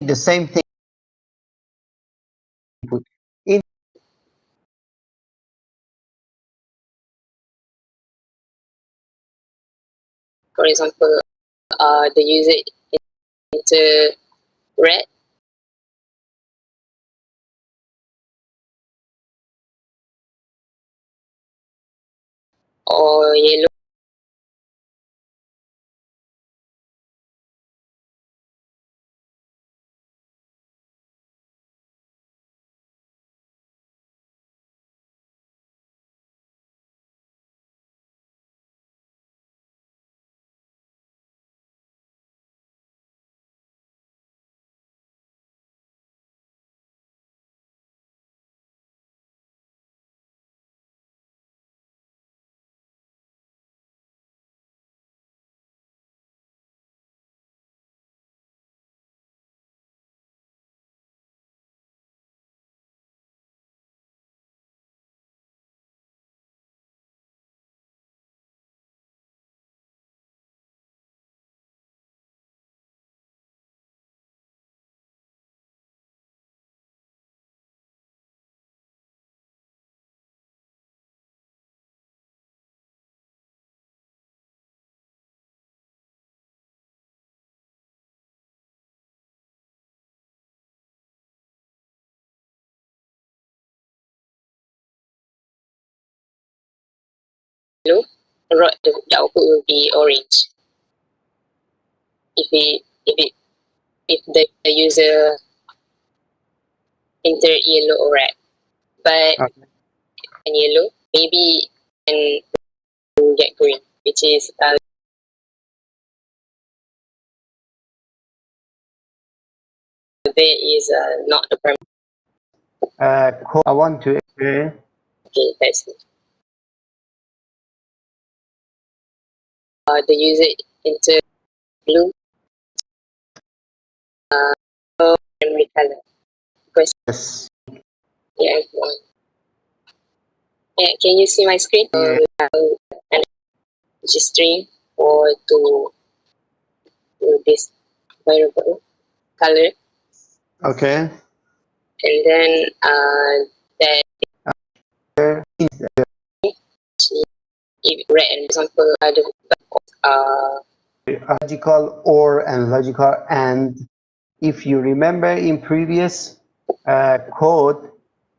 the same thing. In For example, the user enter red or yellow. Yellow, the output will be orange. If the user enter yellow or red, but in yellow, maybe and get green, which is there is not the primary. I want to Okay, that's it. The user enter blue, primary color. Because yes. yeah, yeah, can you see my screen? And registering or to this variable color, Okay. and then that if red, and example, logical or and logical and. If you remember in previous code,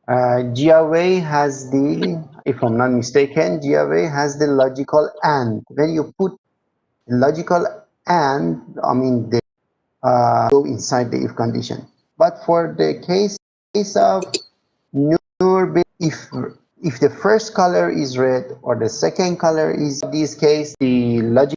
GRA has the, if I'm not mistaken, GRA has the logical and. When you put logical and, I mean, they go inside the if condition. But for the case of NURB, if the first color is red or the second color is, in this case, the logical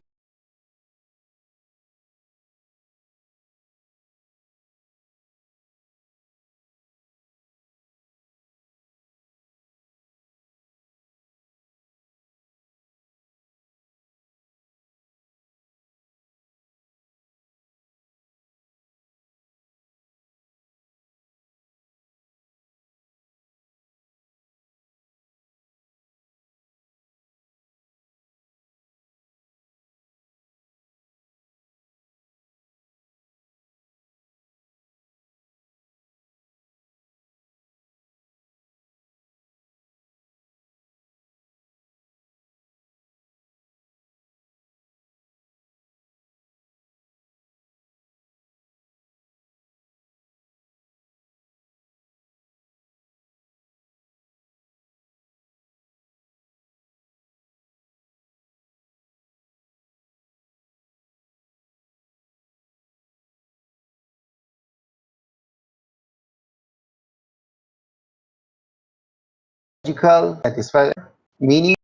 logical, satisfied meaning.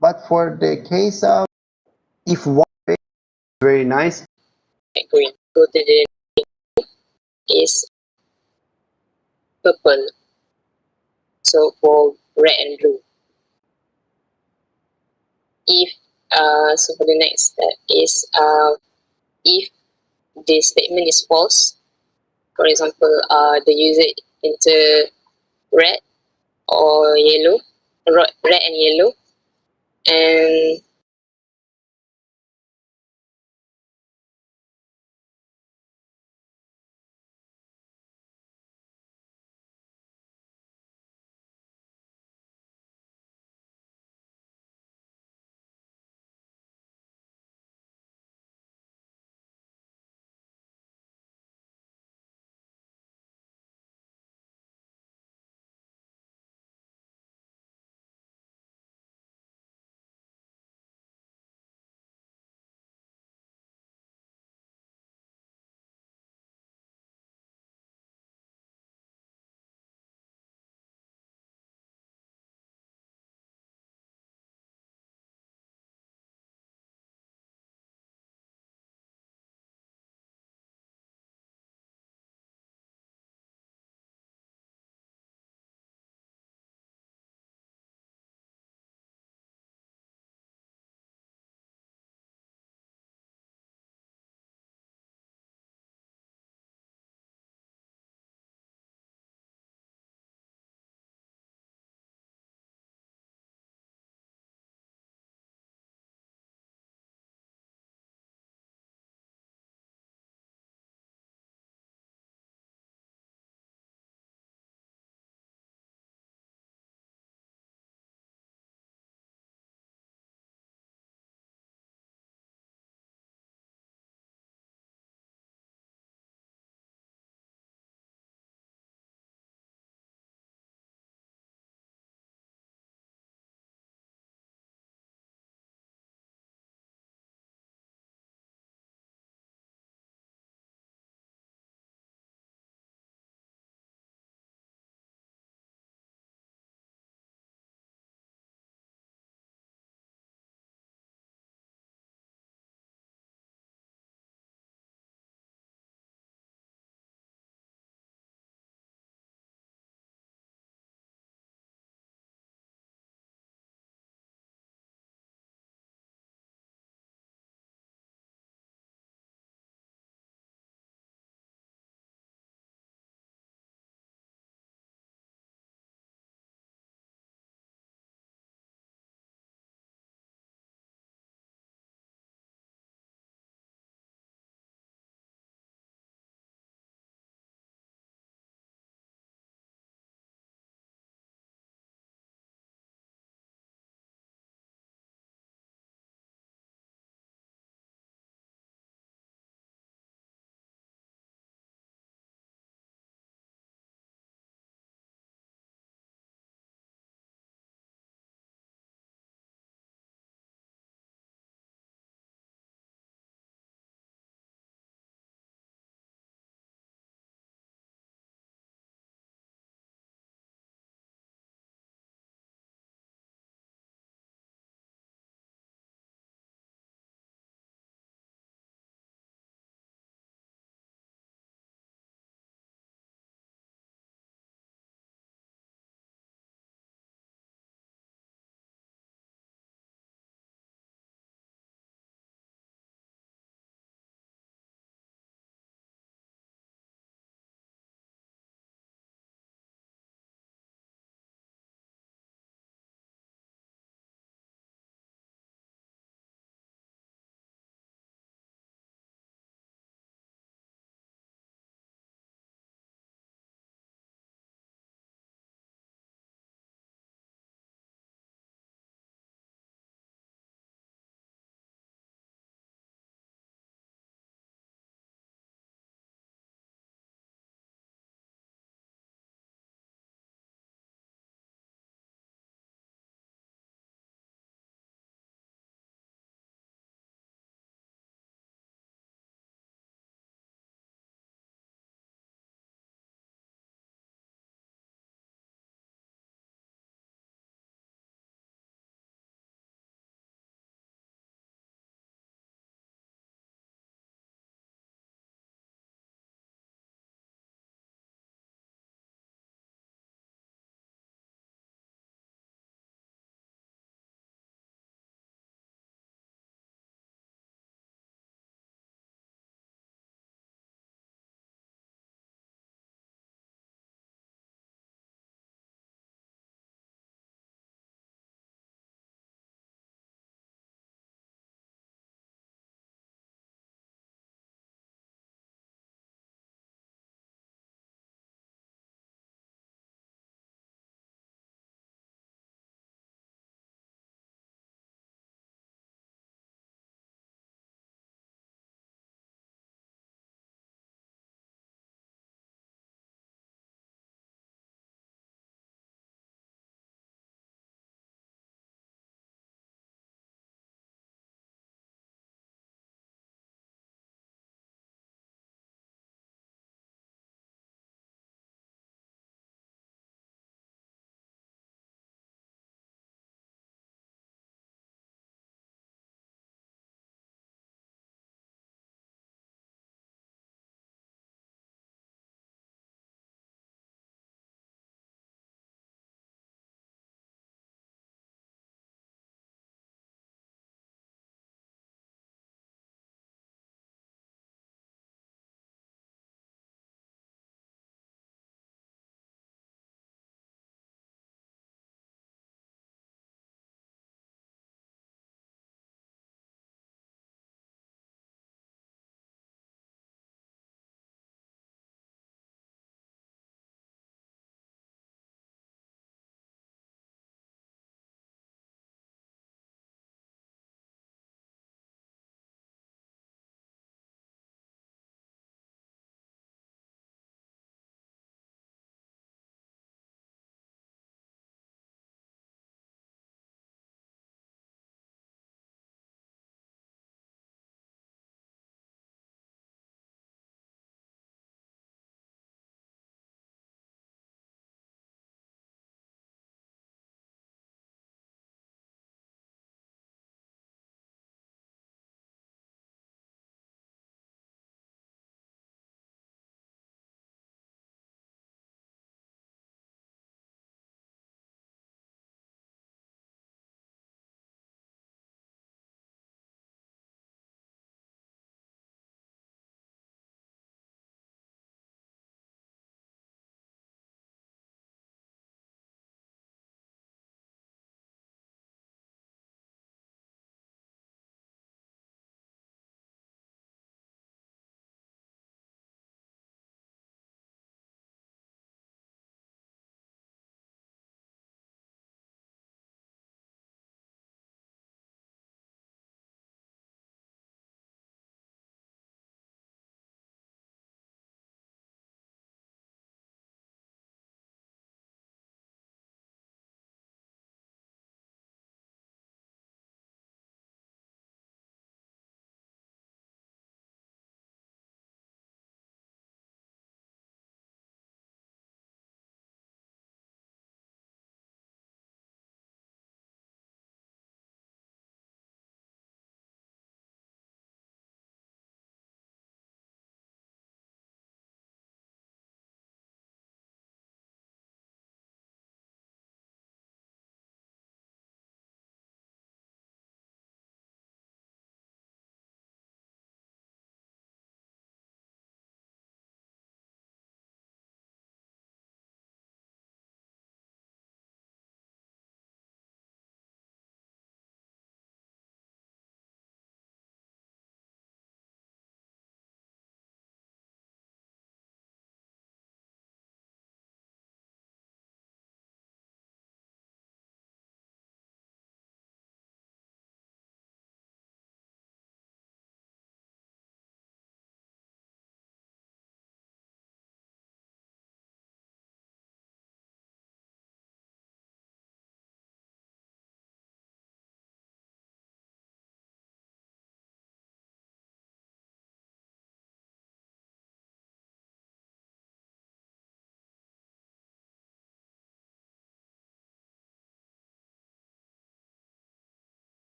But for the case of if one is very nice, Green. Go to the is purple. So for red and blue. If so for the next step is if the statement is false, for example, the user enter red or yellow, red and yellow, and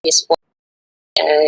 is false, uh,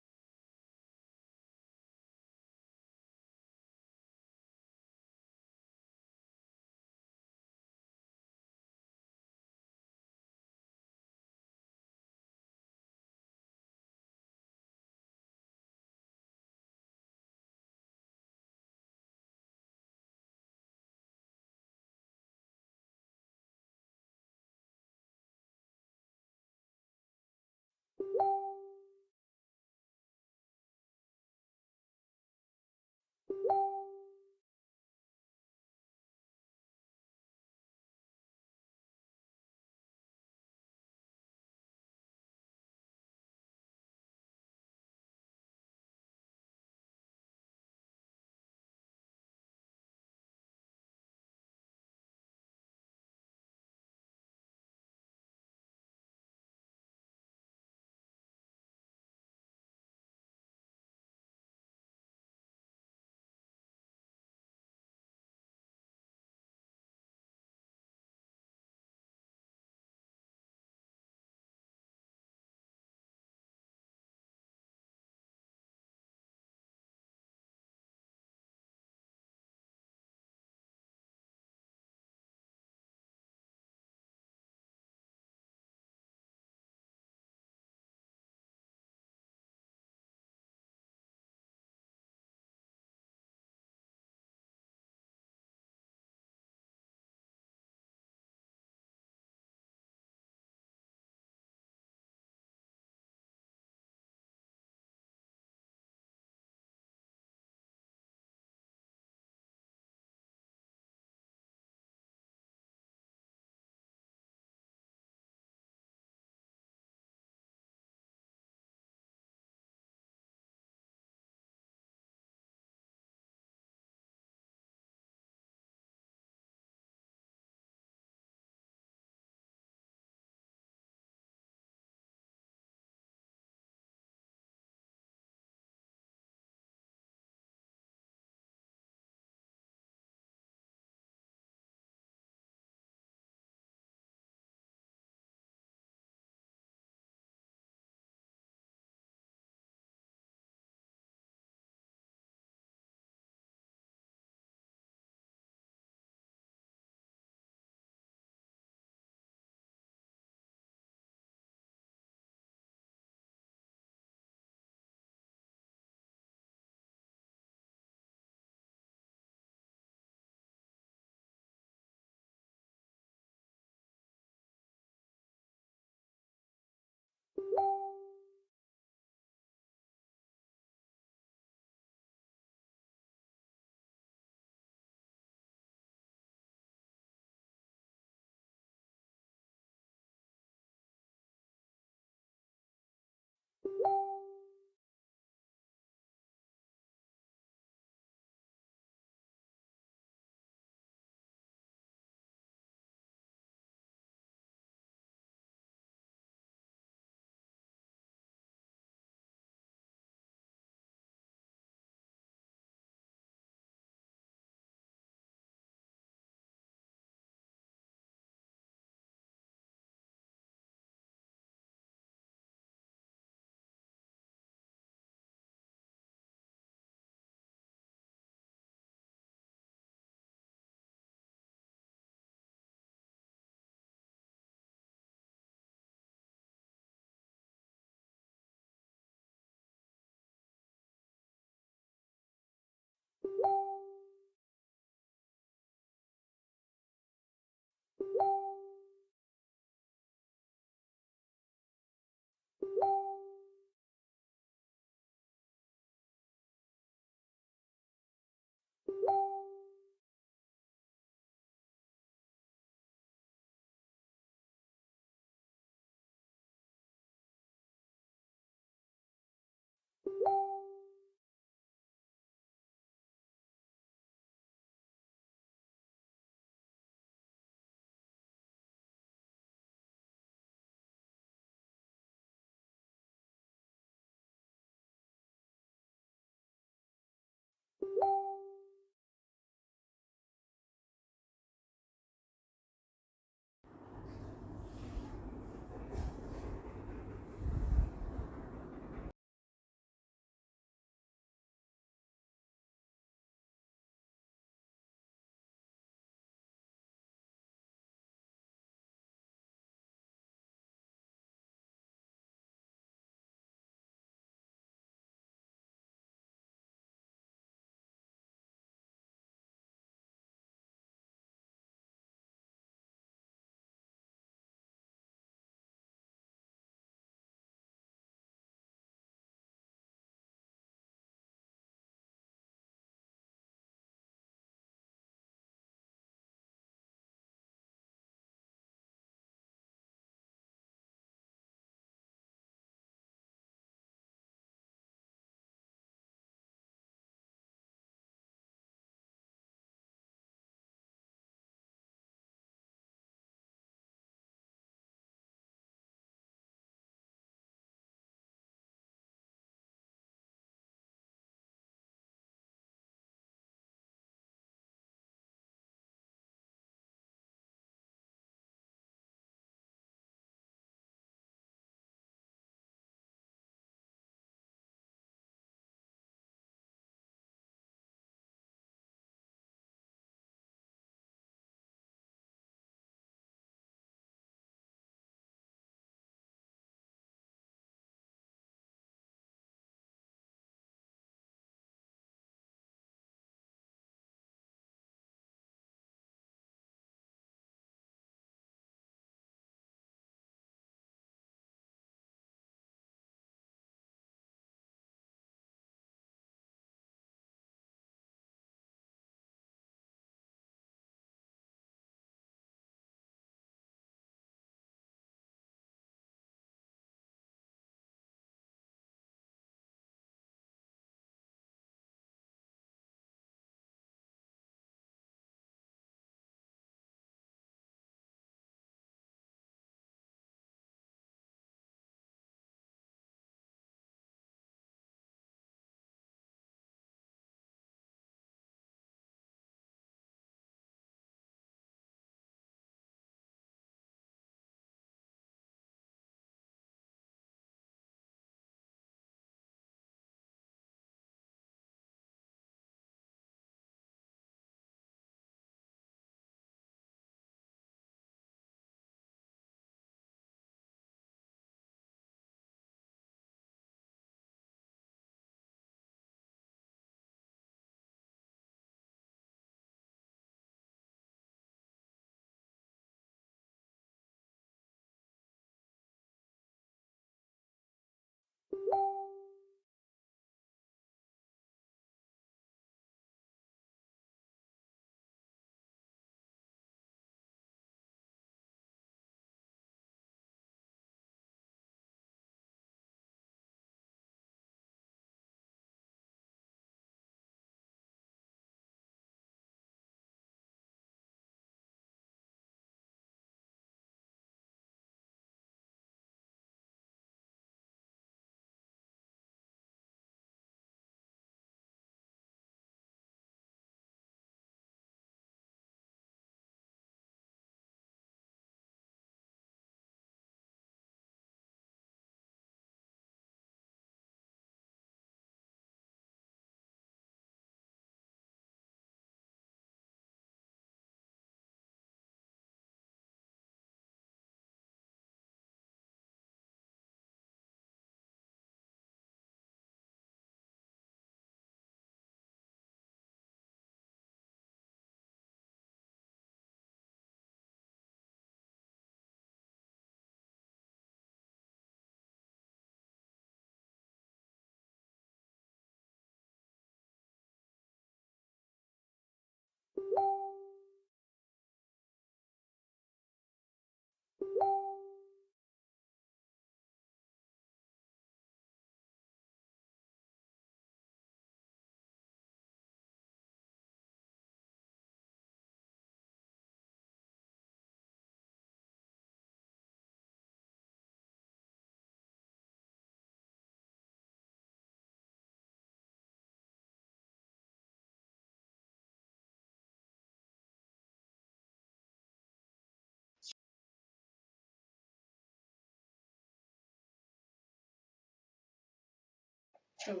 True.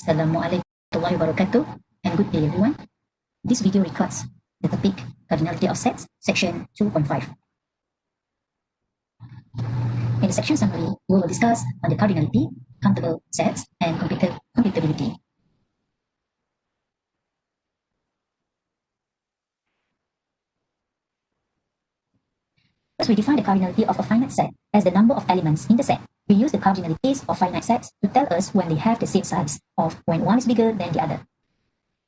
Assalamualaikum warahmatullahi wabarakatuh and good day everyone. This video records the topic cardinality of sets, section 2.5. In the section summary, we will discuss on the cardinality, countable sets, and computability. First, we define the cardinality of a finite set as the number of elements in the set. We use the cardinalities of finite sets to tell us when they have the same size, or when one is bigger than the other.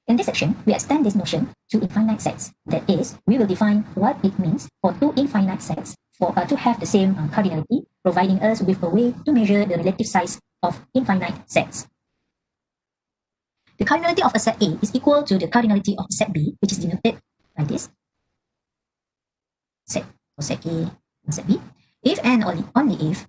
In this section, we extend this notion to infinite sets. That is, we will define what it means for two infinite sets to have the same cardinality, providing us with a way to measure the relative size of infinite sets. The cardinality of a set A is equal to the cardinality of set B, which is denoted like this. Set A and set B. If and only if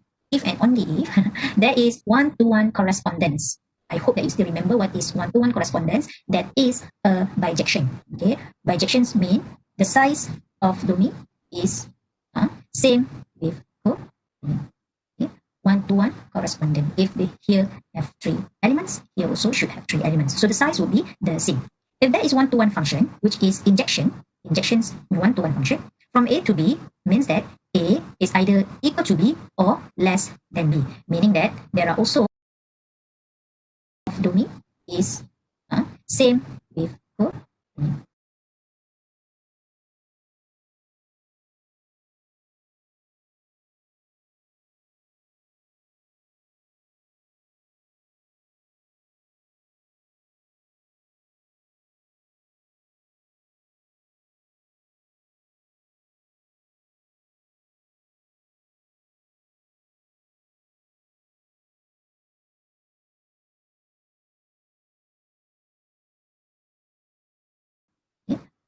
there is one-to-one correspondence. I hope that you still remember what is one-to-one correspondence. That is a bijection. Okay, bijections mean the size of domain is same with codomain. Okay, one-to-one correspondent. If they here have 3 elements, here also should have 3 elements. So the size will be the same. If there is one-to-one function, which is injections one-to-one function from A to B, means that A is either equal to B or less than B, meaning that there are also domain is same with codomain.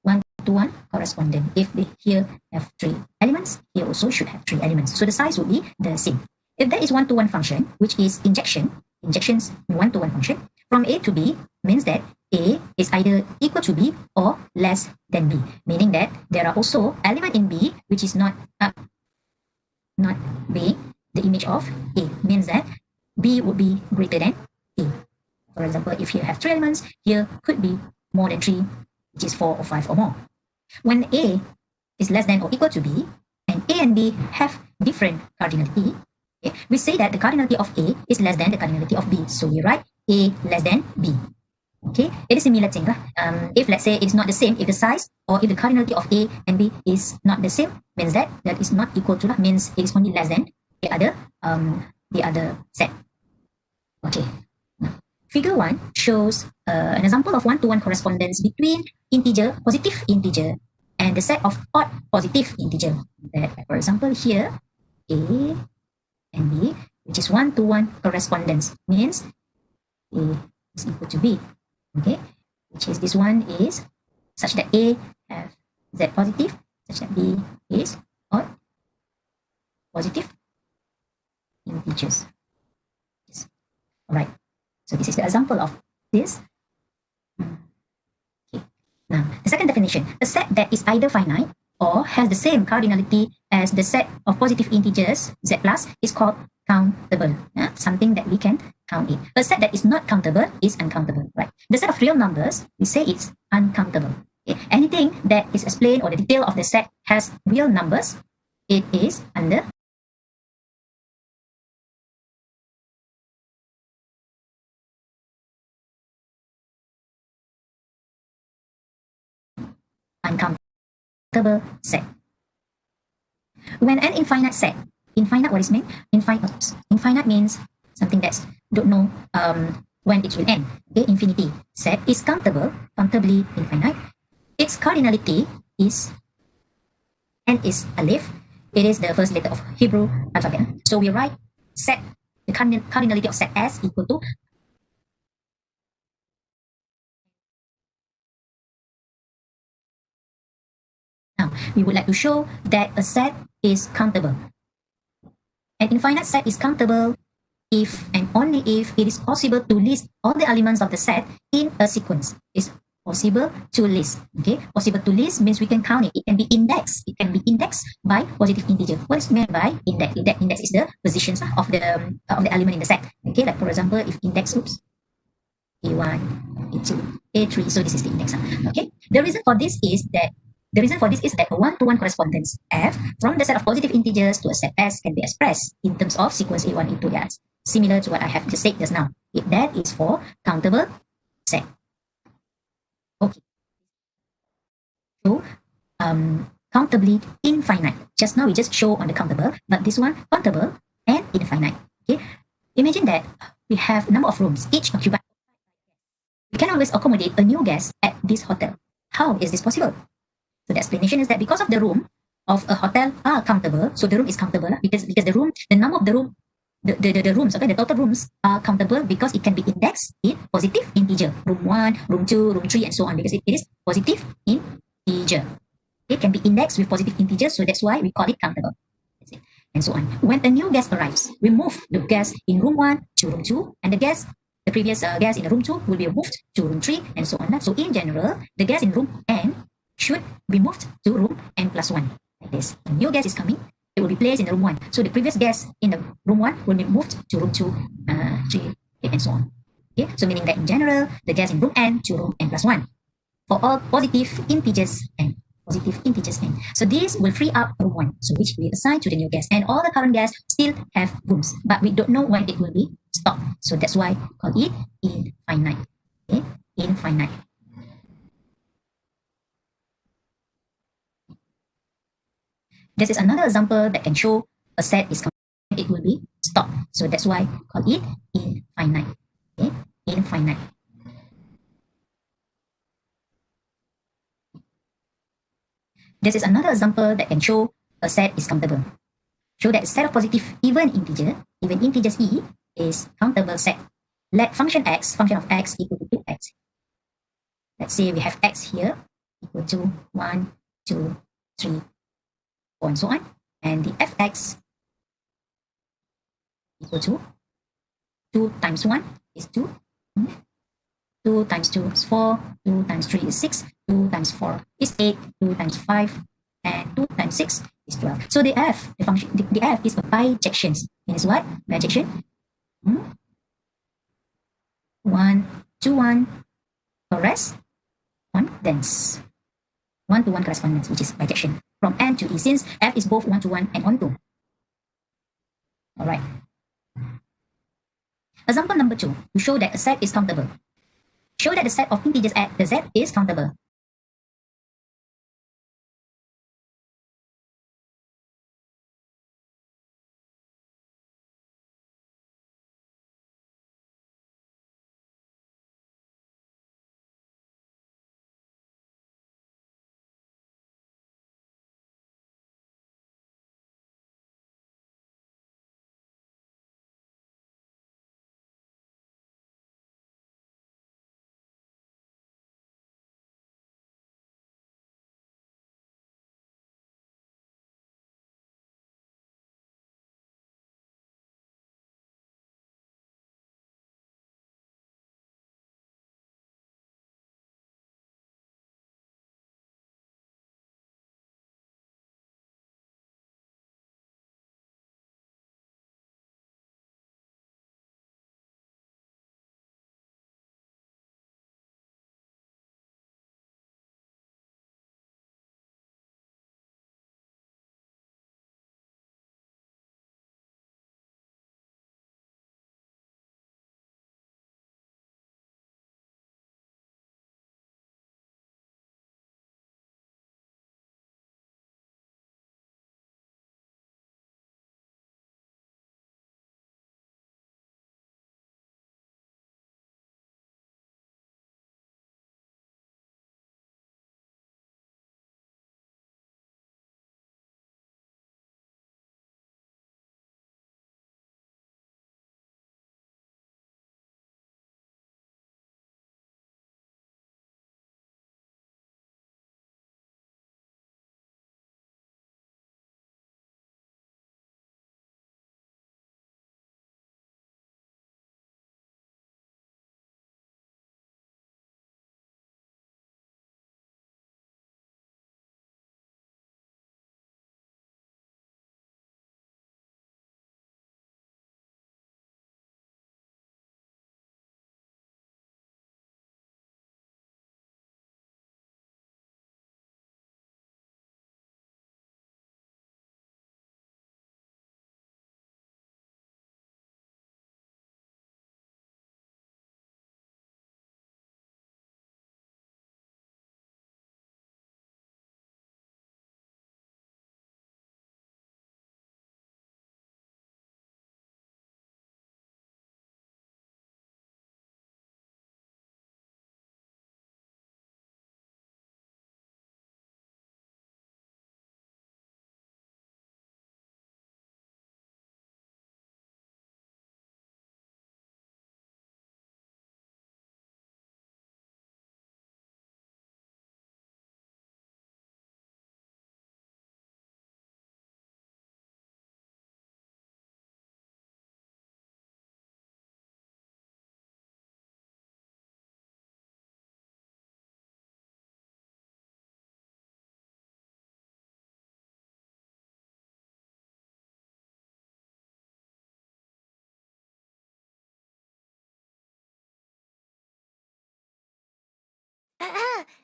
One-to-one correspondent. If they here have 3 elements, here also should have 3 elements. So the size will be the same. If there is one-to-one function, which is injections one-to-one function, from A to B means that A is either equal to B or less than B, meaning that there are also element in B which is not being the image of A, means that B would be greater than A. For example, if you have 3 elements, here could be more than 3, which is 4 or 5 or more. When A is less than or equal to B, and A and B have different cardinality, okay, we say that the cardinality of A is less than the cardinality of B. So we write A less than B. Okay, it is similar thing. If let's say it's not the same, if the size or if the cardinality of A and B is not the same, means that is not equal to, means it is only less than the other set. Okay. Figure 1 shows an example of one-to-one correspondence between positive integer, and the set of odd positive integer. That, for example, here, A and B, which is one-to-one correspondence, means A is equal to B. Okay, which is this one is such that A have Z positive, such that B is odd positive integers. Yes. All right. So this is the example of this. Okay. Now, the second definition, a set that is either finite or has the same cardinality as the set of positive integers, z plus, is called countable. Something that we can count it. A set that is not countable is uncountable, right? The set of real numbers, we say it's uncountable. Okay? Anything that is explained or the detail of the set has real numbers, it is under uncountable set. When an infinite set, infinite what is mean? Infinite means something that's don't know when it will end. Okay, infinity set is countable, countably infinite. Its cardinality is n is alif. It is the first letter of Hebrew alphabet. So we write set, the cardinality of set S equal to now we would like to show that a set is countable. An infinite set is countable if and only if it is possible to list all the elements of the set in a sequence. It's possible to list. Okay, possible to list means we can count it. It can be indexed. It can be indexed by positive integer. What is meant by index? Index is the positions of the element in the set. Okay, like for example, if index, A1, A2, A3. So this is the index. Okay. The reason for this is that a one-to-one correspondence F from the set of positive integers to a set S can be expressed in terms of sequence A1, A2, yes, similar to what I have just said just now. If that is for countable set. Okay. So countably infinite. Just now we just show on the countable, but this one countable and infinite. Okay. Imagine that we have a number of rooms, each occupied. We can always accommodate a new guest at this hotel. How is this possible? So the explanation is that because of the room of a hotel are countable, so the room is countable because the room, the number of the room, the rooms, okay, the total rooms are countable because it can be indexed in positive integer. Room 1, room 2, room 3, and so on, because it is positive integer. It can be indexed with positive integers, so that's why we call it countable. And so on. When a new guest arrives, we move the guest in room 1 to room 2, and the previous guest in the room 2 will be moved to room 3, and so on. So in general, the guest in room N should be moved to room N plus 1. Like this. A new guest is coming, it will be placed in the room 1. So the previous guest in the room 1 will be moved to room 2, 3, and so on. Okay? So meaning that in general, the guest in room N to room N plus 1 for all positive integers N. Positive integers N. So this will free up room 1, so which we assign to the new guest. And all the current guests still have rooms, but we don't know when it will be stopped. So that's why we call it infinite. Okay? Infinite. This is another example that can show a set is complete, it will be stopped. So that's why we call it infinite. Okay? Infinite. This is another example that can show a set is countable. Show that a set of positive even integers E is countable set. Let function of x equal to 2x. Let's say we have x here equal to 1, 2, 3, 4, and so on. And the fx equal to 2 times 1 is 2. 2 times 2 is 4, 2 times 3 is 6, 2 times 4 is 8, 2 times 5, and 2 times 6 is 12. So the f, the function, the f is a bijection. It is what? Bijection. 1 to 1 correspondence. 1 to 1 correspondence, which is bijection. From n to e, since f is both 1 to 1 and 1 to. Alright. Example number 2, to show that a set is countable. Show that the set of integers at the z is countable.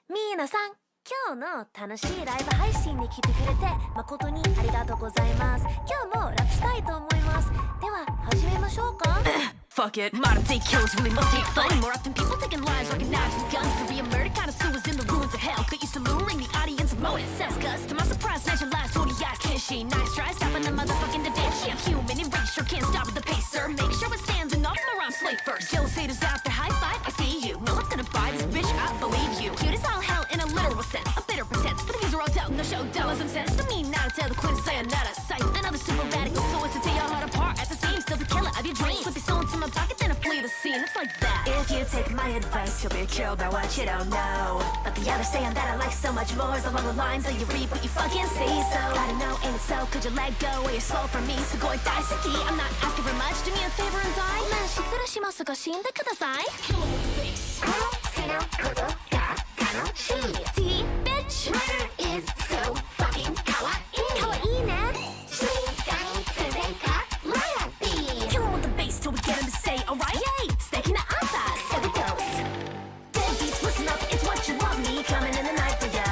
皆さん、今日の楽しいライブ配信に来てくれて誠にありがとうございます。今日もラップしたいと思います。では始めましょうか。Fuck it, modern day kills really must take fun. More often people taking lives, rocking knives and guns. To be a murder connoisseur is in the ruins of hell. Get used to luring the audience with motive sense. Cause to my surprise, snatch your lives, 40 eyes, can she? Nice try, stopping the motherfucking debate. She a human in race, sure can't stop at the pacer. Make sure it stands enough around slate first. Jealous haters out there, high five, I see you. No one's gonna buy this bitch, I believe you. Cute as all hell in a literal sense. A bitter pretense, but the views are all out, no show dollars and cents. To me, now to tell the queen, say another sight. Another super radical, so as to tear your heart apart at the seams. Still the killer of your dreams. Slip your soul into my pocket, then I flee the scene. It's like that. If you take my advice, you'll be killed by what you don't know. But the other saying that I like so much more is along the lines that you reap what you fucking see. So gotta know, ain't it so? Could you let go of your soul from me? So go daiseki. I'm not asking for much. Do me a favor and die. 失礼しますが死んでください。Kill him with the bass. そのことが楽しい。T bitch. Murder is so fucking かわいい。かわいいね。瞬間不正か。Loyalty. Kill him with the bass till we get him to say alright. Yay. 素敵な朝。So it goes. Babies, listen up. It's what you want me coming in the night for ya.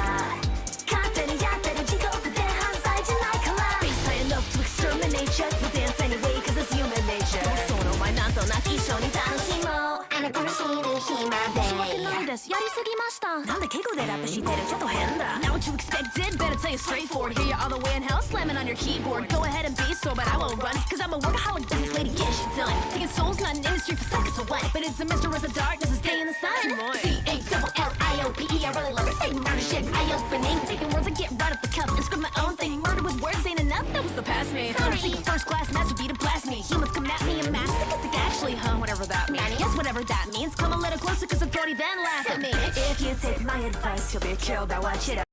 勝手にやってる地獄で犯罪じゃないから。Bass high enough to exterminate ya. We'll dance anyway 'cause it's human nature. その前なんとなく一緒に楽しもう。あなたの死ぬ日まで。仕訳ないです。やりすぎました。なんで敬語でラップしてる？ちょっと変だ。Not what you expected, better tell you straightforward. Hear you all the way in hell, slamming on your keyboard. Go ahead and be so, but I won't run. Cause I'm a workaholic business lady, get shit done. Taking souls, not an industry for seconds away. But it's a mystery, it's a darkness, it's day in the sun. C-A-double-L-I-O-P-E, I really love to say murder shit, eye-opening. Taking words and get right up the cup and script my own thing. Murder with words ain't enough, that was the past me. So I'm seeking first class master beat to blast me. Humans come at me and mass, I think actually, whatever that means. Yes, whatever that means. Come a little closer, cause authority then laugh at me. If you take my advice, you'll be killed by what you don't.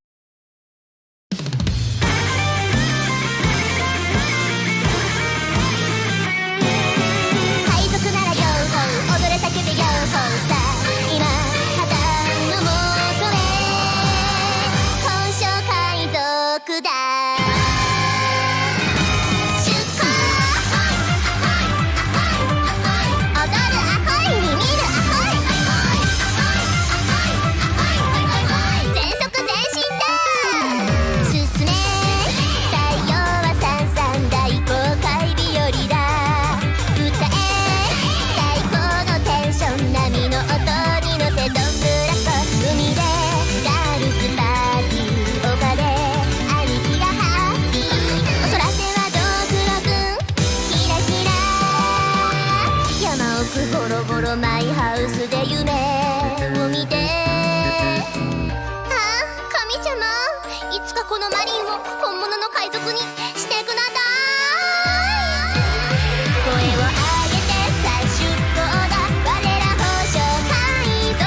海賊ならヨーホー踊れ叫べヨーホーさ今旗のもとで本性海賊だ出航踊るアホイに見るアホイ全速前進だ進め太陽はさんさん大航海日和だ歌え最高のテンション波の音に乗せどんぶらこ海でガールズパーティー丘で兄貴がハッピーお空手はドクロくんキラキラ山奥ボロボロマイハウスで夢を見てああ神様いつかこのマリンを本物の海賊にしてくなだ声を上げて再出航だ我ら宝生海賊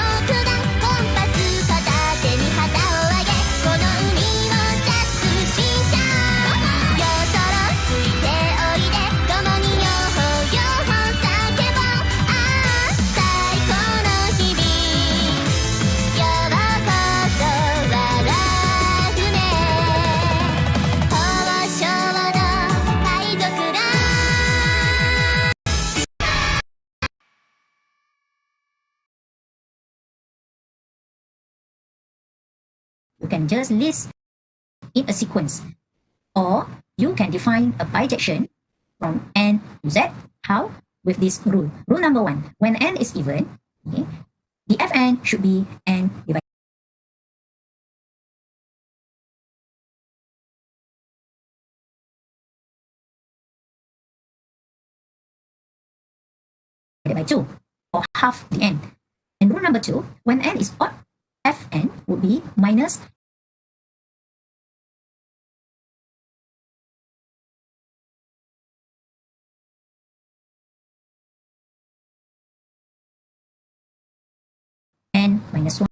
だコンパス片手に旗を上げこの海をジャックしちゃうよそろついておいで共に両方両方叫ぼうああ最高の日々ようこそ我が船宝生の海賊だYou can just list in a sequence, or you can define a bijection from n to z. How? With this rule. Rule number 1: when n is even, okay, the fn should be n divided by 2, or half the n. And rule number 2: when n is odd, fn would be minus n minus 1,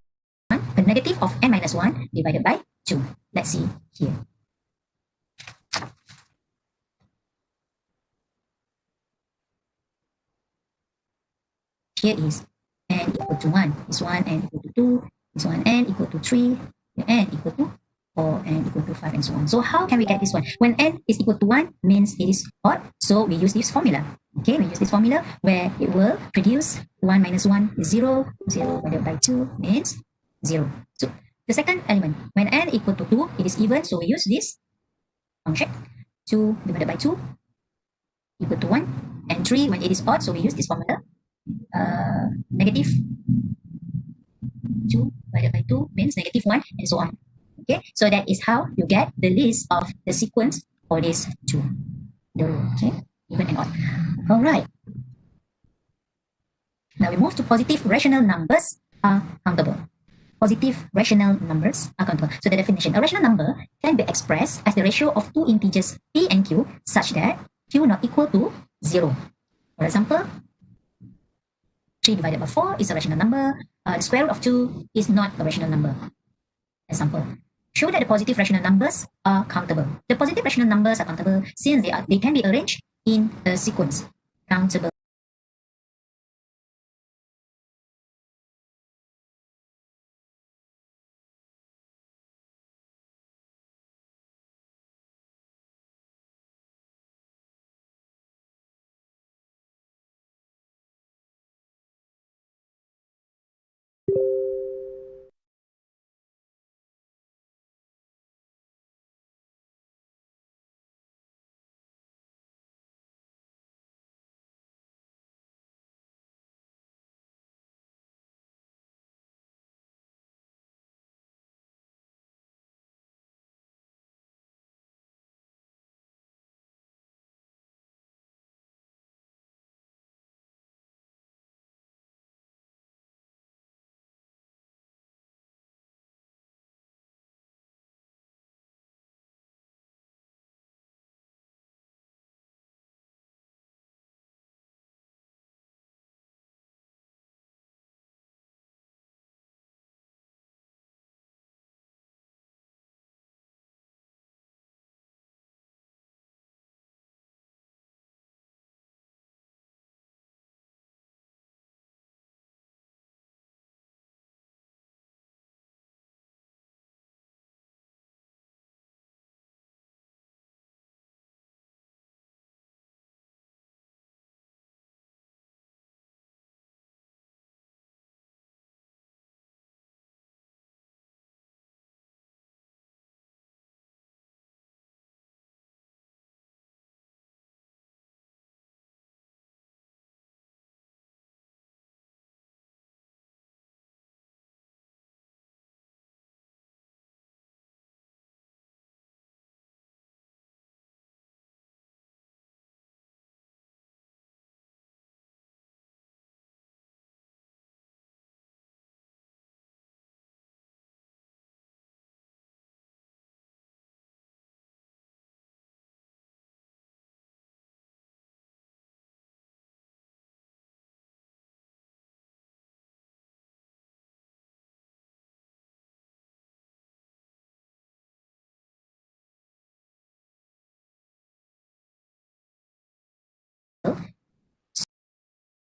the negative of n minus 1 divided by 2. Let's see here. Here is n equal to 1, this one n equal to 2, this one n equal to 3, n equal to 4, n equal to 5, and so on. So how can we get this one? When n is equal to 1 means it is odd, so we use this formula. Okay, we use this formula where it will produce 1 minus 1 is 0, 0 divided by 2 means 0. So the second element, when n equal to 2, it is even, so we use this function. 2 divided by 2 equal to 1. And 3, when it is odd, so we use this formula. Negative 2 divided by 2 means negative 1, and so on. Okay, so that is how you get the list of the sequence for these two. Okay, even and odd. All right. Now we move to positive rational numbers are countable. Positive rational numbers are countable. So the definition, a rational number can be expressed as the ratio of two integers p and q such that q not equal to 0. For example, 3 divided by 4 is a rational number. The square root of 2 is not a rational number. Example, show that the positive rational numbers are countable. The positive rational numbers are countable since they can be arranged in a sequence. Countable.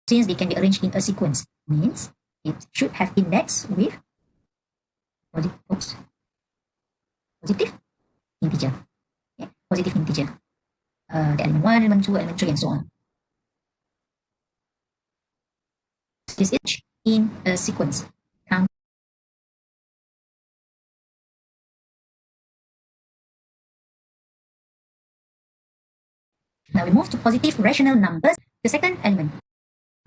Since they can be arranged in a sequence, means it should have index with positive integer. Okay? Positive integer. The element 1, element 2, element 3, and so on. This is in a sequence. Count. Now we move to positive rational numbers. The second element,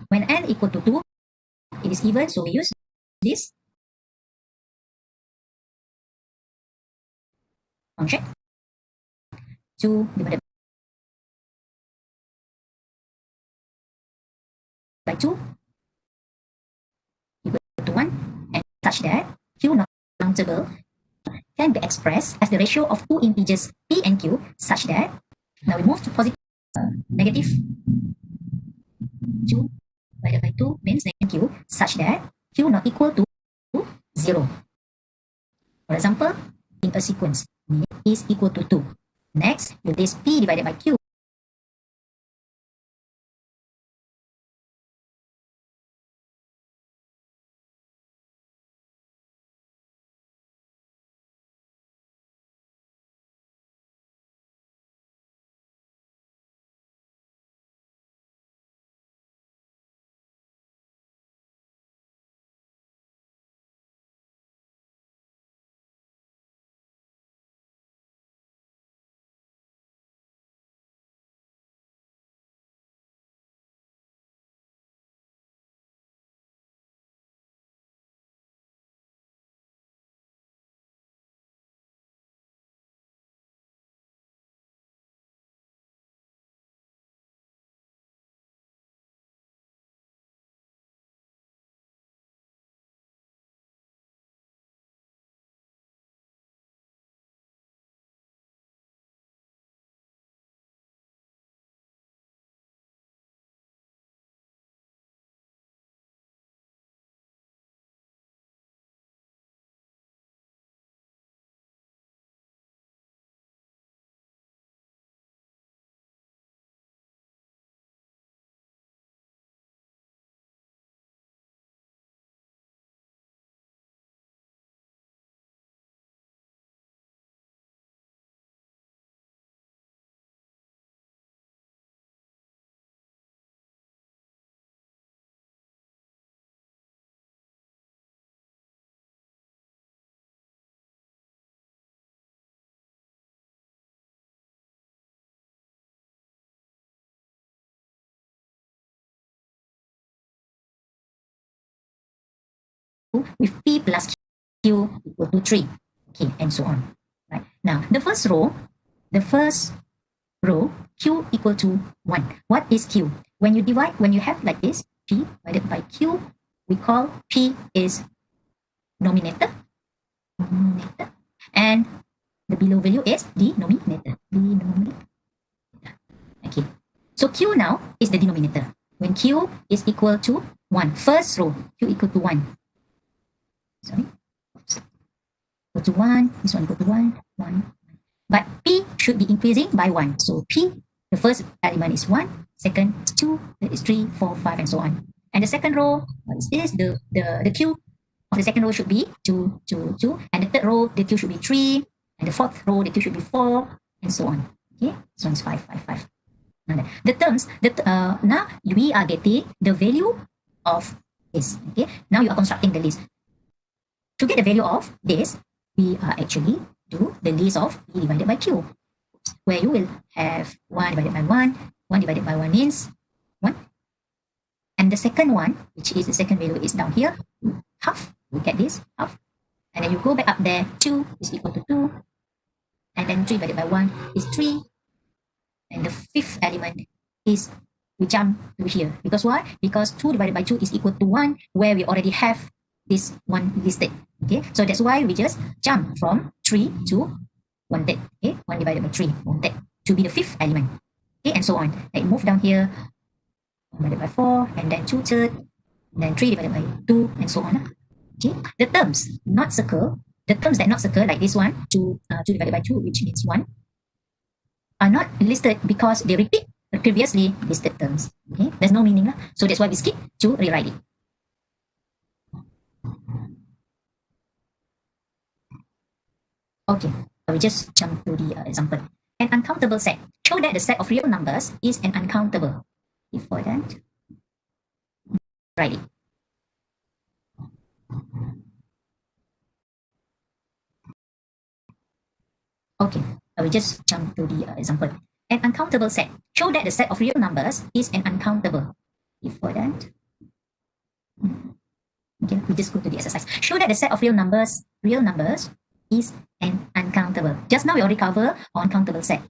when n equal to 2, it is even, so we use this function. 2 divided by 2 equal to 1, and such that q not countable can be expressed as the ratio of two integers p and q such that, now we move to positive negative 2 divided by 2 means negative q such that q not equal to 0. For example, in a sequence, is equal to 2. Next, with this p divided by q with P plus Q equal to 3. Okay, and so on. Right. Now, the first row, Q equal to 1. What is Q? When you have like this, P divided by Q, we call P is nominator, and the below value is denominator. Okay, so Q now is the denominator. When Q is equal to 1, first row, Q equal to 1. Sorry. Equal to 1, this one equal to 1, 1. But P should be increasing by 1. So P, the first element is 1, second is 2, third is 3, 4, 5, and so on. And the second row, what is this? The Q of the second row should be 2, 2, 2. And the third row, the Q should be 3. And the fourth row, the Q should be 4, and so on. Okay, this one is 5, 5, 5. The terms, now we are getting the value of this. Okay, now you are constructing the list. To get the value of this, we are actually do the list of P divided by Q, where you will have 1 divided by 1, 1 divided by 1 means 1. And the second one, which is the second value, is down here, half. Look at this, half. And then you go back up there, 2 is equal to 2. And then 3 divided by 1 is 3. And the fifth element is, we jump to here. Because why? Because 2 divided by 2 is equal to 1, where we already have this one listed. Okay, so that's why we just jump from 3 to 1/3. Okay, 1 divided by 3, 1/3, to be the fifth element. Okay, and so on. Like move down here, 1 divided by 4, and then 2/3, and then 3 divided by 2, and so on. Okay, the terms not circle, the terms that not circle, like this one, 2 divided by 2, which means 1, are not listed because they repeat the previously listed terms. Okay, there's no meaning. So that's why we skip to rewrite it. Okay, we just jump to the example. An uncountable set. Show that the set of real numbers is an uncountable. Before that, write it. Okay, we just jump to the example. An uncountable set. Show that the set of real numbers is an uncountable. Before that, okay, we just go to the exercise. Show that the set of real numbers is an uncountable. Just now we already covered on countable set.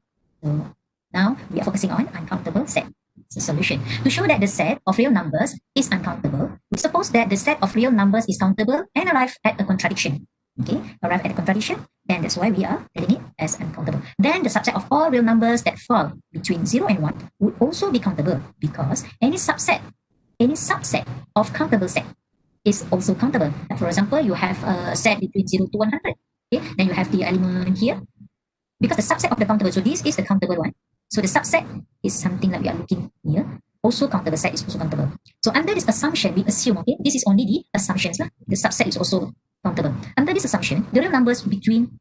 So now we are focusing on uncountable set. It's a solution. To show that the set of real numbers is uncountable, we suppose that the set of real numbers is countable and arrive at a contradiction. Okay, arrive at a contradiction, then that's why we are telling it as uncountable. Then the subset of all real numbers that fall between 0 and 1 would also be countable, because any subset of countable set is also countable. Like for example, you have a set between 0 to 100. Okay, then you have the element here, because the subset of the countable, so this is the countable one. So the subset is something that we are looking here. Also countable set is also countable. So under this assumption, we assume, okay, this is only the assumptions. The subset is also countable. Under this assumption, the real numbers between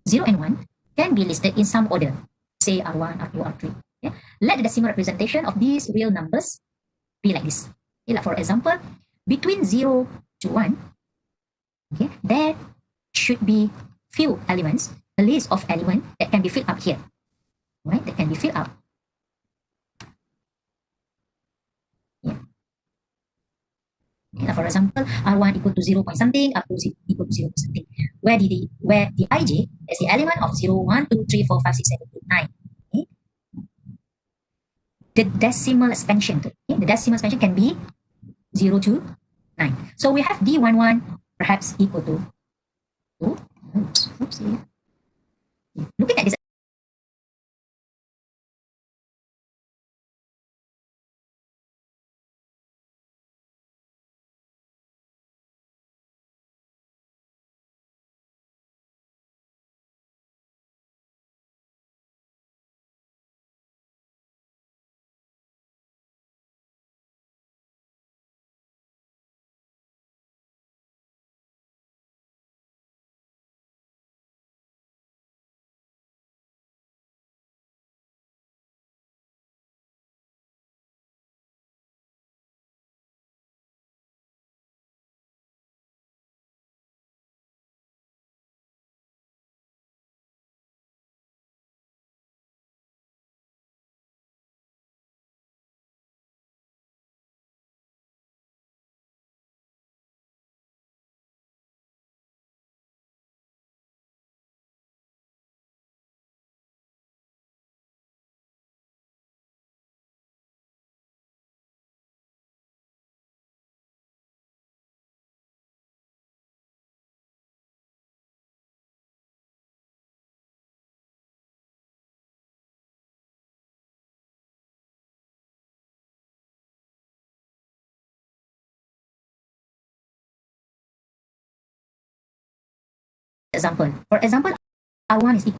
0 and 1 can be listed in some order. Say R1, R2, R3. Okay? Let the decimal representation of these real numbers be like this. Okay, like for example, between 0 to 1, okay, there should be few elements, a list of elements that can be filled up here, right? That can be filled up. Yeah. Okay, for example, R1 equal to 0 point something, up to equal to 0 point something. Where the ij is the element of 0, 1, 2, 3, 4, 5, 6, 7, 8, 9. Okay? The decimal expansion, okay? The decimal expansion can be 0 to 9. So we have D11 perhaps equal to 2. Oops. Looking at this example. For example, R1 is equal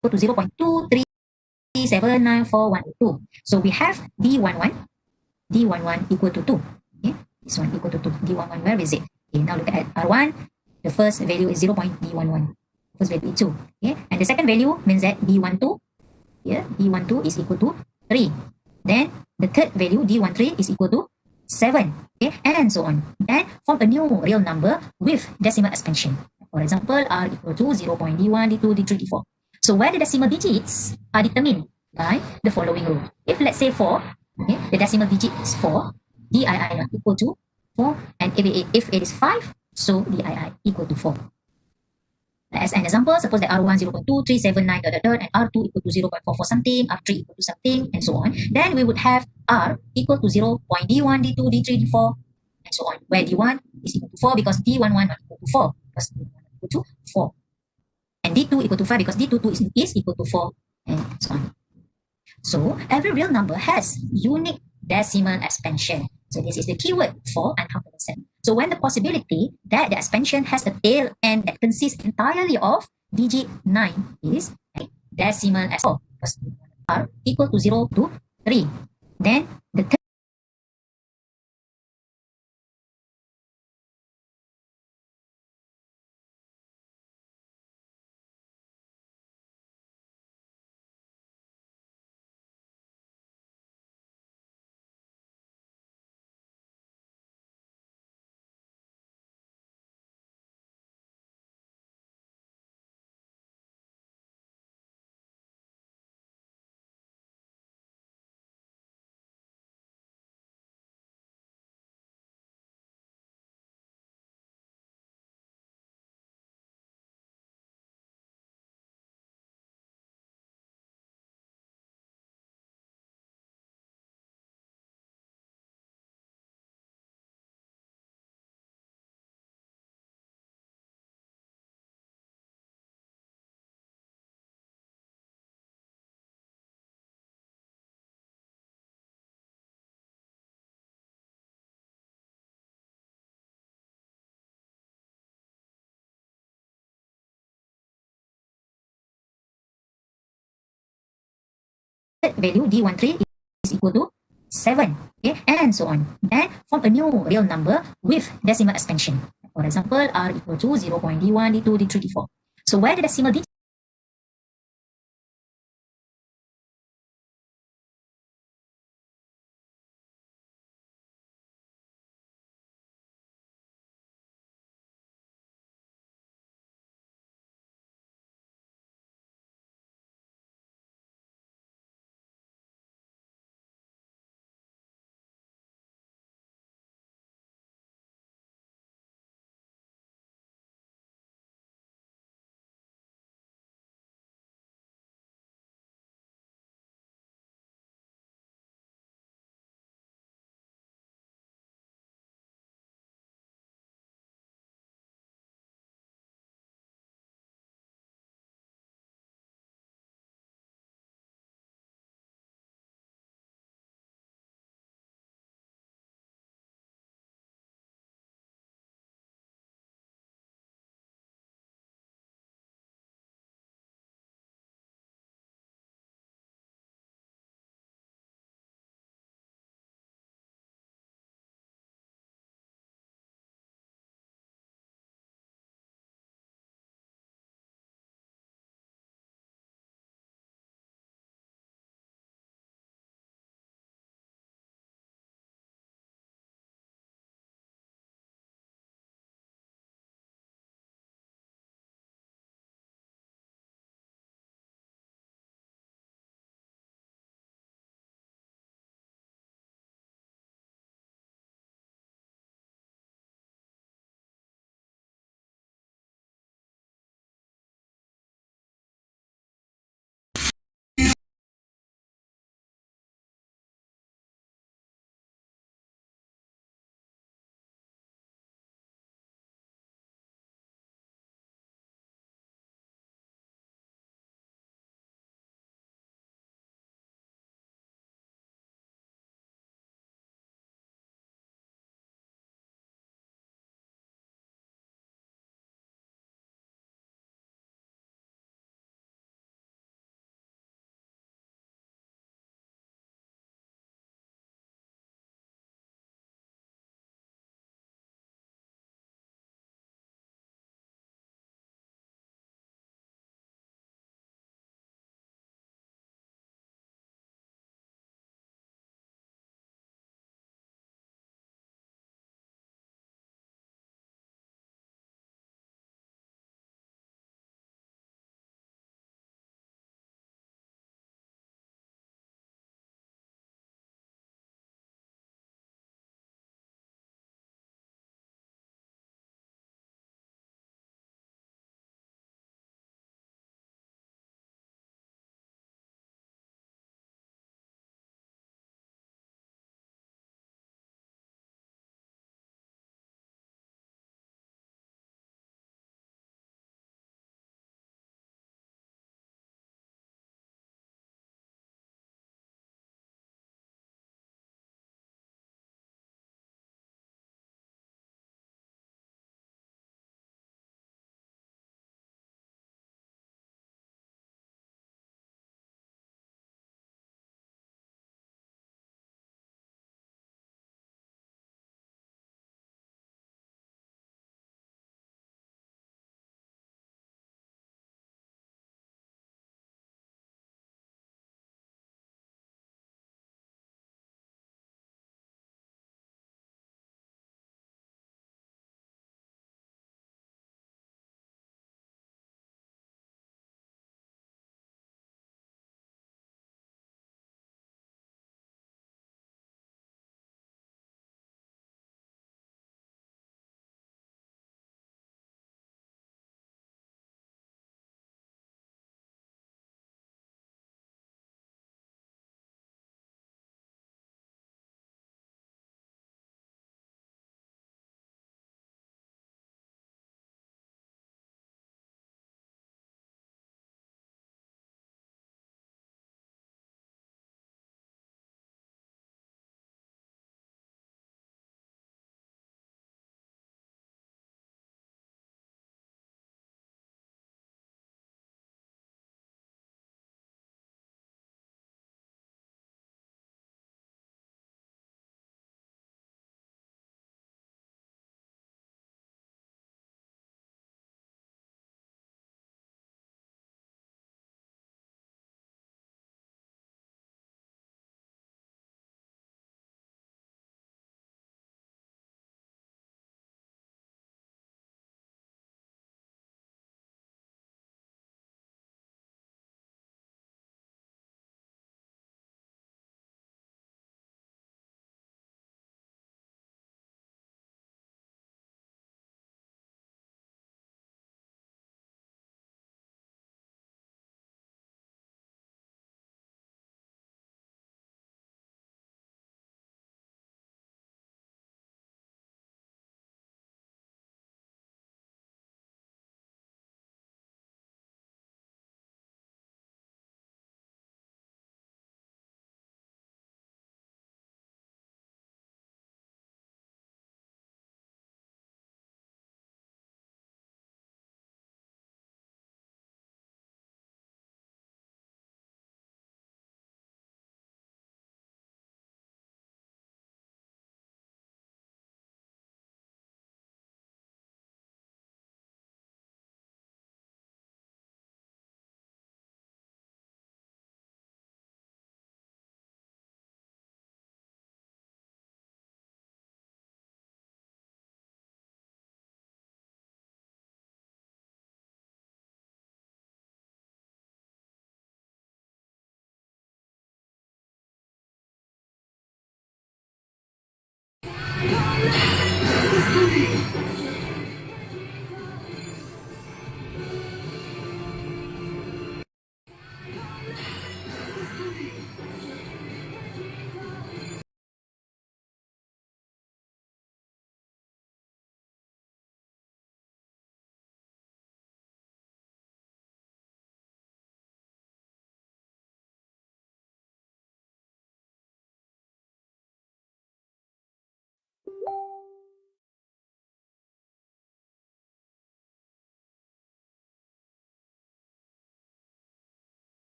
to 0.2379412. So we have D11 equal to 2. Okay, this one equal to 2. D11, where is it? Okay, now look at R1. The first value is 0.D11. First value is 2. Okay, and the second value means that D12, here, D12 is equal to 3. Then the third value, D13, is equal to 7. Okay, and so on. Then form a new real number with decimal expansion. For example, R equal to 0.D1, D2, D3, D4. So where the decimal digits are determined by the following rule. If let's say 4, okay, the decimal digit is 4, DII not equal to 4, and if it is 5, so DII equal to 4. As an example, suppose that R1 0.2379 and R2 equal to 0.44 something, R3 equal to something, and so on. Then we would have R equal to 0.D1, D2, D3, D4, and so on. Where D1 is equal to 4 because D11 not equal to 4, because D11 equal to 4. And D2 equal to 5 because D22 is equal to 4, and so on. So every real number has unique decimal expansion. So this is the keyword for uncountable set. So when the possibility that the expansion has a tail end that consists entirely of digit 9 is decimal as 4, because R equal to 0 to 3. Then the value D13 is equal to 7, okay, and so on. Then form a new real number with decimal expansion. For example, R equal to 0.D1, D2, D3, D4. So where the decimal digit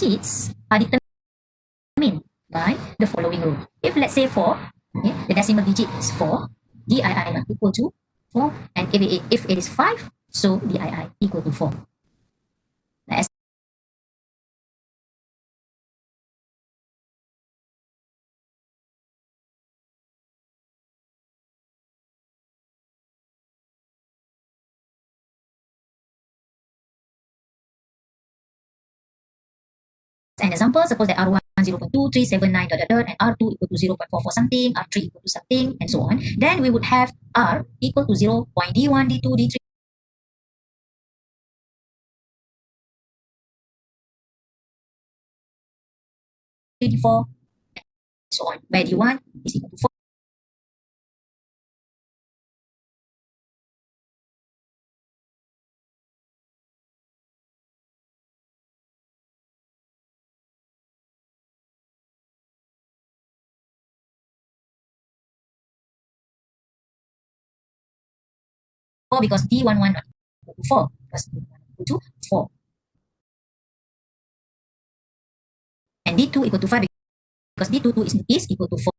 digits are determined by the following rule. If let's say 4, okay, the decimal digit is 4, DII equal to 4, and if it is 5, so DII equal to 4. As an example, suppose that R1 0.2379 and R2 equal to 0.44 something, R3 equal to something, and so on. Then we would have R equal to 0.D1, D2, D3, D4, and so on, where D1 is equal to 4. Because D11 equal to 4, because D1 equal to 4. And D2 equal to 5 because D22 is equal to 4.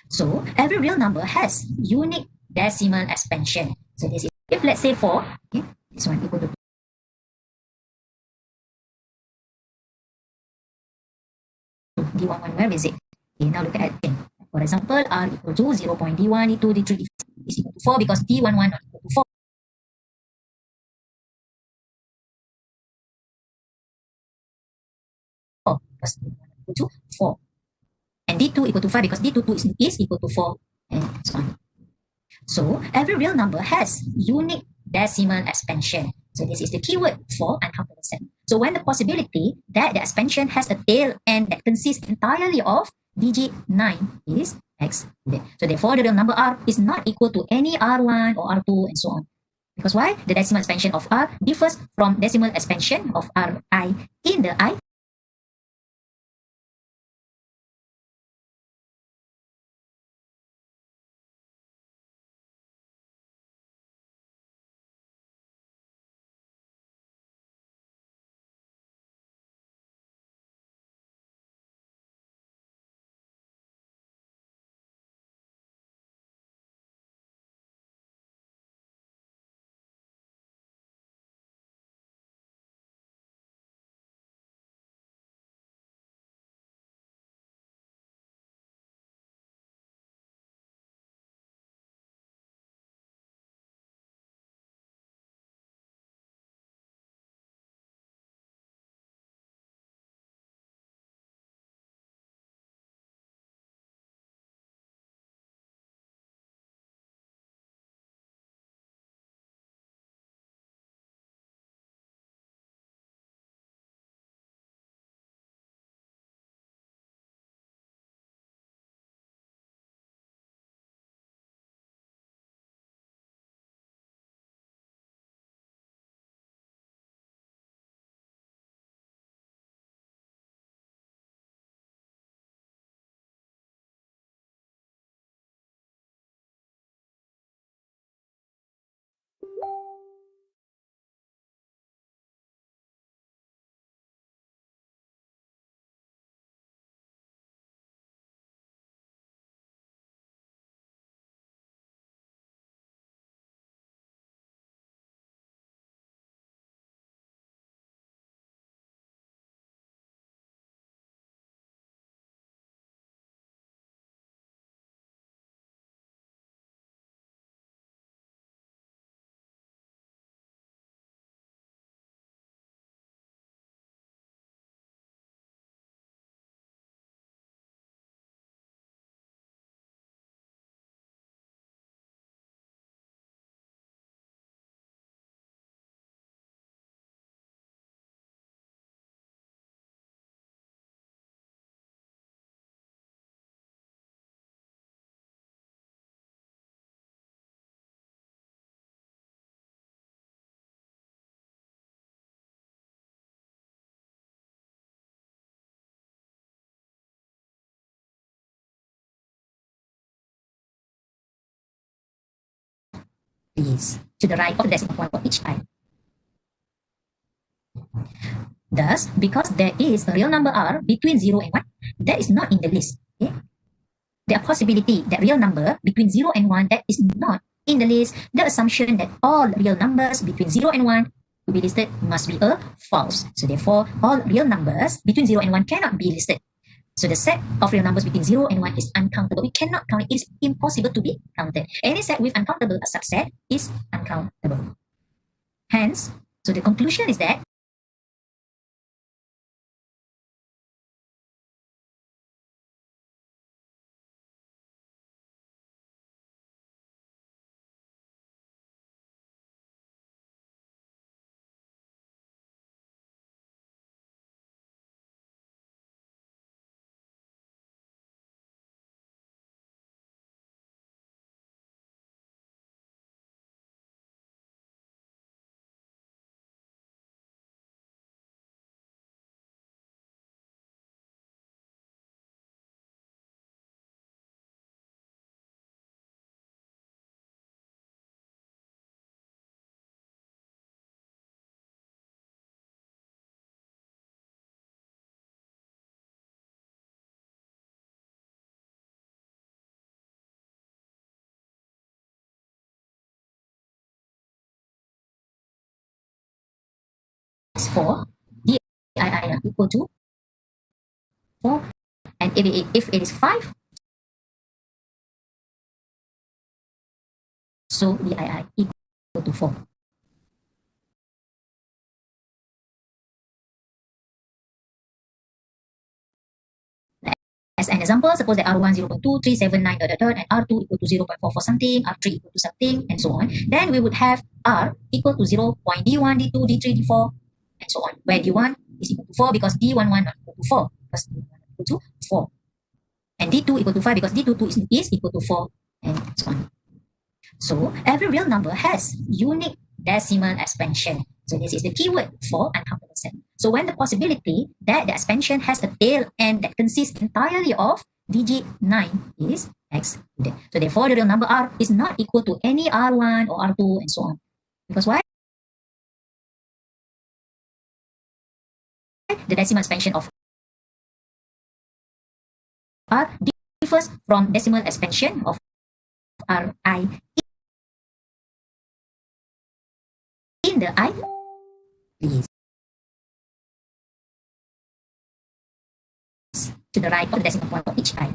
So every real number has unique decimal expansion. So this is, if let's say 4, okay, this one equal to D11, where is it? Okay, now look at 10. For example, R equal to 0.D1, D2, D3, D4 is equal to 4 because D11 not equal to 4. Because D11 equal to 4. And D2 equal to 5 because D22 is equal to 4, and so on. So every real number has unique decimal expansion. So this is the keyword for uncountable set. So when the possibility that the expansion has a tail end that consists entirely of digit 9 is excluded. So therefore the real number R is not equal to any R1 or R2 and so on. Because why? The decimal expansion of R differs from decimal expansion of Ri in the I. Is to the right of the decimal point for each I. Thus, because there is a real number R between 0 and 1, that is not in the list. Okay? There are possibility that real number between 0 and 1 that is not in the list. The assumption that all real numbers between 0 and 1 to be listed must be a false. So therefore, all real numbers between 0 and 1 cannot be listed. So the set of real numbers between 0 and 1 is uncountable. We cannot count it. It is impossible to be counted. Any set with uncountable subset is uncountable. Hence, so the conclusion is that is 4, DII are equal to 4. And if it is 5, so DII equal to 4. As an example, suppose that R1 0.2, 379 and R2 equal to 0.4 for something, R3 equal to something, and so on. Then we would have R equal to 0, D1, D2, D3, D4, and so on. Where D1 is equal to 4 because D11 not equal to 4, because D1 equal to 4. And D2 equal to 5 because D22 is equal to 4, and so on. So every real number has unique decimal expansion. So this is the keyword for uncountable set. So when the possibility that the expansion has a tail end that consists entirely of digit 9 is excluded. So therefore the real number R is not equal to any R1 or R2 and so on. Because why? The decimal expansion of R differs from decimal expansion of Ri in the I is to the right of the decimal point of each I.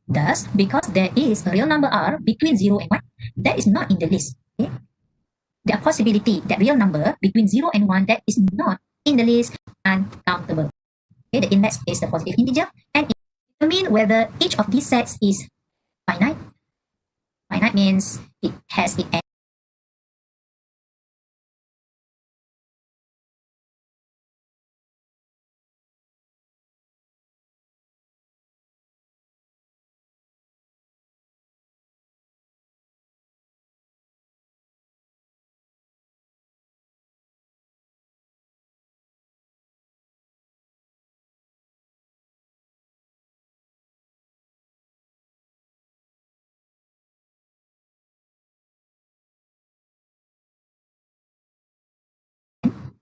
Thus, because there is a real number R between 0 and 1, that is not in the list. Okay? There are possibility that real number between 0 and 1 that is not in the list uncountable. Okay, the index is the positive integer and it determines whether each of these sets is finite. Finite means it has the end.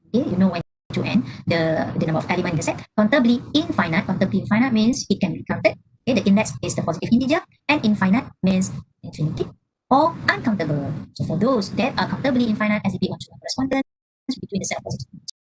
Okay, you know when to end the number of elements in the set. Countably infinite means it can be counted. Okay, the index is the positive integer and infinite means infinity or uncountable. So for those that are countably infinite, as if we want to correspondence between the set of positive integers.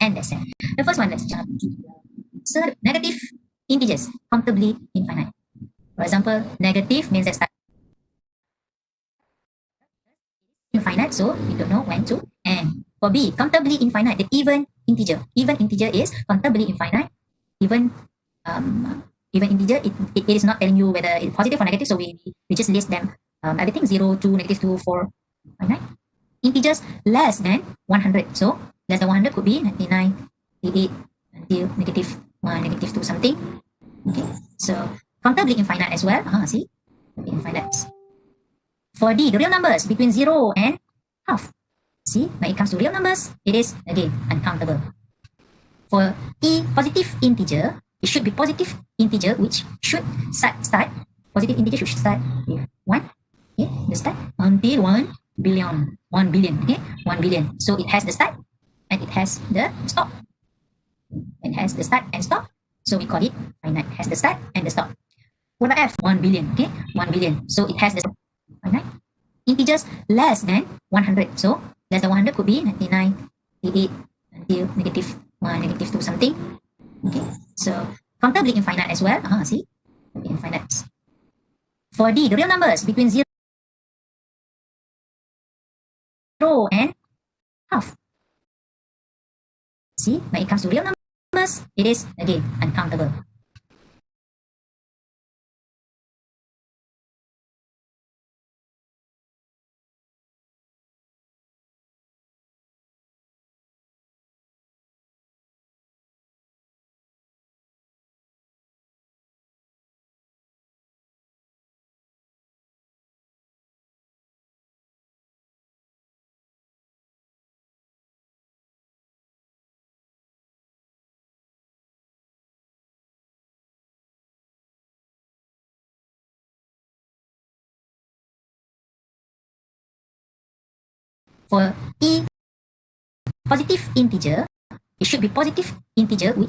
And that's it. The first one, let's jump to the negative integers, countably infinite. For example, negative means that start infinite, so we don't know when to end. For B, countably infinite, the even integer. Even integer is countably infinite. Even integer, it is not telling you whether it's positive or negative, so we just list them. Everything 0, 2, -2, 4, infinite. Integers less than 100. So less than 100 could be 99, 88, until -1, -2 something. Okay, so countably infinite as well. See, infinite. For D, the real numbers between 0 and half. See, when it comes to real numbers, it is again uncountable. For E, positive integer, it should be positive integer which should start positive integer should start with 1. Okay, the start until 1 billion. 1 billion. Okay, 1 billion. So it has the start and it has the stop. It has the start and stop. So we call it finite. It has the start and the stop. What about F? 1 billion. Okay, 1 billion. So it has the finite. Integers less than 100. So less than 100 could be 99, 88, until 1, -2 something. Okay, so countably infinite as well. See, infinite. For D, the real numbers between 0 and half. See, when it comes to real numbers, it is again uncountable. For E, positive integer, it should be positive integer with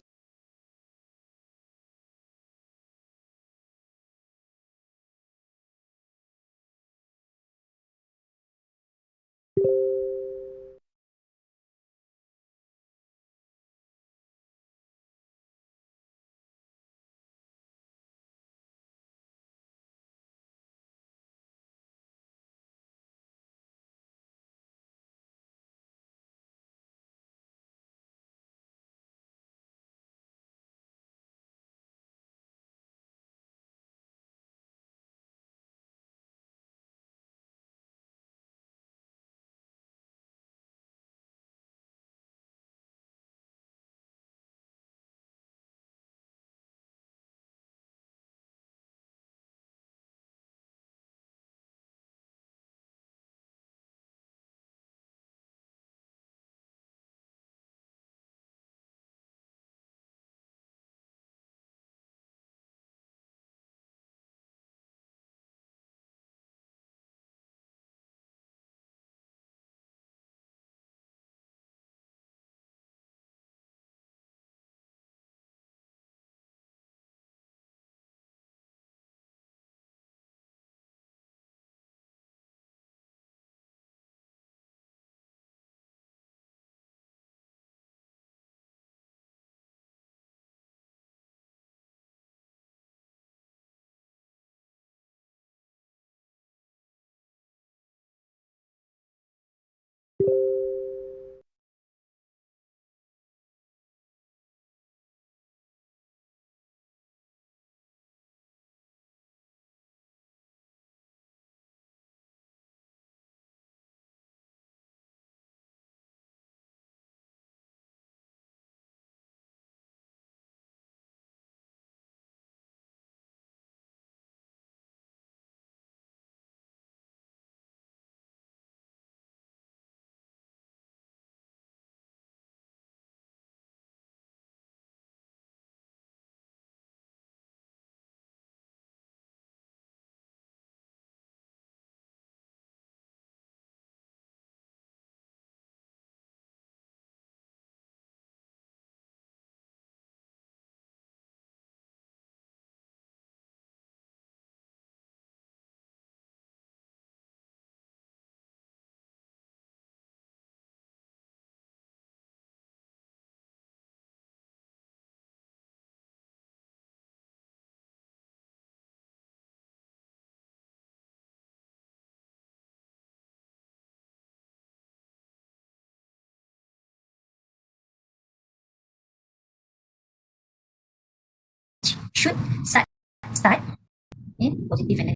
should start positive and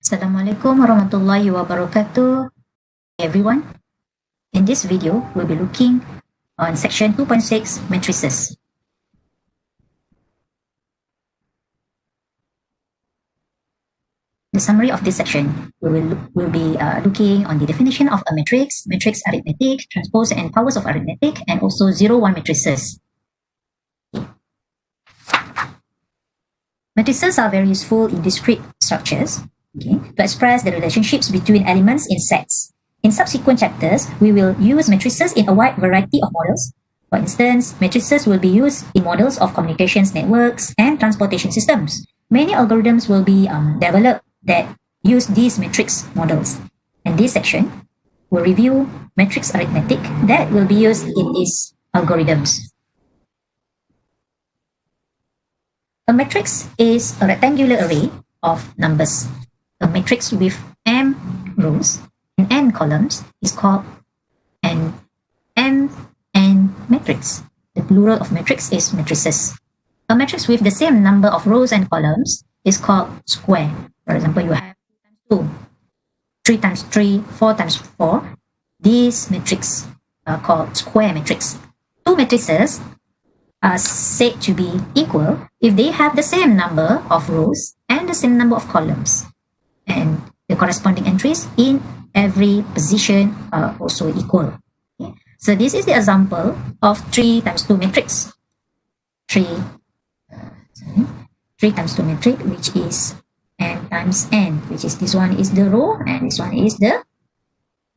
Assalamualaikum warahmatullahi wabarakatuh, everyone. In this video, we'll be looking on section 2.6 matrices. The summary of this section, we'll be looking on the definition of a matrix, matrix arithmetic, transpose and powers of arithmetic, and also 0-1 matrices. Matrices are very useful in discrete structures, to express the relationships between elements in sets. In subsequent chapters, we will use matrices in a wide variety of models. For instance, matrices will be used in models of communications networks and transportation systems. Many algorithms will be developed that use these matrix models. In this section, we'll review matrix arithmetic that will be used in these algorithms. A matrix is a rectangular array of numbers. A matrix with m rows and n columns is called an m-n matrix. The plural of matrix is matrices. A matrix with the same number of rows and columns is called square. For example, you have 2, 3 times 3, 4 times 4. These matrices are called square matrix. Two matrices are said to be equal if they have the same number of rows and the same number of columns. And the corresponding entries in every position are also equal. Okay. So this is the example of 3 times 2 matrix. 3 times 2 matrix, which is n times n, which is this one is the row and this one is the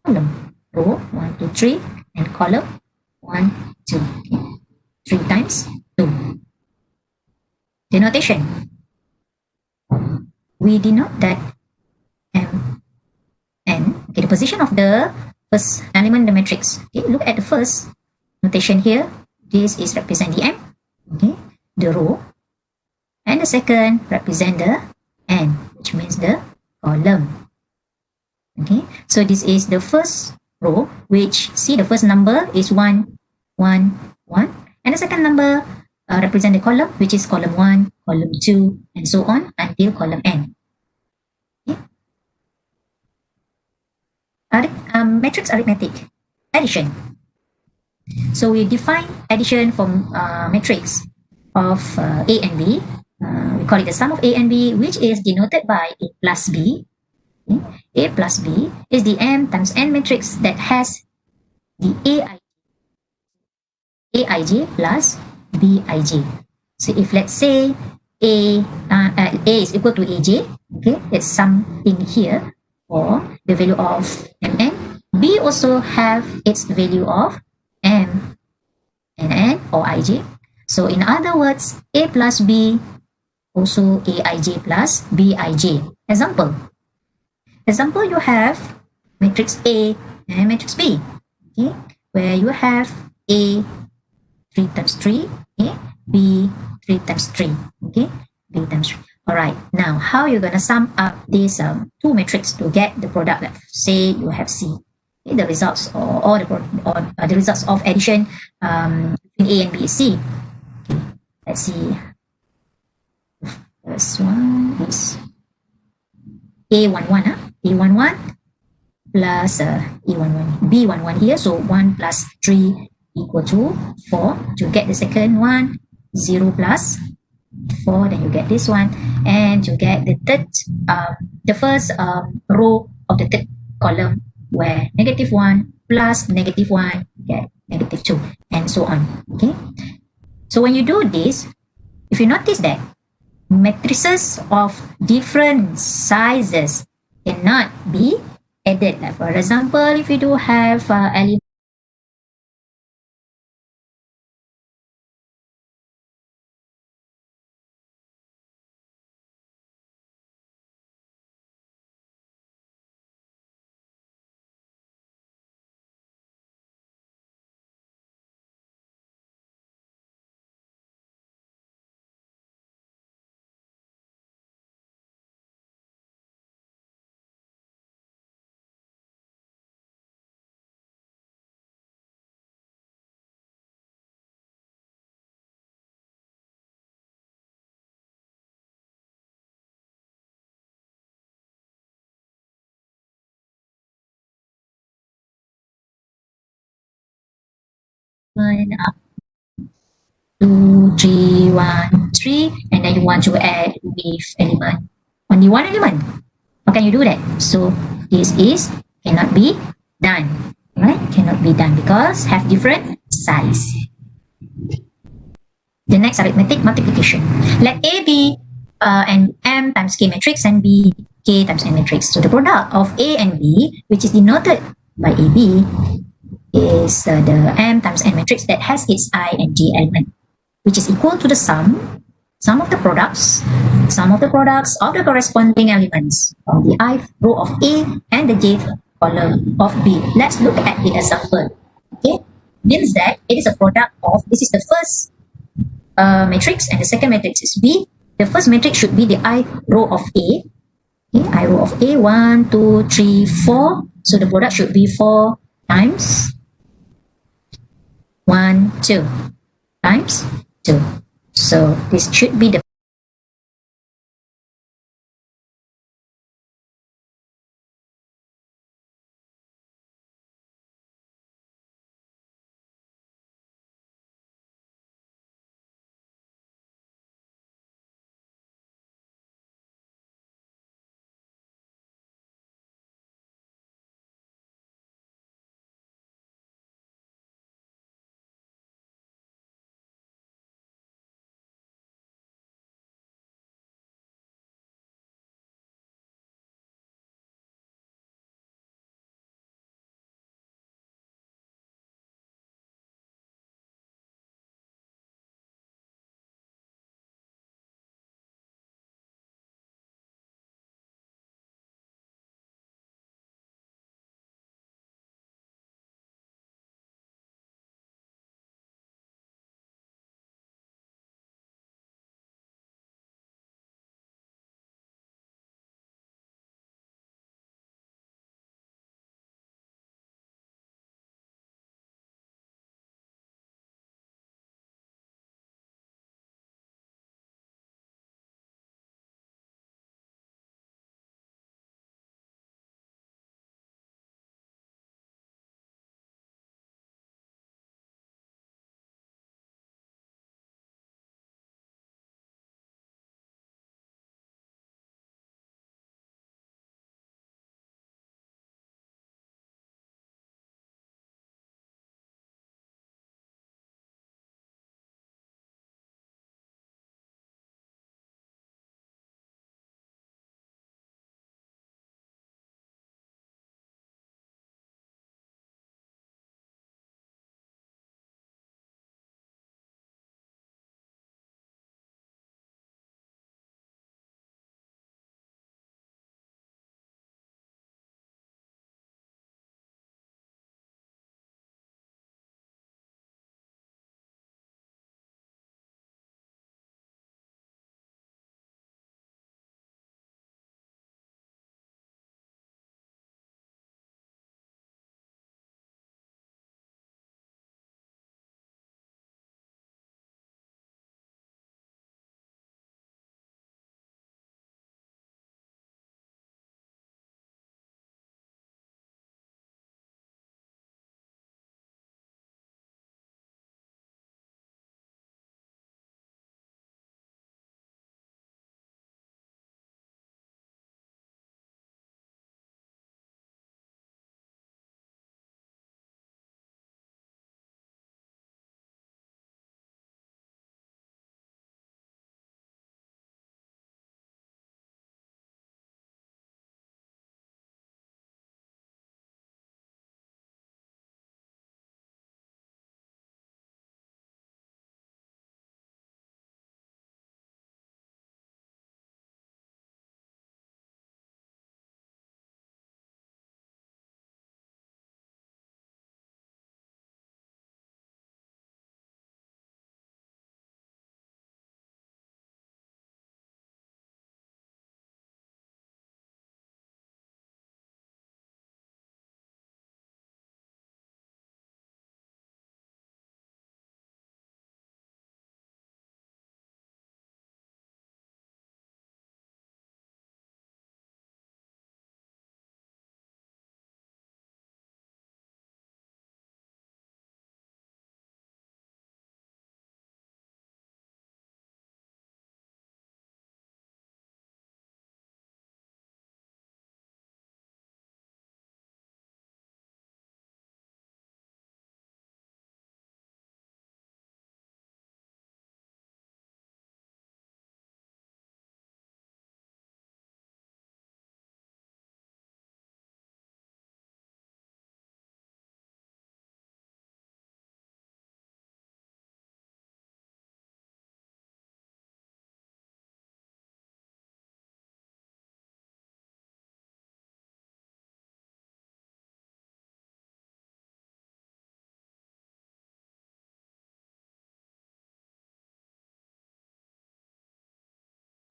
column. Row 1, 2, 3 and column 1, 2. Okay. 3 times 2. Denotation. We denote that m, n, okay, the position of the first element in the matrix. Okay, look at the first notation here. This is represent the m, okay, the row, and the second represent the n, which means the column. Okay, so this is the first row, which see the first number is 1, 1, 1. And the second number represent the column, which is column 1, column 2, and so on until column n. Okay. Matrix arithmetic, addition. So we define addition from matrix of A and B. We call it the sum of A and B, which is denoted by A plus B. Okay. A plus B is the m times n matrix that has the Aij plus Bij. So if let's say A is equal to Aj, okay, it's something here for the value of mn. B also have its value of m and n or Ij. So in other words, A plus B also Aij plus Bij. Example, you have matrix A and matrix B, okay, where you have A 3 times 3, okay, B 3 times 3, okay, B times 3. All right, now how you're gonna sum up these two matrices to get the product? That say you have C, okay, the results or the results of addition between A and B is C. Okay, let's see. First one is A11, A11 plus A11, B11 here. So 1 plus 3 equal to 4. To get the second one, 0 plus 4, then you get this one. And to get the third, the first row of the third column, where -1 plus -1 get -2, and so on. Okay. So when you do this, if you notice that matrices of different sizes cannot be added. Like for example, if you do have element element 2, 3, 1, 3, and then you want to add with element, only one element. How can you do that? So this is cannot be done, right? Cannot be done because have different size. The next arithmetic multiplication. Let A be an M times K matrix and B K times N matrix. So the product of A and B, which is denoted by AB, is the M times N matrix that has its I and J element, which is equal to the sum of the products of the corresponding elements of the ith row of A and the jth column of B. Let's look at the example. Okay, means that it is a product of, this is the first matrix and the second matrix is B. The first matrix should be the ith row of A. Okay, I row of A, 1, 2, 3, 4. So the product should be 4 times 1, 2 times 2. So this should be the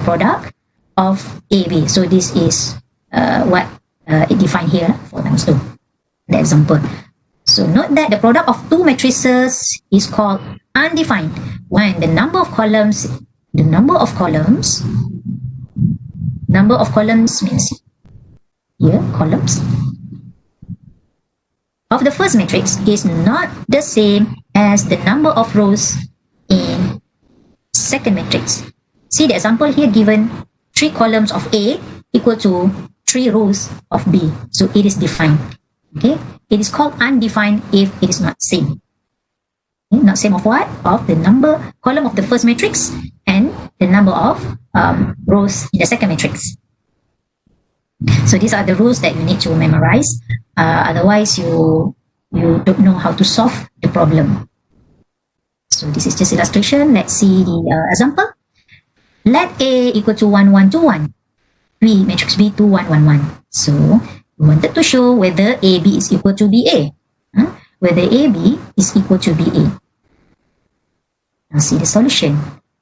product of AB. So this is what it defined here 4 times 2, the example. So note that the product of two matrices is called undefined when the number of columns means here columns of the first matrix is not the same as the number of rows in second matrix. See the example here given 3 columns of A equal to 3 rows of B. So it is defined. Okay, it is called undefined if it is not same. Okay? Not same of what? Of the column of the first matrix and the number of rows in the second matrix. So these are the rules that you need to memorize. Otherwise, you don't know how to solve the problem. So this is just illustration. Let's see the example. Let A equal to 1, 1, 2, 1. B matrix B 2, 1, 1, 1. So we wanted to show whether AB is equal to BA. Whether AB is equal to BA. Now see the solution.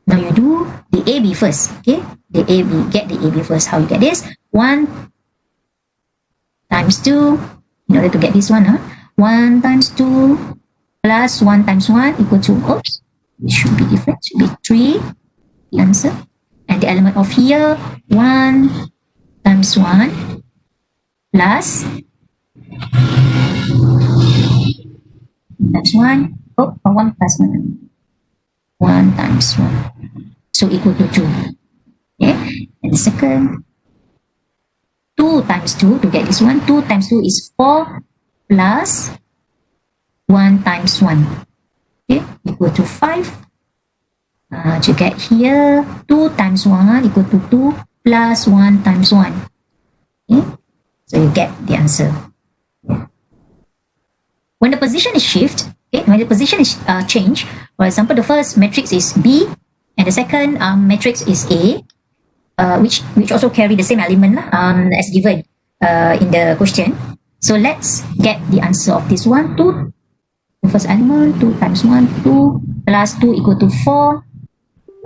Now you do the AB first. Okay, the AB, get the AB first. How you get this? 1 times 2. In order to get this one, 1 times 2 plus 1 times 1 equal to, oops, it should be different. Should be 3. The answer. And the element of here, 1 times 1 plus times 1, 1 plus 1. 1 times 1. So equal to 2. Okay. And the second, 2 times 2 to get this one. 2 times 2 is 4 plus 1 times 1. Okay. Equal to 5. To get here, 2 times 1 equal to 2 plus 1 times 1. Okay. So you get the answer. When the position is shift, okay, when the position is changed, for example, the first matrix is B and the second matrix is A, which also carry the same element as given in the question. So let's get the answer of this one. 2, the first element, 2 times 1, 2 plus 2 equal to 4.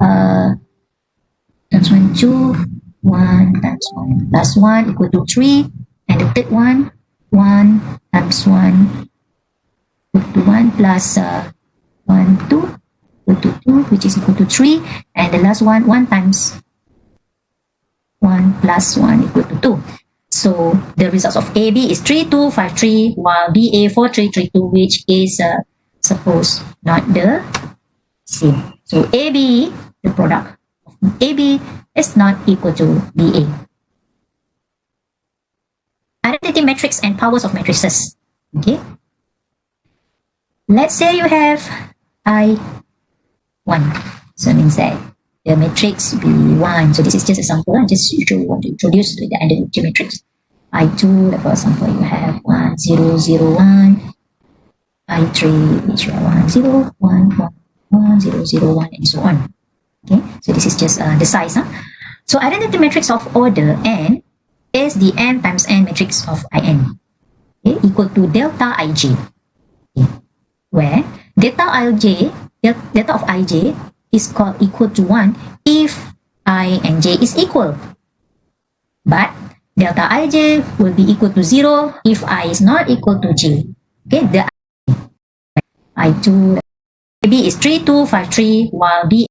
Times 1, 2, 1 times 1 plus 1 equal to 3. And the third one, 1 times 1 equal to 1 plus 1, 2 equal to 2, which is equal to 3. And the last one, 1 times 1 plus 1 equal to 2. So the results of AB is 3, 2, 5, 3, while BA 4, 3, 3, 2, which is suppose not the same. So AB, the product of AB is not equal to BA. Identity matrix and powers of matrices. Okay. Let's say you have I1. So it means that the matrix B1. So this is just a sample. I just usually want to introduce the identity matrix. I2, for example, you have 1, 0, 0, 1. I3, which you have 1, 0, 1, 1, 1, 0, 0, 1, and so on. Okay, so this is just the size. So identity matrix of order n is the n times n matrix of In, okay, equal to delta Ij, okay, where delta of Ij is called equal to 1 if I and j is equal. But delta Ij will be equal to 0 if I is not equal to j. Okay, the I2 B is 3, 2, 5, 3, while B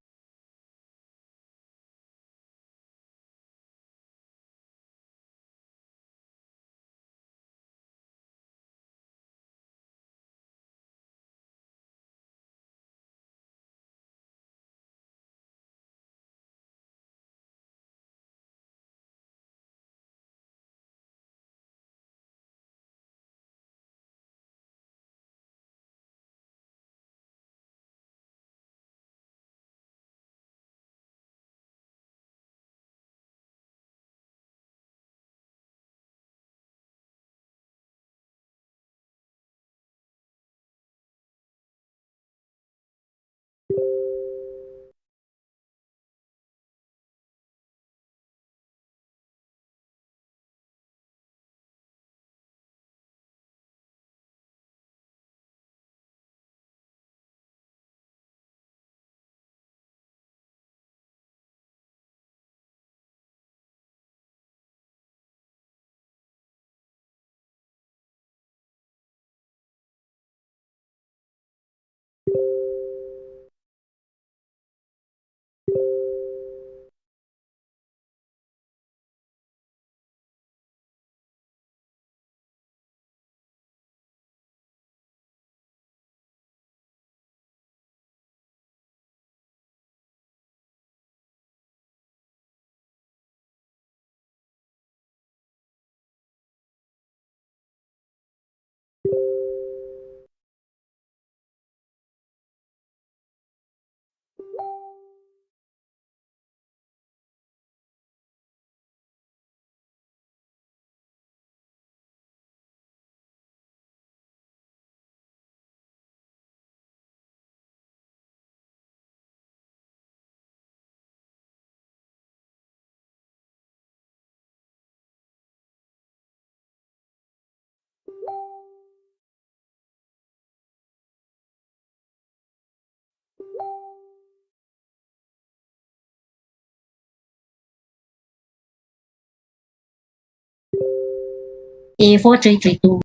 A4332,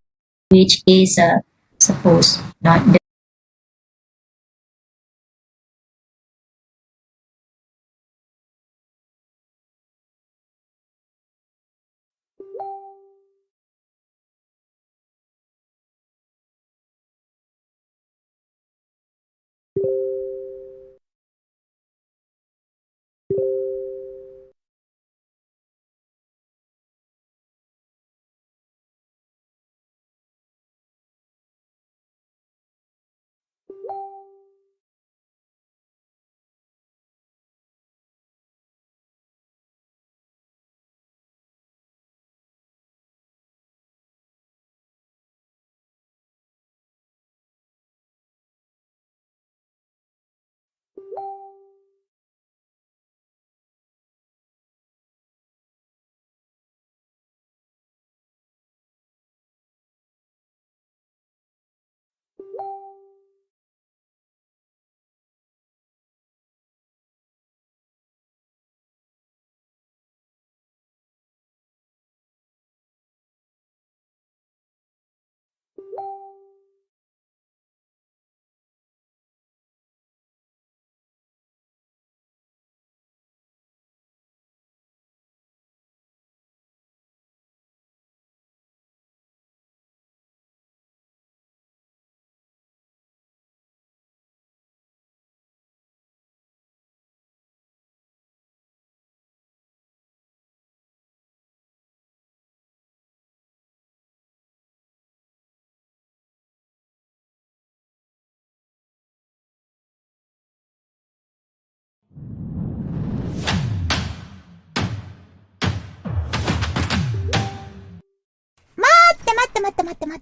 which is suppose not the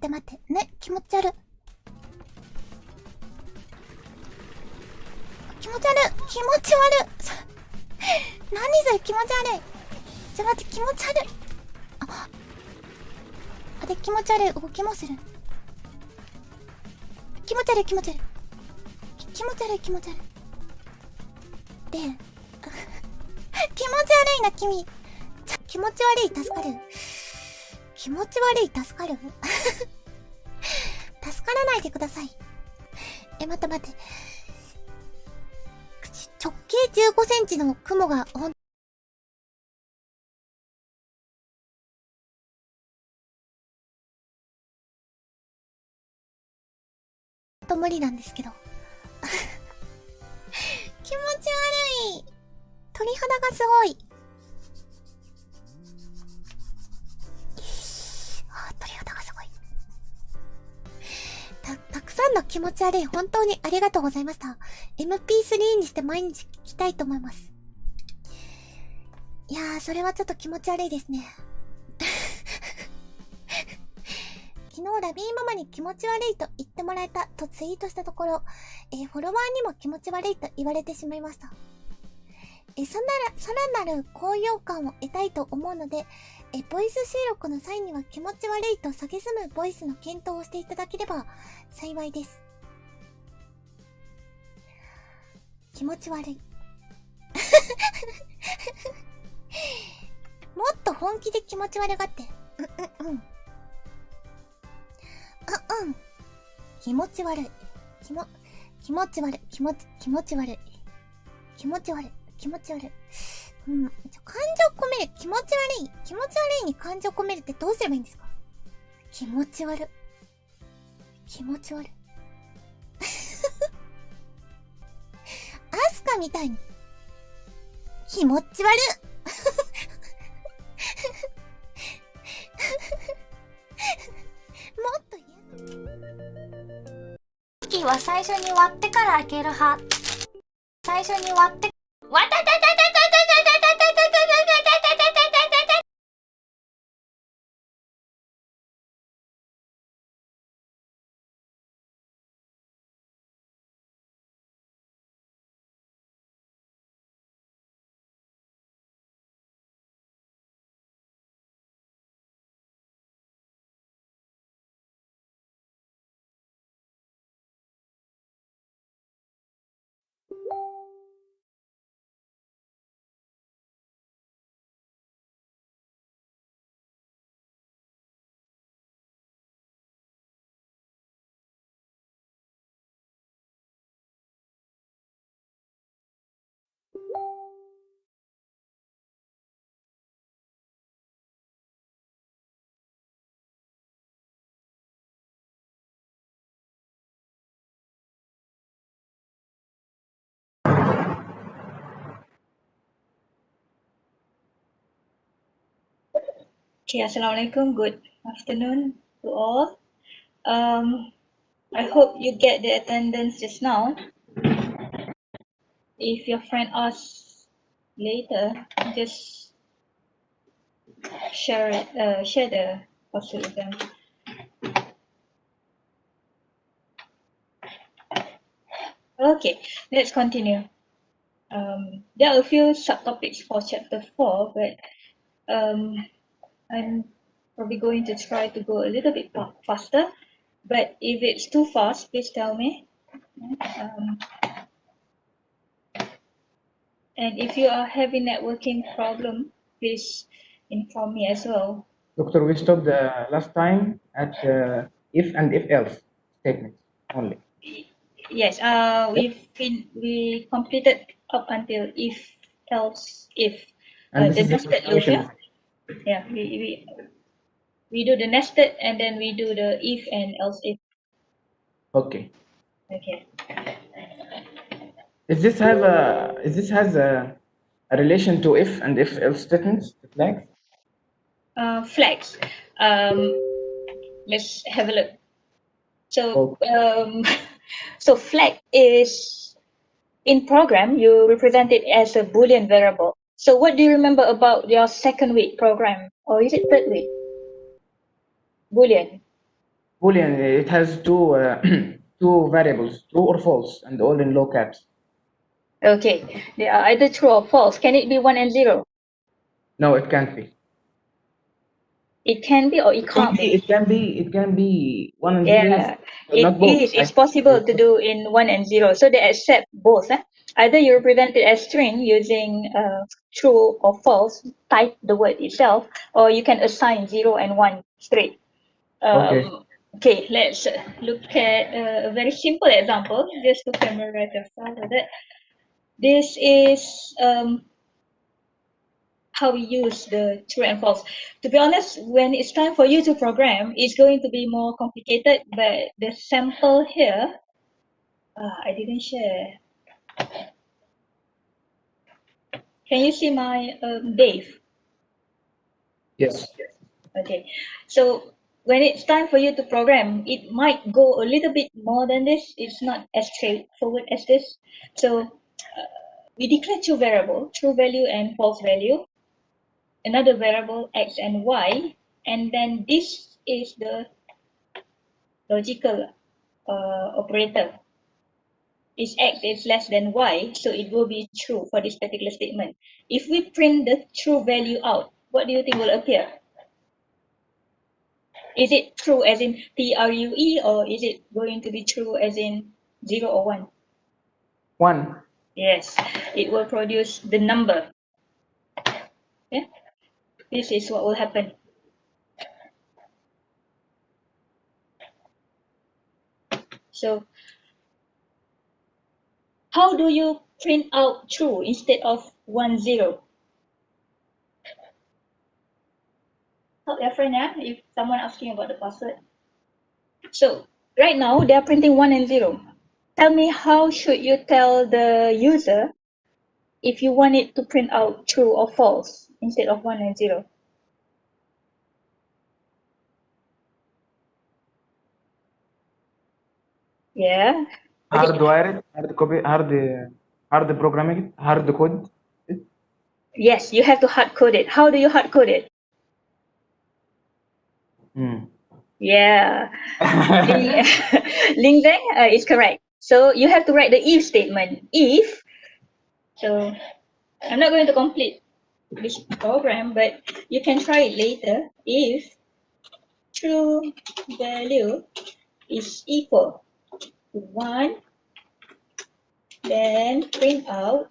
待って。ね、気持ち悪い。気持ち悪い。何それ気持ち悪い。ちょ、待って、気持ち悪い。あれ、気持ち悪い動きもする。気持ち悪い。で、気持ち悪いな、君。気持ち悪い、助かる。助からないでください。待って。直径15センチの雲がほんと無理なんですけど。気持ち悪い。鳥肌がすごい。鳥肌がすごい。たくさんの気持ち悪い、本当にありがとうございました。MP3 にして毎日聞きたいと思います。いやー、それはちょっと気持ち悪いですね。昨日ラビーママに気持ち悪いと言ってもらえたとツイートしたところ、フォロワーにも気持ち悪いと言われてしまいました。さらなる高揚感を得たいと思うので、ボイス収録の際には気持ち悪いと蔑むボイスの検討をしていただければ幸いです。気持ち悪い。もっと本気で気持ち悪がって。気持ち悪い。気持ち悪い。感情込める。気持ち悪いに感情込めるってどうすればいいんですか？気持ち悪い。アスカみたいに。気持ち悪い。もっとキーは最初に割ってから開ける派。最初に割って Okay, Assalamualaikum. Good afternoon to all. I hope you get the attendance just now. If your friend asks later, just share the password with them. Okay, let's continue. There are a few subtopics for chapter 4, but I'm probably going to try to go a little bit faster. But if it's too fast, please tell me. And if you are having networking problem, please inform me as well. Doctor, we stopped last time at if and if else statements only. Yes, we completed up until if, else, if. And this The is the nested loop, continuation. yeah? Yeah, we do the nested and then we do the if and else if. Okay. Okay. Is this has a relation to if and if else statements? Like? Flags. Let's have a look. So so flag is in program you represent it as a Boolean variable. So what do you remember about your second week program, or is it third week? Boolean. Boolean, it has two two variables, true or false, and all in low caps. Okay, they are either true or false. Can it be 1 and 0? No, it can't be. It can be or it can't be. It can be 1 and 0. Yeah, Not both. It's possible to do in 1 and 0. So they accept both. Either you represent it as string using true or false, type the word itself, or you can assign 0 and 1 straight. Okay, let's look at a very simple example just to familiarize yourself with it. This is how we use the true and false. To be honest, when it's time for you to program, it's going to be more complicated, but the sample here, I didn't share. Can you see my Dave? Yes. Okay, so when it's time for you to program, it might go a little bit more than this. It's not as straightforward as this. So we declare two variables, true value and false value. Another variable x and y, and then this is the logical operator. If x is less than y, so it will be true for this particular statement. If we print the true value out, what do you think will appear? Is it true as in true, or is it going to be true as in 0 or 1? 1. Yes, it will produce the number. Yeah, this is what will happen. So how do you print out true instead of 1, 0? Help your friend, if someone asking about the password. So right now they are printing 1 and 0. Tell me, how should you tell the user if you want it to print out true or false instead of 1 and 0? Yeah. Hardwire it, hard copy, hard programming it, hard code it. Yes, you have to hard code it. How do you hard code it? Yeah. Ling Zheng is correct. So you have to write the if statement. If, so I'm not going to complete this program, but you can try it later. If true value is equal to 1, then print out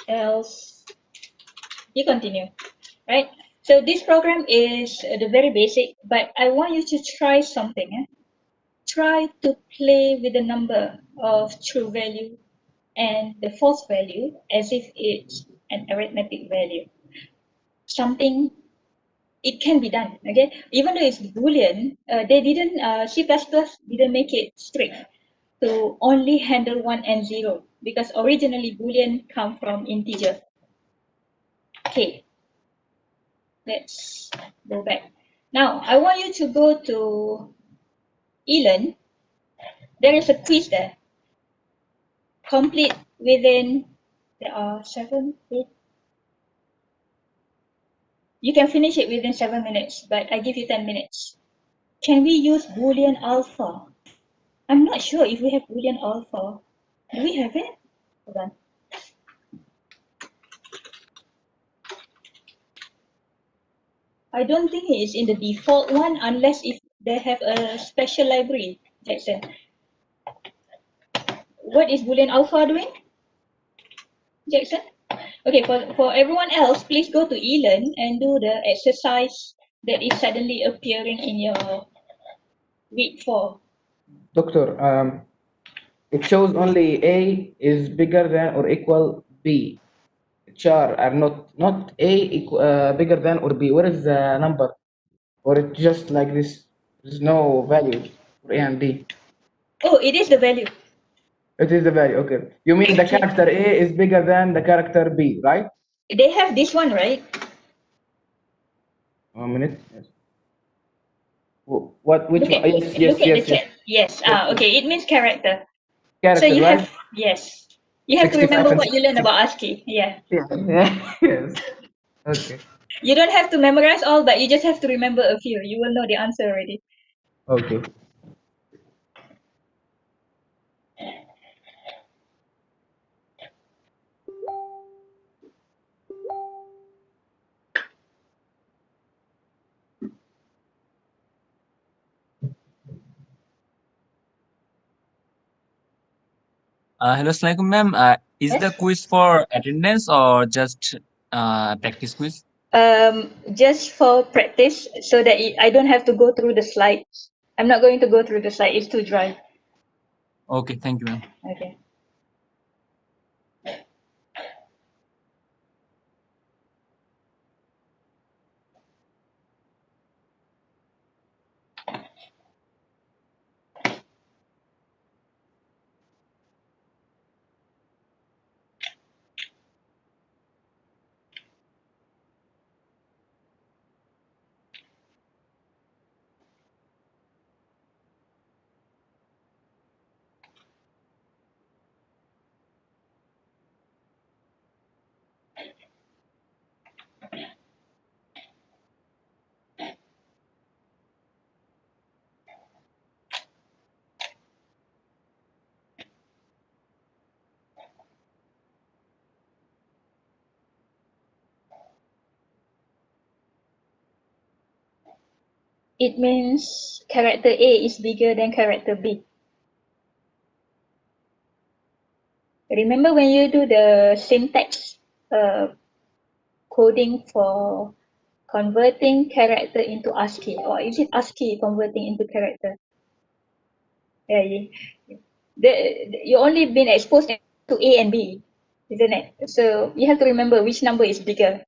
else. You continue, right? So this program is the very basic, but I want you to try something. Try to play with the number of true value and the false value as if it's an arithmetic value. Something it can be done. Okay, even though it's Boolean, they didn't C++ didn't make it strict to only handle 1 and 0 because originally Boolean come from integer. Okay, let's go back. Now I want you to go to eLearn. There is a quiz there. Complete within, there are 7, 8. You can finish it within 7 minutes, but I give you 10 minutes. Can we use Boolean alpha? I'm not sure if we have Boolean alpha. Do we have it? Hold on. I don't think it is in the default one unless if they have a special library, Jackson. What is Boolean alpha doing, Jackson? Okay, for everyone else, please go to eLearn and do the exercise that is suddenly appearing in your week 4. Doctor, it shows only A is bigger than or equal B. Char are not A bigger than or B. What is the number? Or it's just like this? There's no value for A and B. Oh, it is the value. It is the value. Okay. You mean the character A is bigger than the character B, right? They have this one, right? 1 minute. Yes. What? Which Look at, one? Yes, yes, look at yes, the chat. Yes. Okay. It means character. Character, So you right? have, yes. You have to 65 remember and what you learned 60. about ASCII. Yeah. Yeah. Yes. Okay. You don't have to memorize all, but you just have to remember a few. You will know the answer already. Okay. Hello, Assalamualaikum, ma'am. Is the quiz for attendance or just practice quiz? Just for practice, so that I don't have to go through the slides. I'm not going to go through the slide. It's too dry. Okay, thank you, ma'am. Okay. It means character A is bigger than character B. Remember when you do the syntax coding for converting character into ASCII, or is it ASCII converting into character? Yeah, you only been exposed to A and B, isn't it? So you have to remember which number is bigger.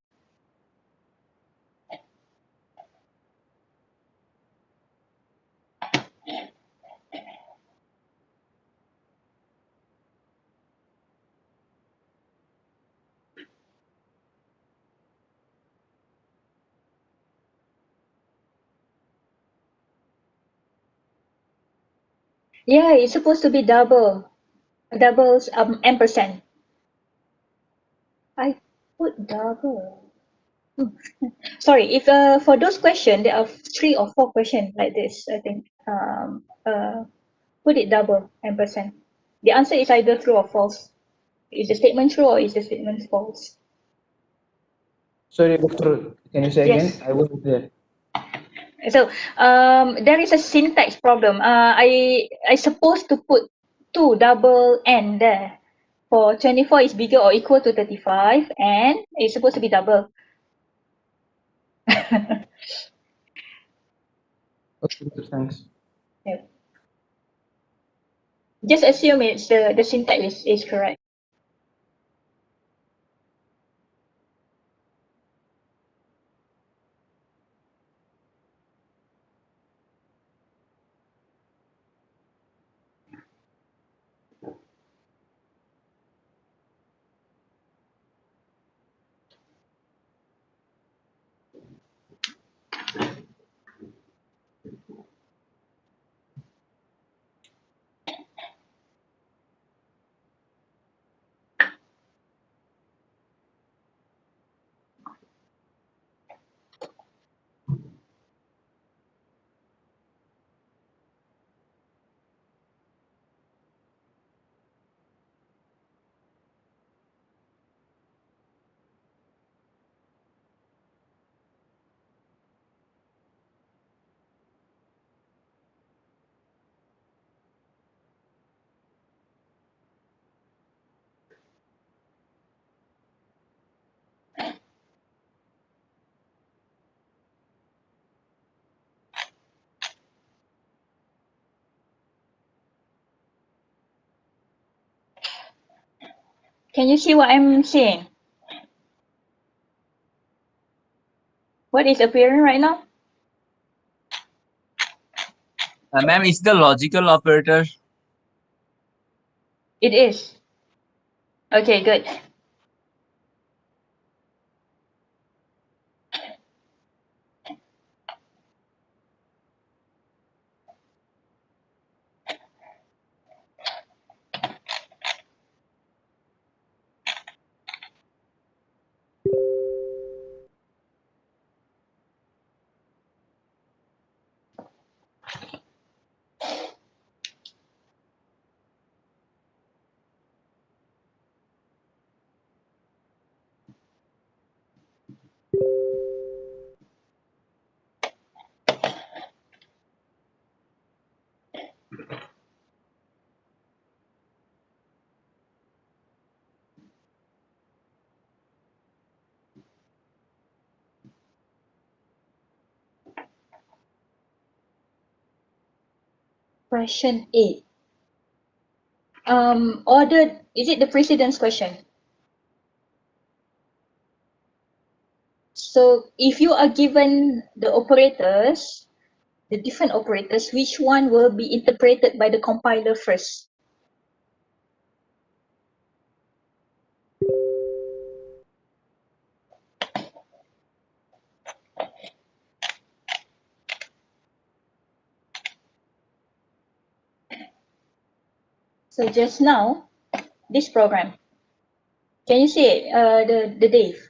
Yeah, it's supposed to be doubles ampersand. I put double. Sorry, if for those questions, there are 3 or 4 questions like this, I think. Put it double ampersand. The answer is either true or false. Is the statement true or is the statement false? Sorry, Doctor. Can you say Yes. again? I wasn't there. So there is a syntax problem. I supposed to put 2 double N there. For 24 is bigger or equal to 35, and it's supposed to be double. Okay, thanks. Yeah. Just assume it's the syntax is correct. Can you see what I'm seeing? What is appearing right now? Ma'am, is the logical operator? It is. Okay, good. Question 8. Ordered, is it the precedence question? So if you are given the operators, the different operators, which one will be interpreted by the compiler first? So just now, this program, can you see it, the Dave?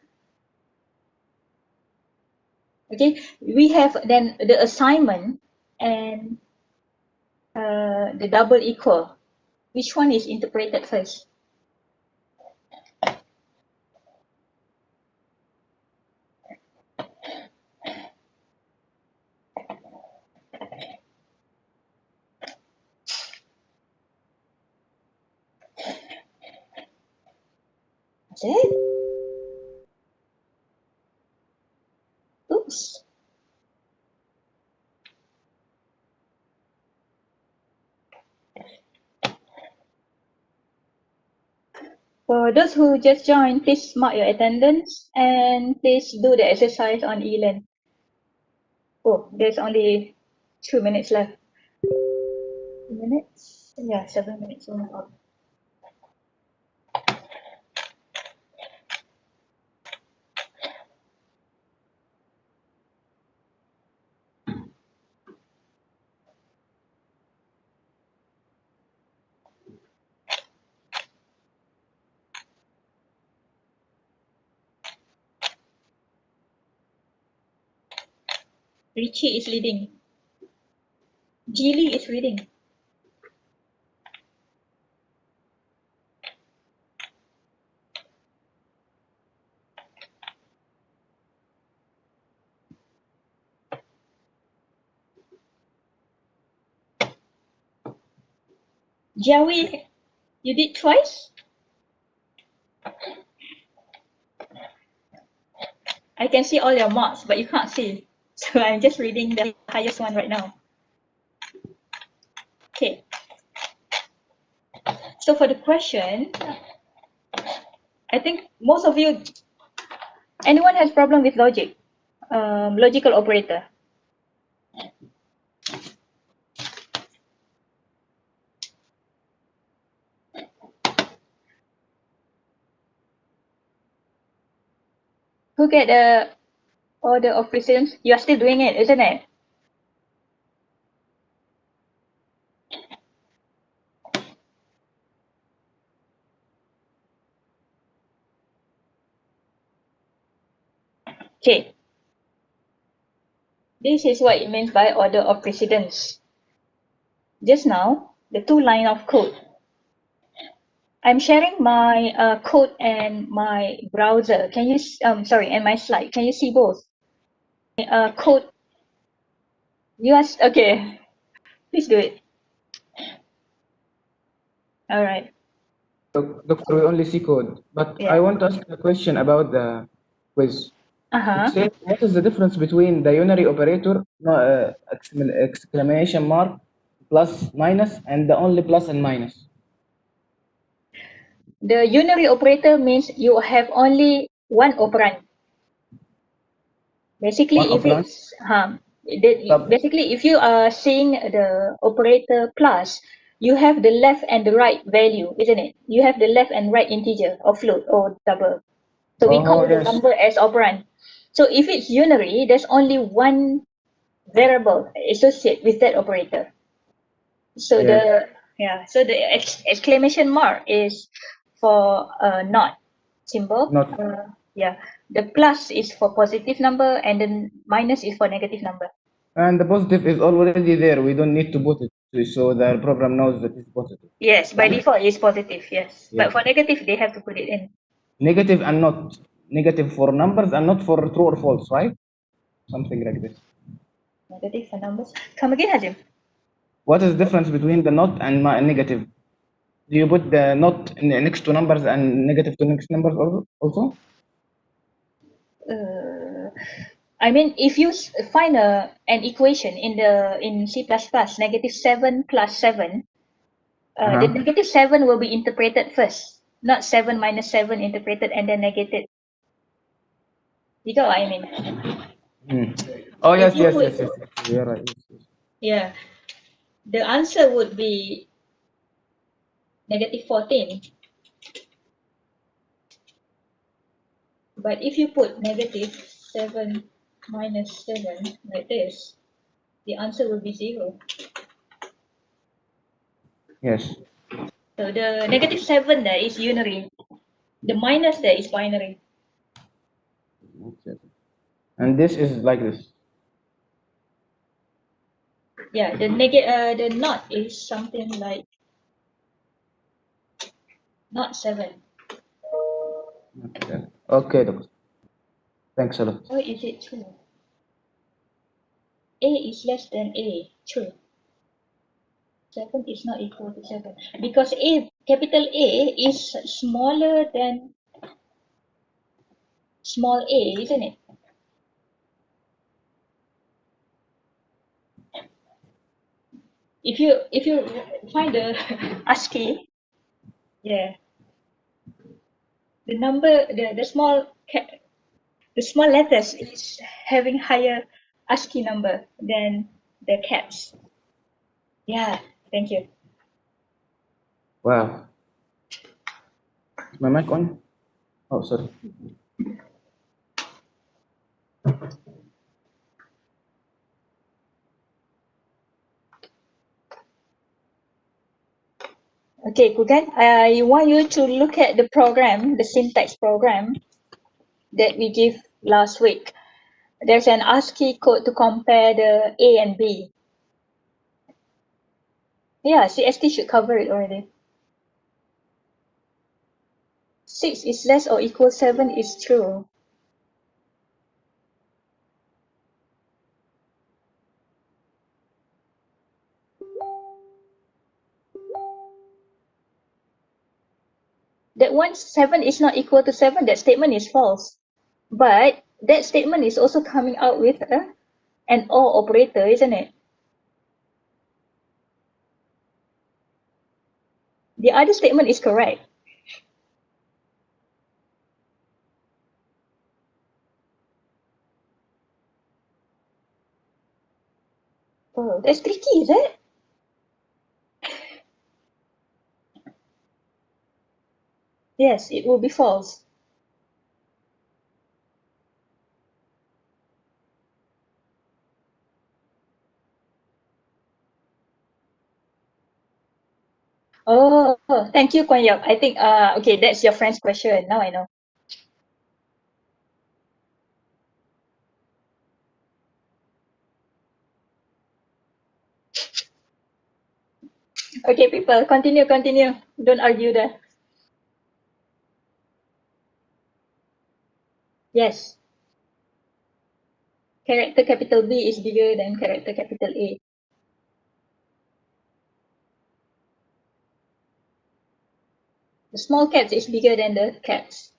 Okay, we have then the assignment and the double equal. Which one is interpreted first? Is it? Oops. For those who just joined, please mark your attendance and please do the exercise on eLearn. Oh, there's only 2 minutes left. 2 minutes? Yeah, 7 minutes. Oh my God. Richie is leading. Jilly is reading. Jawi, you did twice? I can see all your marks, but you can't see. So I'm just reading the highest one right now. Okay. So for the question, I think most of you, anyone has problem with logic, logical operator? Who get the order of precedence? You are still doing it, isn't it? Okay. This is what it means by order of precedence. Just now, the 2 line of code. I'm sharing my code and my browser. Can you, sorry, and my slide. Can you see both? Code. Yes, okay. Please do it. All right. Doctor, we only see code, but I want to ask a question about the quiz. It says, what is the difference between the unary operator, exclamation mark, plus, minus, and the only plus and minus? The unary operator means you have only one operand. Basically, One if operand? it's basically if you are seeing the operator plus, you have the left and the right value, isn't it? You have the left and right integer or float or double. So we call the Yes. number as operand. So if it's unary, there's only one variable associated with that operator. So Yes. the exclamation mark is for not symbol. Not. The plus is for positive number and then minus is for negative number. And the positive is already there. We don't need to put it, so the program knows that it's positive. Yes, by default it's positive, yes. Yeah. But for negative, they have to put it in. Negative and not. Negative for numbers and not for true or false, right? Something like this. Negative for numbers. Come again, Hazim. What is the difference between the not and negative? Do you put the not next to numbers and negative to next numbers also? I mean, if you find an equation in C++, -7 plus 7, the -7 will be interpreted first, not 7 minus 7 interpreted and then negated. You know what I mean? Oh yes. You're right. Yes. Yeah. The answer would be -14. But if you put -7 minus 7 like this, the answer will be 0. Yes. So the -7 there is unary. The minus there is binary. And this is like this. Yeah, the not is something like not 7. Okay, doctor. Thanks a lot. Or is it true? A is less than A. True. 7 is not equal to 7 because capital A is smaller than small a, isn't it? If you find the ASCII, yeah, the number the small letters is having higher ASCII number than the caps. Yeah, thank you. Wow. Is my mic on? Oh, sorry. Okay, Kugan, I want you to look at the program, the syntax program that we give last week. There's an ASCII code to compare the A and B. Yeah, CST should cover it already. 6 is less or equal 7 is true. That one 7 is not equal to 7, that statement is false. But that statement is also coming out with an OR operator, isn't it? The other statement is correct. Oh, that's tricky, is it? Yes, it will be false. Oh, thank you, Kuan Yeop. I think, okay, that's your friend's question. Now I know. Okay, people, continue. Don't argue there. Yes. Character capital B is bigger than character capital A. The small caps is bigger than the caps.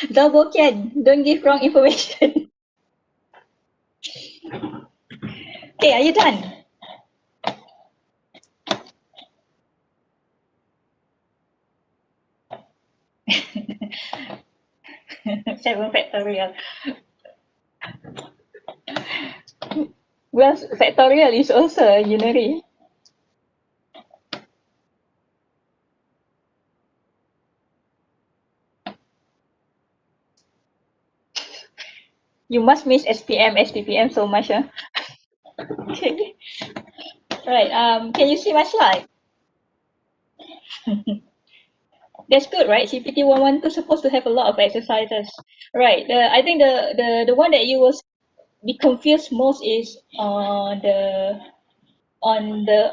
Zabokian, don't give wrong information. Okay, are you done? 7 factorial. Well, factorial is also a unary. You must miss SPM, SPPM so much, huh? Okay. Right. Can you see my slide? That's good, right? CPT 112 supposed to have a lot of exercises. Right. I think the one that you will be confused most is on the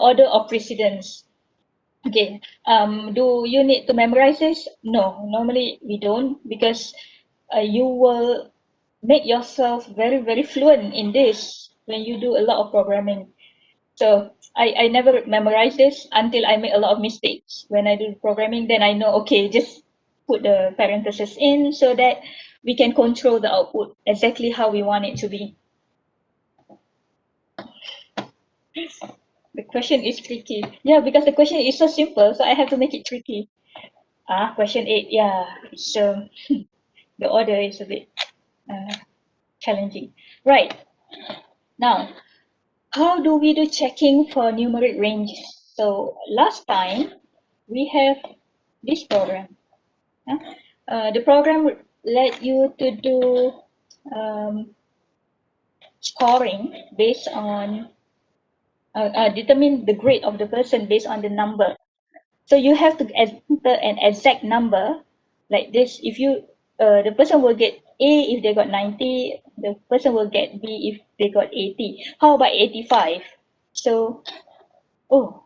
order of precedence. Okay. Do you need to memorize this? No, normally we don't, because you will make yourself very fluent in this when you do a lot of programming. So I never memorize this until I make a lot of mistakes. When I do programming, then I know, okay, just put the parentheses in so that we can control the output exactly how we want it to be. The question is tricky. Yeah, because the question is so simple, so I have to make it tricky. Question 8, yeah. So the order is a bit challenging. Right. Now, how do we do checking for numeric ranges? So last time we have this program. The program let you to do scoring based on determine the grade of the person based on the number. So you have to enter an exact number like this. If you the person will get A if they got 90, the person will get B if they got 80. How about 85? So, oh,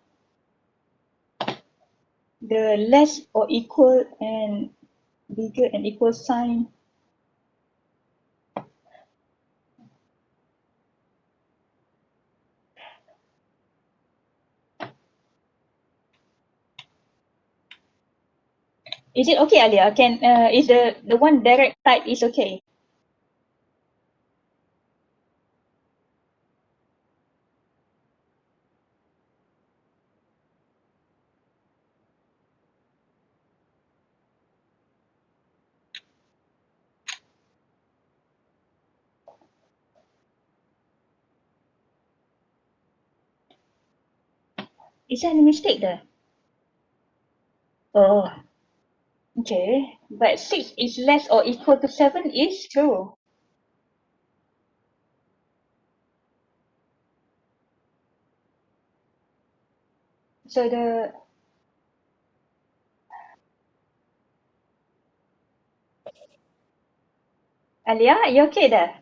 the less or equal and bigger and equal sign. Is it okay, Alia? Can is the one direct type is okay? Is there any mistake there? Oh, okay. But 6 is less or equal to 7 is true. So the Alia, you okay there?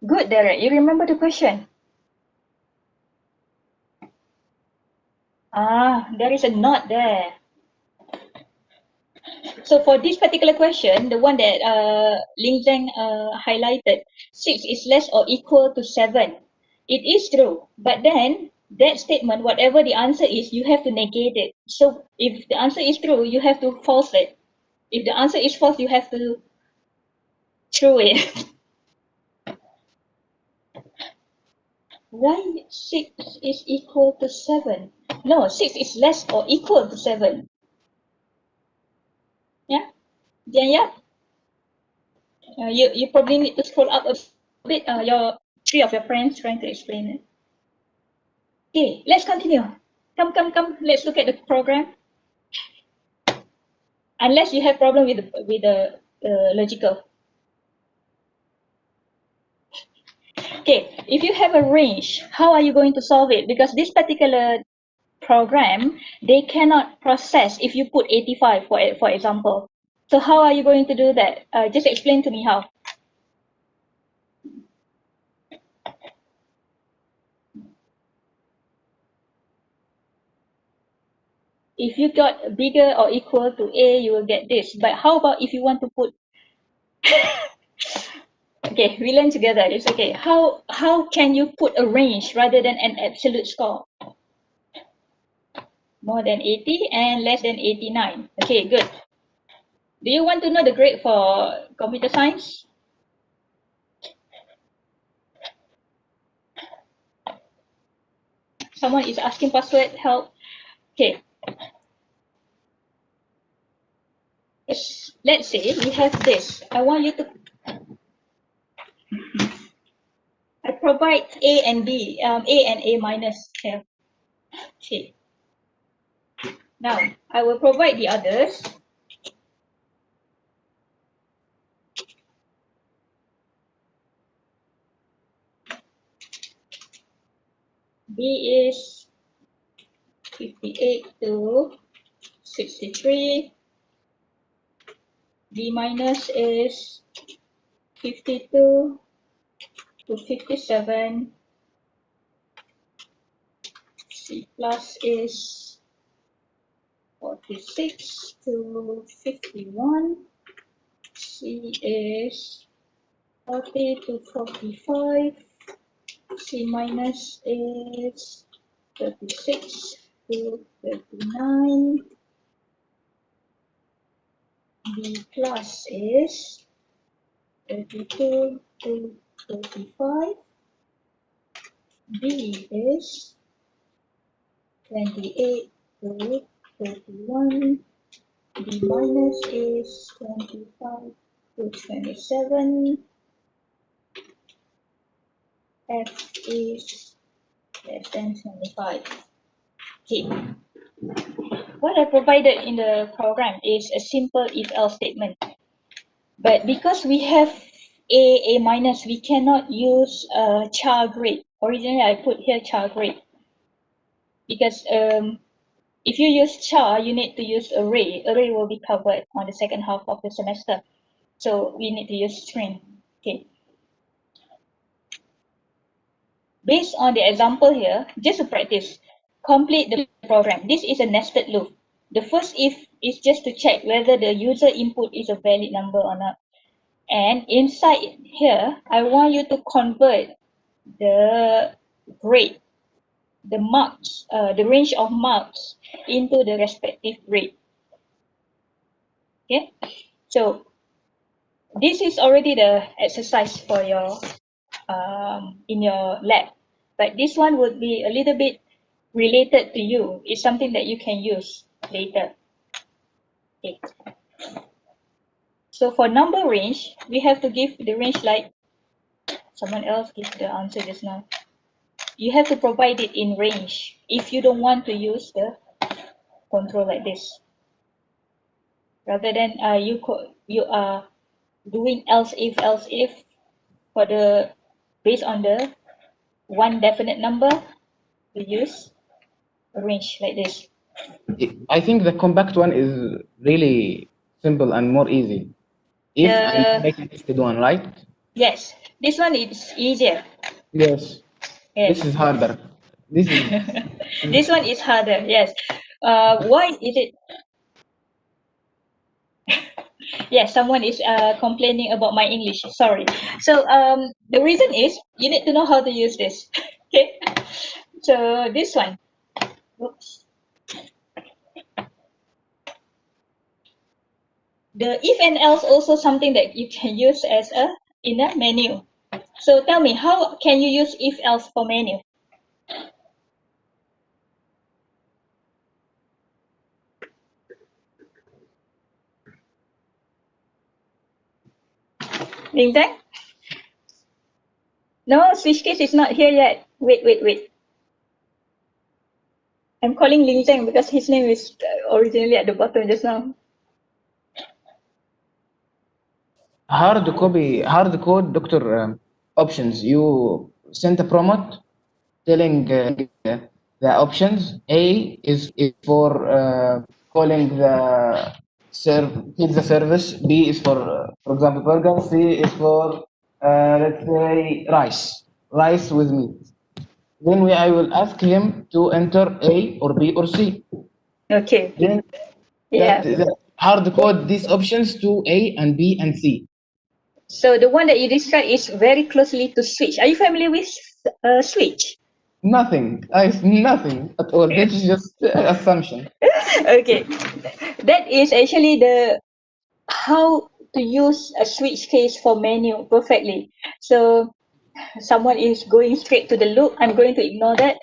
Good, Derek. You remember the question? There is a knot there. So for this particular question, the one that Ling Zheng highlighted, 6 is less or equal to 7. It is true, but then that statement, whatever the answer is, you have to negate it. So if the answer is true, you have to false it. If the answer is false, you have to true it. Why 6 is equal to 7? No, 6 is less or equal to 7. Yeah? Yeah. You probably need to scroll up a bit. Your 3 of your friends trying to explain it. Okay, let's continue. Come. Let's look at the program. Unless you have problem with the logical. Okay, if you have a range, how are you going to solve it? Because this particular program, they cannot process if you put 85, for example. So how are you going to do that? Just explain to me how. If you got bigger or equal to A, you will get this. But how about if you want to put... Okay, we learn together. It's okay. How can you put a range rather than an absolute score? More than 80 and less than 89. Okay, good. Do you want to know the grade for computer science? Someone is asking password, help. Okay. Let's say we have this. I want you to. I provide A and B, A and A minus here. Okay. Now I will provide the others. B is 58 to 63. B minus is 52 to 57. C plus is 46 to 51. C is 40 to 45. C minus is 36 to 39. B plus is 32 to 35. B is 28 to 31. B minus is 25 to 27. F is less than 25. Okay. What I provided in the program is a simple if-else statement. But because we have A minus, we cannot use char grade. Originally, I put here char grade. Because if you use char, you need to use array. Array will be covered on the second half of the semester. So we need to use string. Okay. Based on the example here, just to practice, complete the program. This is a nested loop. The first if is just to check whether the user input is a valid number or not. And inside here, I want you to convert the grade, the marks, the range of marks into the respective grade. Okay, so this is already the exercise for your in your lab, but this one would be a little bit related to you. It's something that you can use later. Okay. So for number range, we have to give the range like someone else gave the answer just now. You have to provide it in range if you don't want to use the control like this. Rather than you are doing else if for the based on the one definite number, we use a range like this. I think the compact one is really simple and more easy. If and make a nested one, right? Yes, this one is easier. Yes. Yes. This is harder. This is This one is harder. Yes. Why is it? Yes, someone is complaining about my English. Sorry. So the reason is you need to know how to use this. Okay. So this one. Oops. The if and else also something that you can use as a in a menu. So tell me, how can you use if else for menu? Ling Zhang? No, switch case is not here yet. Wait. I'm calling Ling Zhang because his name is originally at the bottom just now. hard code, Doctor. Options. You send a prompt telling the options. A is for calling the pizza service. B is for example, burger. C is for let's say rice with meat. Then I will ask him to enter A or B or C. Okay. Then that hard code these options to A and B and C. So the one that you described is very closely to switch. Are you familiar with switch? Nothing at all. This is just assumption. Okay, that is actually the how to use a switch case for menu perfectly. So someone is going straight to the loop. I'm going to ignore that.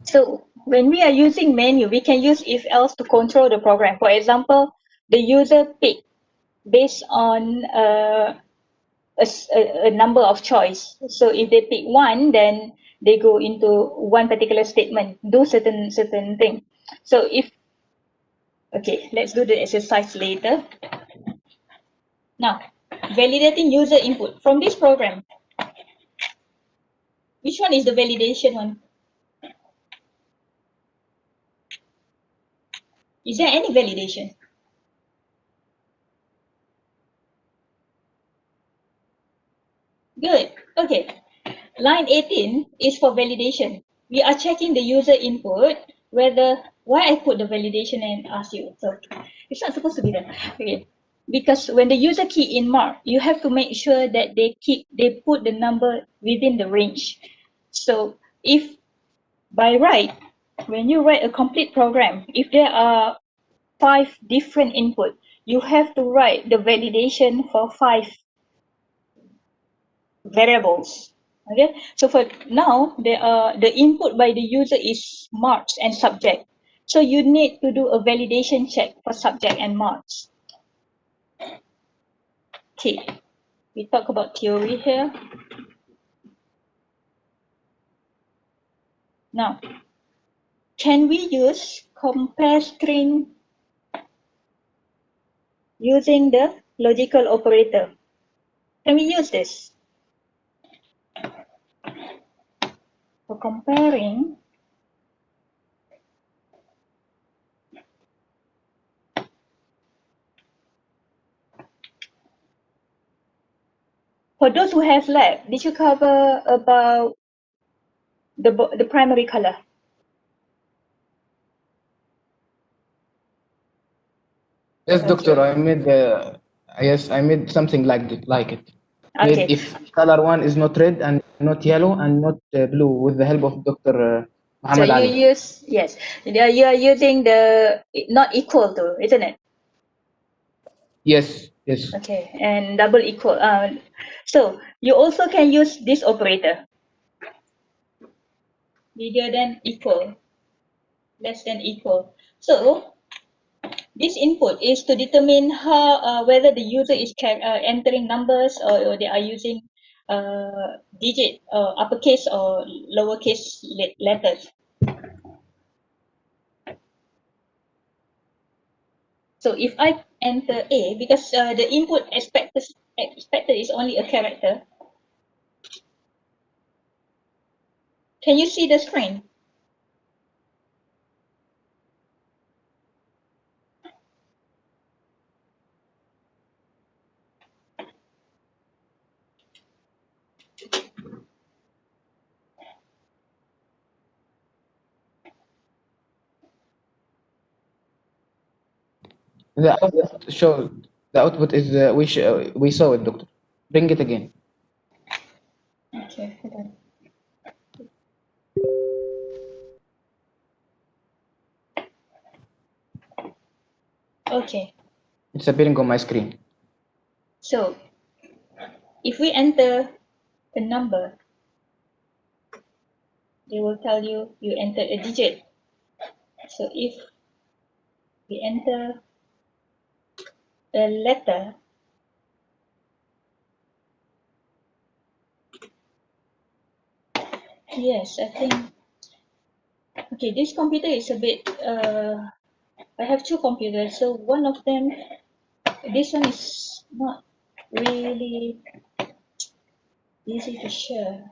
So when we are using menu, we can use if else to control the program. For example, the user pick based on a number of choice. So if they pick one, then they go into one particular statement, do certain thing. So if, okay, let's do the exercise later. Now, validating user input from this program. Which one is the validation one? Is there any validation? Good. Okay. Line 18 is for validation. We are checking the user input, whether, why I put the validation and ask you. So it's not supposed to be there. Okay. Because when the user key in mark, you have to make sure that they put the number within the range. So if by right, when you write a complete program, if there are 5 different input, you have to write the validation for 5 variables. Okay, so for now, the input by the user is marks and subject. So you need to do a validation check for subject and marks. Okay, we talk about theory here. Now, can we use compare string using the logical operator? Can we use this? For comparing, for those who have lab, did you cover about the primary color? Yes, doctor. I made yes, I made something like it. Okay. Made if color one is not red and not yellow and not blue, with the help of Dr. So Muhammad you Ali. use, yes, you are using the not equal to, isn't it? Yes, yes. Okay, and double equal. So you also can use this operator. Bigger than equal, less than equal. So this input is to determine how whether the user is entering numbers or they are using digit uppercase or lowercase letters. So if I enter A, because the input expected is only a character. Can you see the screen? The output show. The output is we saw it, doctor. Bring it again. Okay, hold on. Okay, It's appearing on my screen. so if we enter a number, they will tell you you entered a digit. So if we enter a letter, yes, I think, okay, this computer is a bit, I have 2 computers, so one of them, this one is not really easy to share.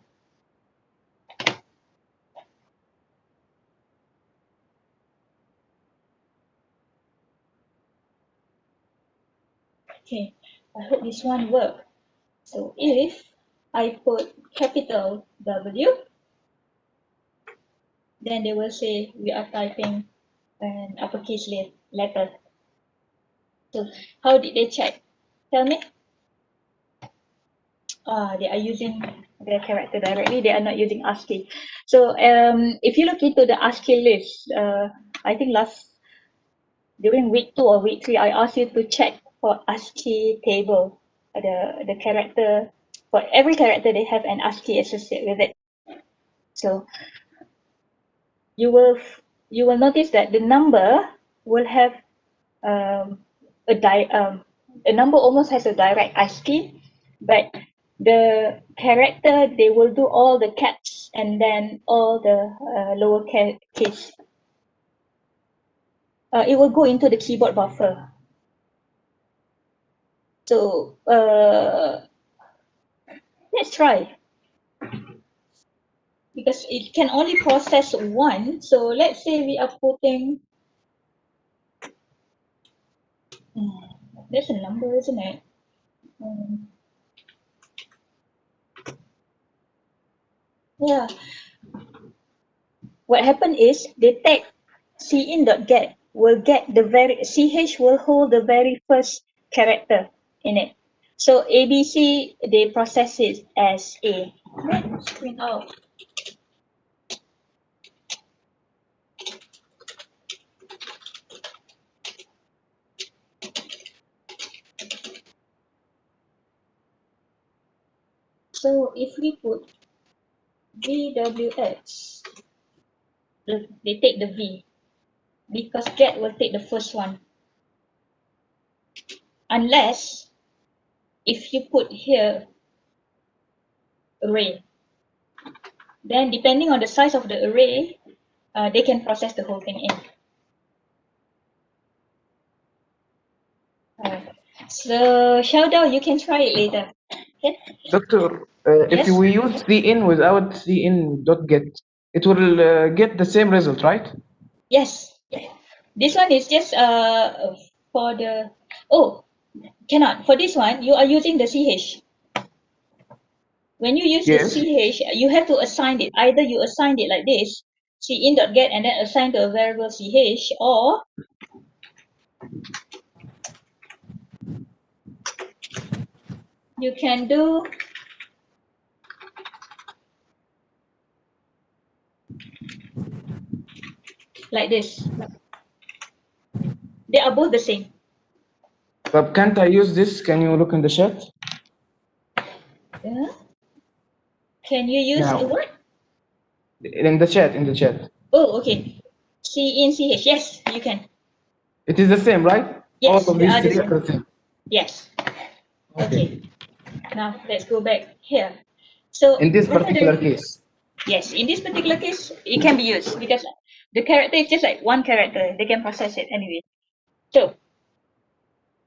Okay, I hope this one works. So if I put capital W, then they will say we are typing an uppercase letter. So how did they check? Tell me. They are using their character directly. They are not using ASCII. So if you look into the ASCII list, I think during week 2 or week 3, I asked you to check for ASCII table. The character, for every character, they have an ASCII associated with it. So you will you will notice that the number will have a number almost has a direct ASCII, but the character, they will do all the caps and then all the lower case. It will go into the keyboard buffer. So let's try. Because it can only process one. So let's say we are putting, there's a number, isn't it? Yeah. What happened is the tag cin.get will get the very, ch will hold the very first character in it. So ABC, they process it as A. Let's print out. So if we put VWX, they take the V, because get will take the first one. Unless if you put here array, then depending on the size of the array, they can process the whole thing in. So Shaudao, you can try it later. Okay? Doctor, Yes? if we use cin without cin.get, it will get the same result, right? Yes. This one is just for the, oh, cannot. For this one, you are using the ch. When you use Yes. the ch, you have to assign it. Either you assign it like this, cin.get, and then assign to a variable ch, or you can do like this. They are both the same. But can't I use this? Can you look in the chat? Yeah. Can you use Now. what? In the chat. Oh, okay. Cin, ch. Yes, you can. It is the same, right? Yes, All of they these are the three are same. the same. Yes. Okay. Now let's go back here. So In this rather particular than- case. yes, in this particular case, it can be used because the character is just like one character. They can process it anyway. So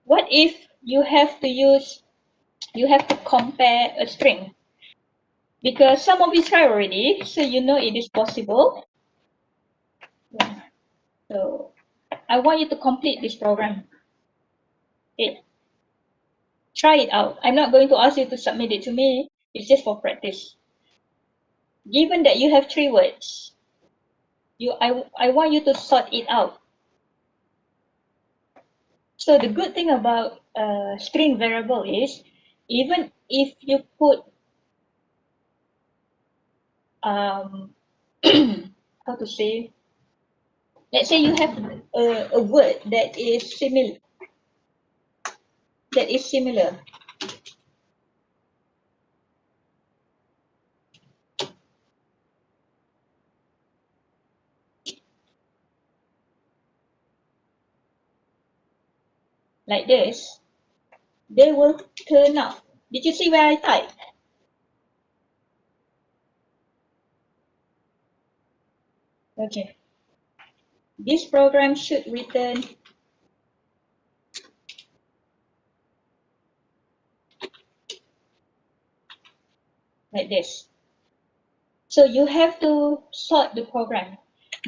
what if you have to use, you have to compare a string? Because some of you try already, so you know it is possible. Yeah. So I want you to complete this program. Okay. Try it out. I'm not going to ask you to submit it to me. It's just for practice. Given that you have 3 words, I want you to sort it out. So the good thing about string variable is, even if you put how to say, let's say you have a word that is similar, like this, they will turn up. Did you see where I typed? Okay. This program should return like this. So you have to sort the program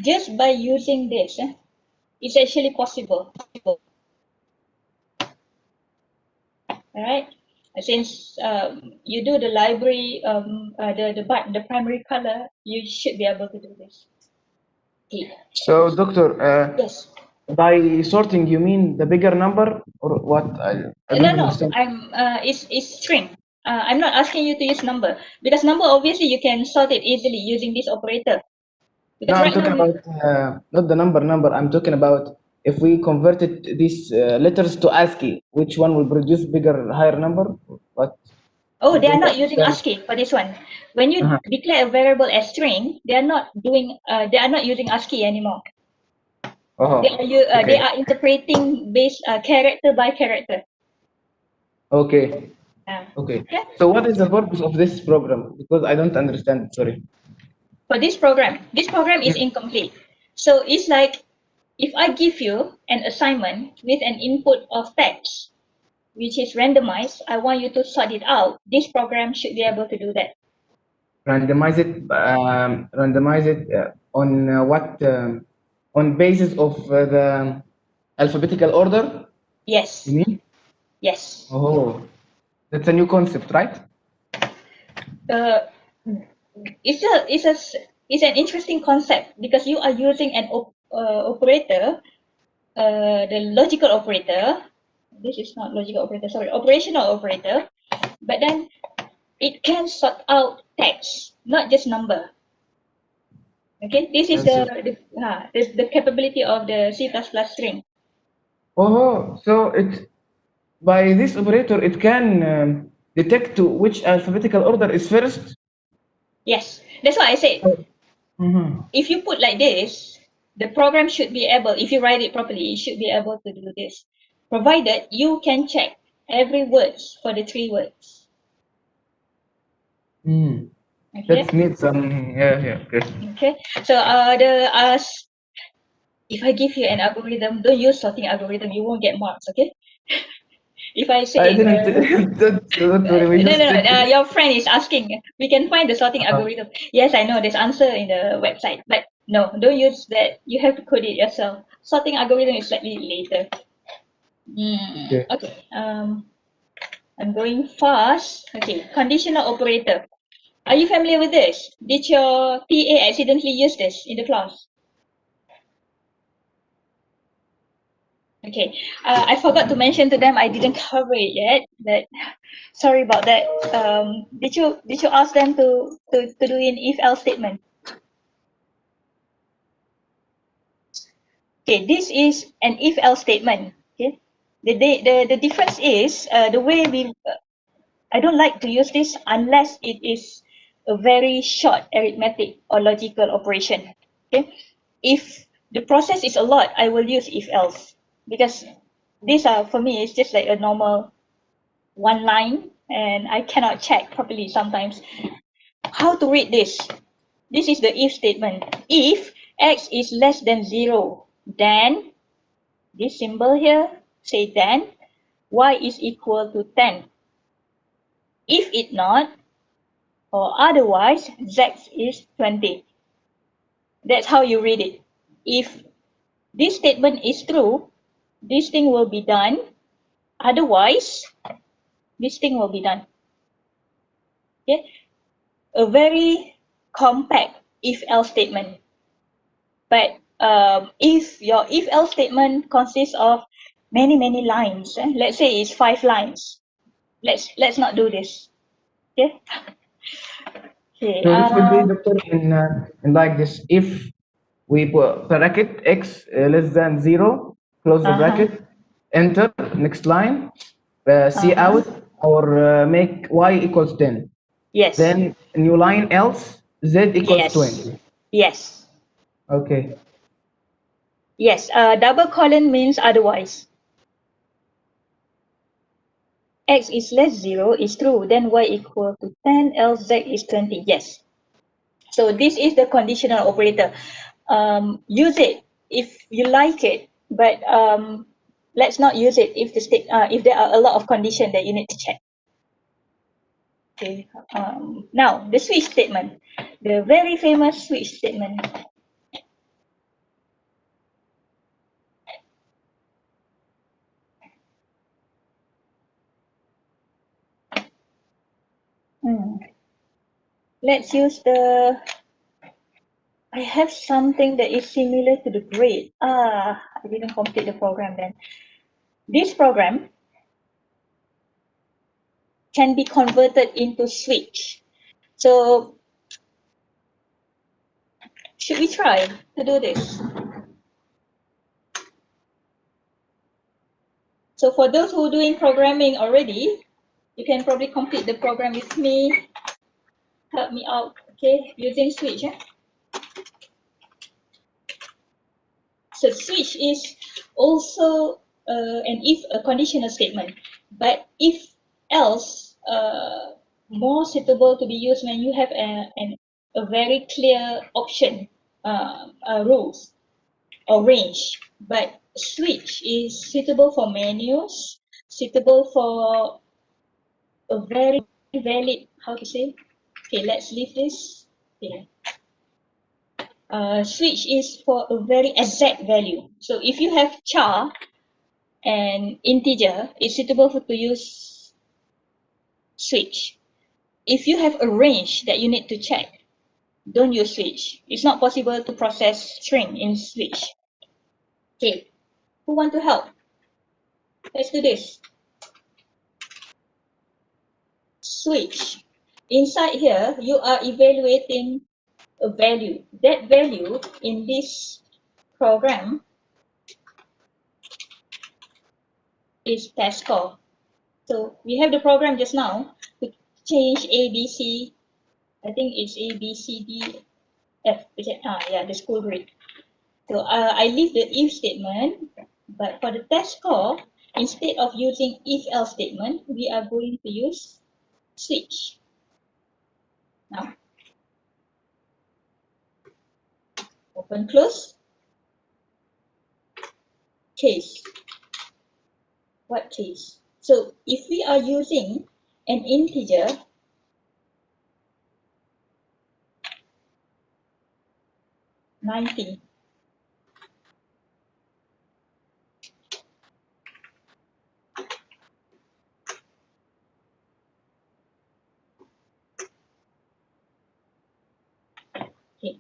just by using this. It's actually possible. All right. Since you do the library, the primary color, you should be able to do this. Okay. So, Doctor, Yes. by sorting, you mean the bigger number or what? I don't No. understand. It's string. I'm not asking you to use number, because number obviously you can sort it easily using this operator. No, Because I'm right talking now about not the number. I'm talking about if we converted these letters to ASCII, which one will produce bigger, higher number? What? Oh, they are don't not using understand. ASCII for this one. When you declare a variable as string, they are not doing. They are not using ASCII anymore. Oh, They okay. are interpreting based character by character. Okay. Uh, Okay. yeah. So what is the purpose of this program? Because I don't understand. Sorry. For this program is incomplete. So it's like if I give you an assignment with an input of text, which is randomized, I want you to sort it out. This program should be able to do that. Randomize it. Randomize it on what? On basis of the alphabetical order. Yes. You mean? Yes. Oh, that's a new concept, right? It's an interesting concept because you are using an operator, the logical operator. This is not logical operator, sorry, operational operator. But then it can sort out text, not just number. Okay, this is the capability of the C++ string. Oh, so it by this operator it can detect to which alphabetical order is first. Yes, that's what I said. Mm-hmm. If you put like this, the program should be able, if you write it properly, it should be able to do this, provided you can check every words for the 3 words. Mm. Okay. Let's need some. Yeah. Okay. Okay. So if I give you an algorithm, don't use sorting algorithm. You won't get marks. Okay. If I say I didn't. Don't worry. We just check it. your friend is asking, we can find the sorting algorithm. Yes, I know there's answer in the website, but no, don't use that. You have to code it yourself. Sorting algorithm is slightly later. Okay. Okay. I'm going fast. Okay. Conditional operator. Are you familiar with this? Did your TA accidentally use this in the class? Okay, I forgot to mention to them I didn't cover it yet, but sorry about that. Did you ask them to do an if else statement? Okay, this is an if else statement. Okay, the difference is the way we. I don't like to use this unless it is a very short arithmetic or logical operation. Okay, if the process is a lot, I will use if else because these are for me it's just like a normal one line and I cannot check properly sometimes. How to read this? This is the if statement. If x is less than 0, then this symbol here say then y is equal to 10. If it not or otherwise z is 20. That's how you read it. If this statement is true, this thing will be done. Otherwise, this thing will be done. Okay, a very compact if-else statement. But if your if-else statement consists of many lines, let's say it's 5 lines. Let's not do this. Okay. Okay. So this will be doctor in like this. If we put bracket x less than 0, close the bracket, enter next line, see out or make y equals 10. Yes. Then new line else z equals 20. Yes. Okay. Yes. Double colon means otherwise. X is less 0 is true, then y equal to 10, else z is 20. Yes. So this is the conditional operator. Use it if you like it, but let's not use it if if there are a lot of conditions that you need to check. Okay. Now the switch statement, the very famous switch statement. Let's use the. I have something that is similar to the grade. I didn't complete the program then. This program can be converted into switch. So should we try to do this? So for those who are doing programming already, you can probably complete the program with me. Help me out, okay? Using switch. So switch is also a conditional statement, but if else more suitable to be used when you have a very clear option rules or range. But switch is suitable for menus, suitable for a very valid, how to say? Okay, let's leave this. Okay. Switch is for a very exact value. So if you have char and integer, it's suitable to use switch. If you have a range that you need to check, don't use switch. It's not possible to process string in switch. Okay, who want to help? Let's do this. Switch. Inside here, you are evaluating a value. That value in this program is test score. So we have the program just now to change A, B, C. I think it's A, B, C, D, F. Yeah, the school grade. So I leave the if statement, but for the test score, instead of using if else statement, we are going to use switch. Now, open, close. Case. What case? So if we are using an integer, $90. Okay.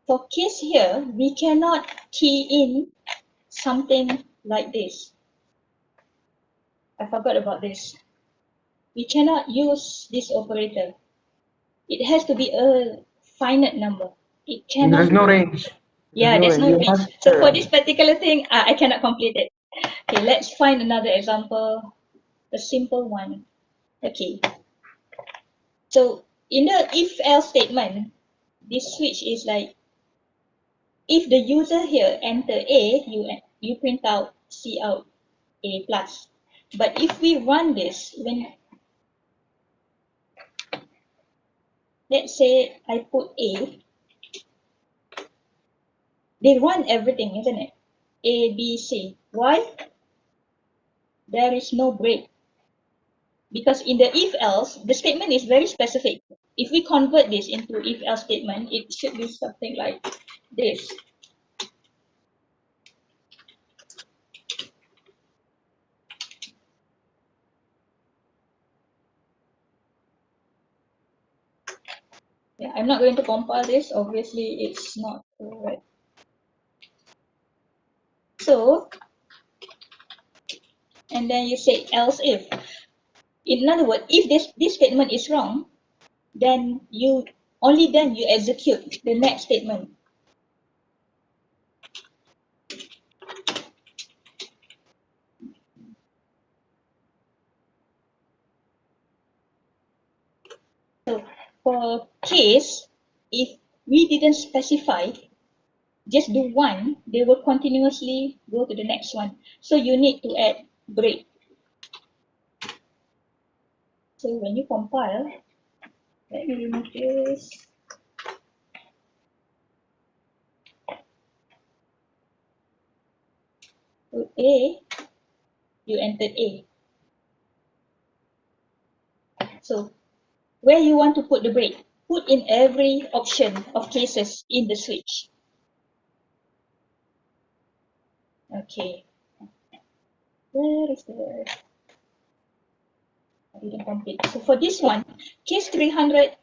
For case here, we cannot key in something like this. I forgot about this. We cannot use this operator. It has to be a finite number. It cannot. There's no range. Yeah, there's no You range. must, So for this particular thing, I cannot complete it. Okay, let's find another example, a simple one. Okay. So in the if else statement, this switch is like, if the user here enter A, you print out C out A plus. But if we run this, when let's say I put A, they run everything, isn't it? A, B, C. Why? There is no break. Because in the if else, the statement is very specific. If we convert this into if else statement, it should be something like this. Yeah, I'm not going to compile this. Obviously, it's not correct. So, and then you say else if. In other words, if this statement is wrong, then you execute the next statement. So for case, if we didn't specify, just do one, they will continuously go to the next one. So you need to add break. So when you compile, let me remove this. So A, you entered A. So where you want to put the break, put in every option of cases in the switch. Okay. Where is the, I didn't complete. So for this one, case 300,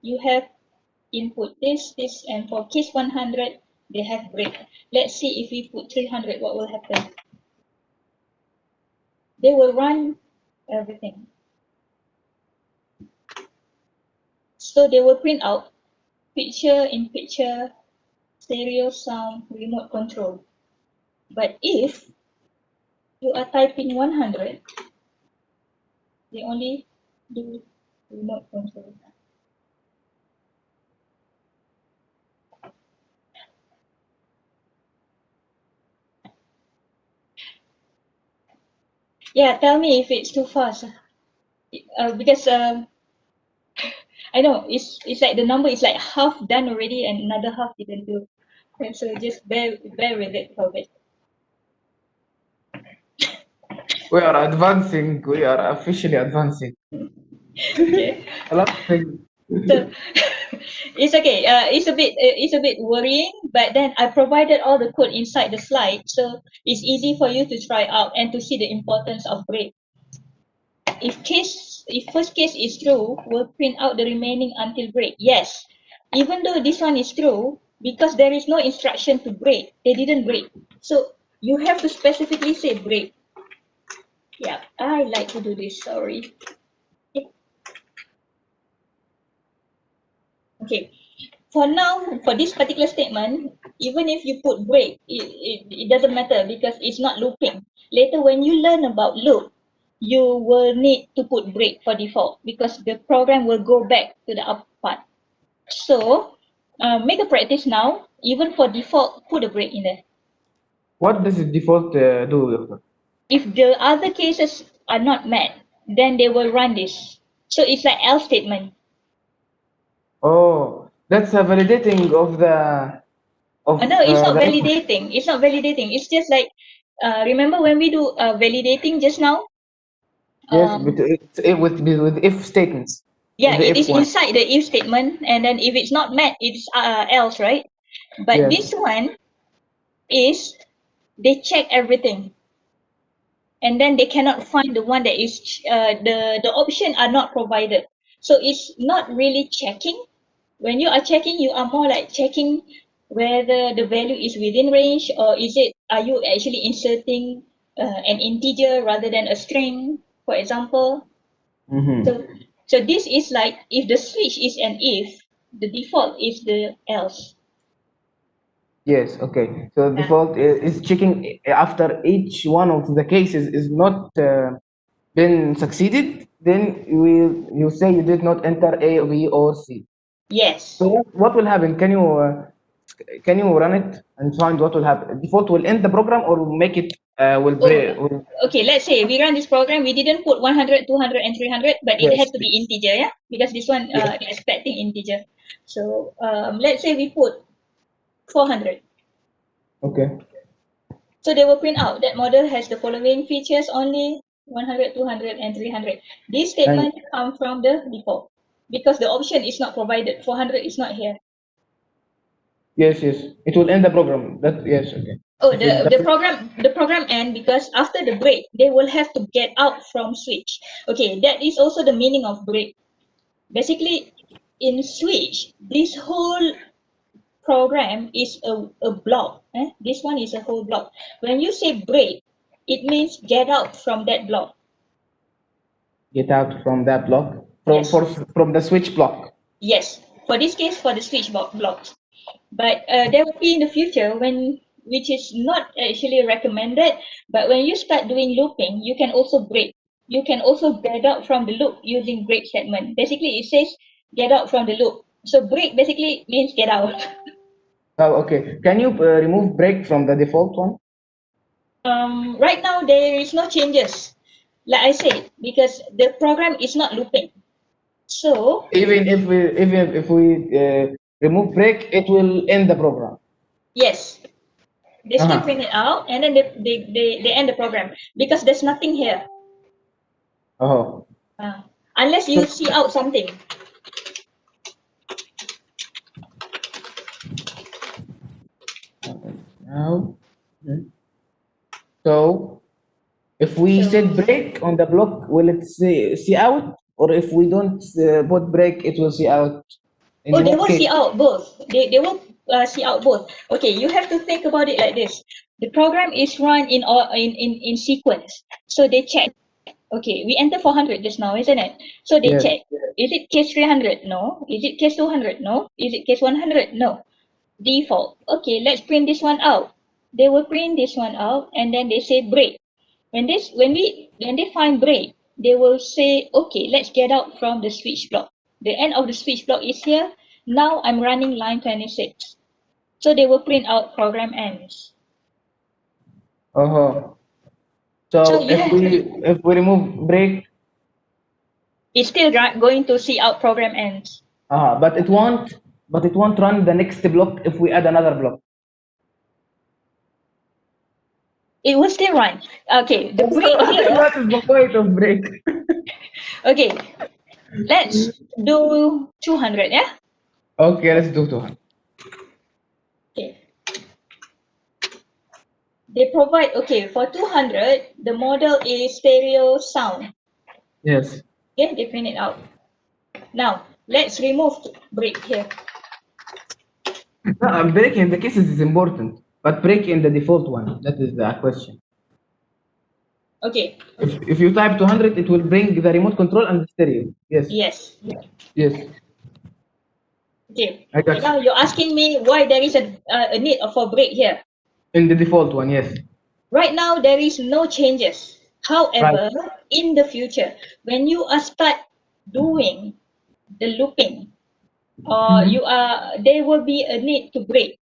you have input this, and for case 100, they have break. Let's see if we put 300, what will happen? They will run everything. So they will print out picture in picture, stereo, sound, remote control. But if you are typing 100, they only do remote control. Yeah, tell me if it's too fast. Because I know it's like the number is like half done already and another half didn't do. And so just bear with it for a bit. We are advancing. We are officially advancing. Okay. A lot of things. So it's okay. It's a bit worrying, but then I provided all the code inside the slide, so it's easy for you to try out and to see the importance of break. If first case is true, we'll print out the remaining until break. Yes, even though this one is true, because there is no instruction to break, they didn't break. So you have to specifically say break. Yeah, I like to do this. Sorry. Okay. For now, for this particular statement, even if you put break, it doesn't matter because it's not looping. Later, when you learn about loop, you will need to put break for default because the program will go back to the up part. So, make a practice now. Even for default, put a break in there. What does the default do, Doctor? If the other cases are not met, then they will run this. So it's like else statement. Oh, that's a validating of the No, it's not the input. validating. It's not validating. It's just like, remember when we do validating just now? Yes, but with if statements. Yeah, the it if is one. inside the if statement, and then if it's not met, it's else, right? But Yes. this one is they check everything, and then they cannot find the one that is the option are not provided. So it's not really checking. When you are checking, you are more like checking whether the value is within range or are you actually inserting an integer rather than a string, for example. Mm-hmm. So this is like if the switch is an if, the default is the else. Yes. Okay. So default is checking after each one of the cases is not been succeeded. Then you say you did not enter A, B, or C. Yes. So what will happen? Can you run it and find what will happen? Default will end the program or make it will break. Will, Okay, let's say we run this program, we didn't put 100, 200, and 300, but it Yes, had to be integer, yeah? Because this one Yes. expecting integer. So let's say we put 400. Okay. So they will print out that model has the following features only 100, 200, and 300. This statement comes from the default because the option is not provided. 400 is not here. Yes. It will end the program. That yes. Okay. Oh, If it the program end because after the break they will have to get out from switch. Okay, that is also the meaning of break. Basically, in switch, this whole program is a block. This one is a whole block. When you say break, it means get out from that block. get out from that block Yes. from the switch block. Yes, for this case, for the switch blocks. But there will be in the future which is not actually recommended. But when you start doing looping, you can also break. You can also get out from the loop using break statement. Basically, it says get out from the loop. So break basically means get out. Oh, okay. Can you remove break from the default one? Right now there is no changes. Like I said, because the program is not looping. So Even if we remove break, it will end the program. yes, they still Uh-huh. print it out and then they end the program because there's nothing here. Oh. Unless you see out something. Now. So, if we set break on the block, will it see out? Or if we don't put break, it will see out? In Oh, they what will see case? out both. They will see out both. Okay, you have to think about it like this. The program is run in sequence. So they check. Okay, we enter 400 just now, isn't it? So they Yes. check. Is it case 300? No. Is it case 200? No. Is it case 100? No. Default. Okay, let's print this one out. They will print this one out and then they say break. When they find break, they will say, okay, let's get out from the switch block. The end of the switch block is here. Now I'm running line 26. So they will print out program ends. Oh. So So you if we remove break, it's still going to see out program ends. but it won't run the next block if we add another block. It will still run. Okay, the break here. What is the point of break? Okay, let's do 200, yeah? Okay, let's do 200. Okay. They provide, okay, for 200, the model is stereo sound. Yes. Okay, they print it out. Now, let's remove break here. No, break in the cases is important, but break in the default one, that is the question. Okay. If you type 200, it will bring the remote control and the stereo. Yes. Yes. Yes. Okay. I got Now you. you're asking me why there is a need for break here. In the default one, yes. Right now, there is no changes. However, in the future, when you are start doing the looping, there will be a need to break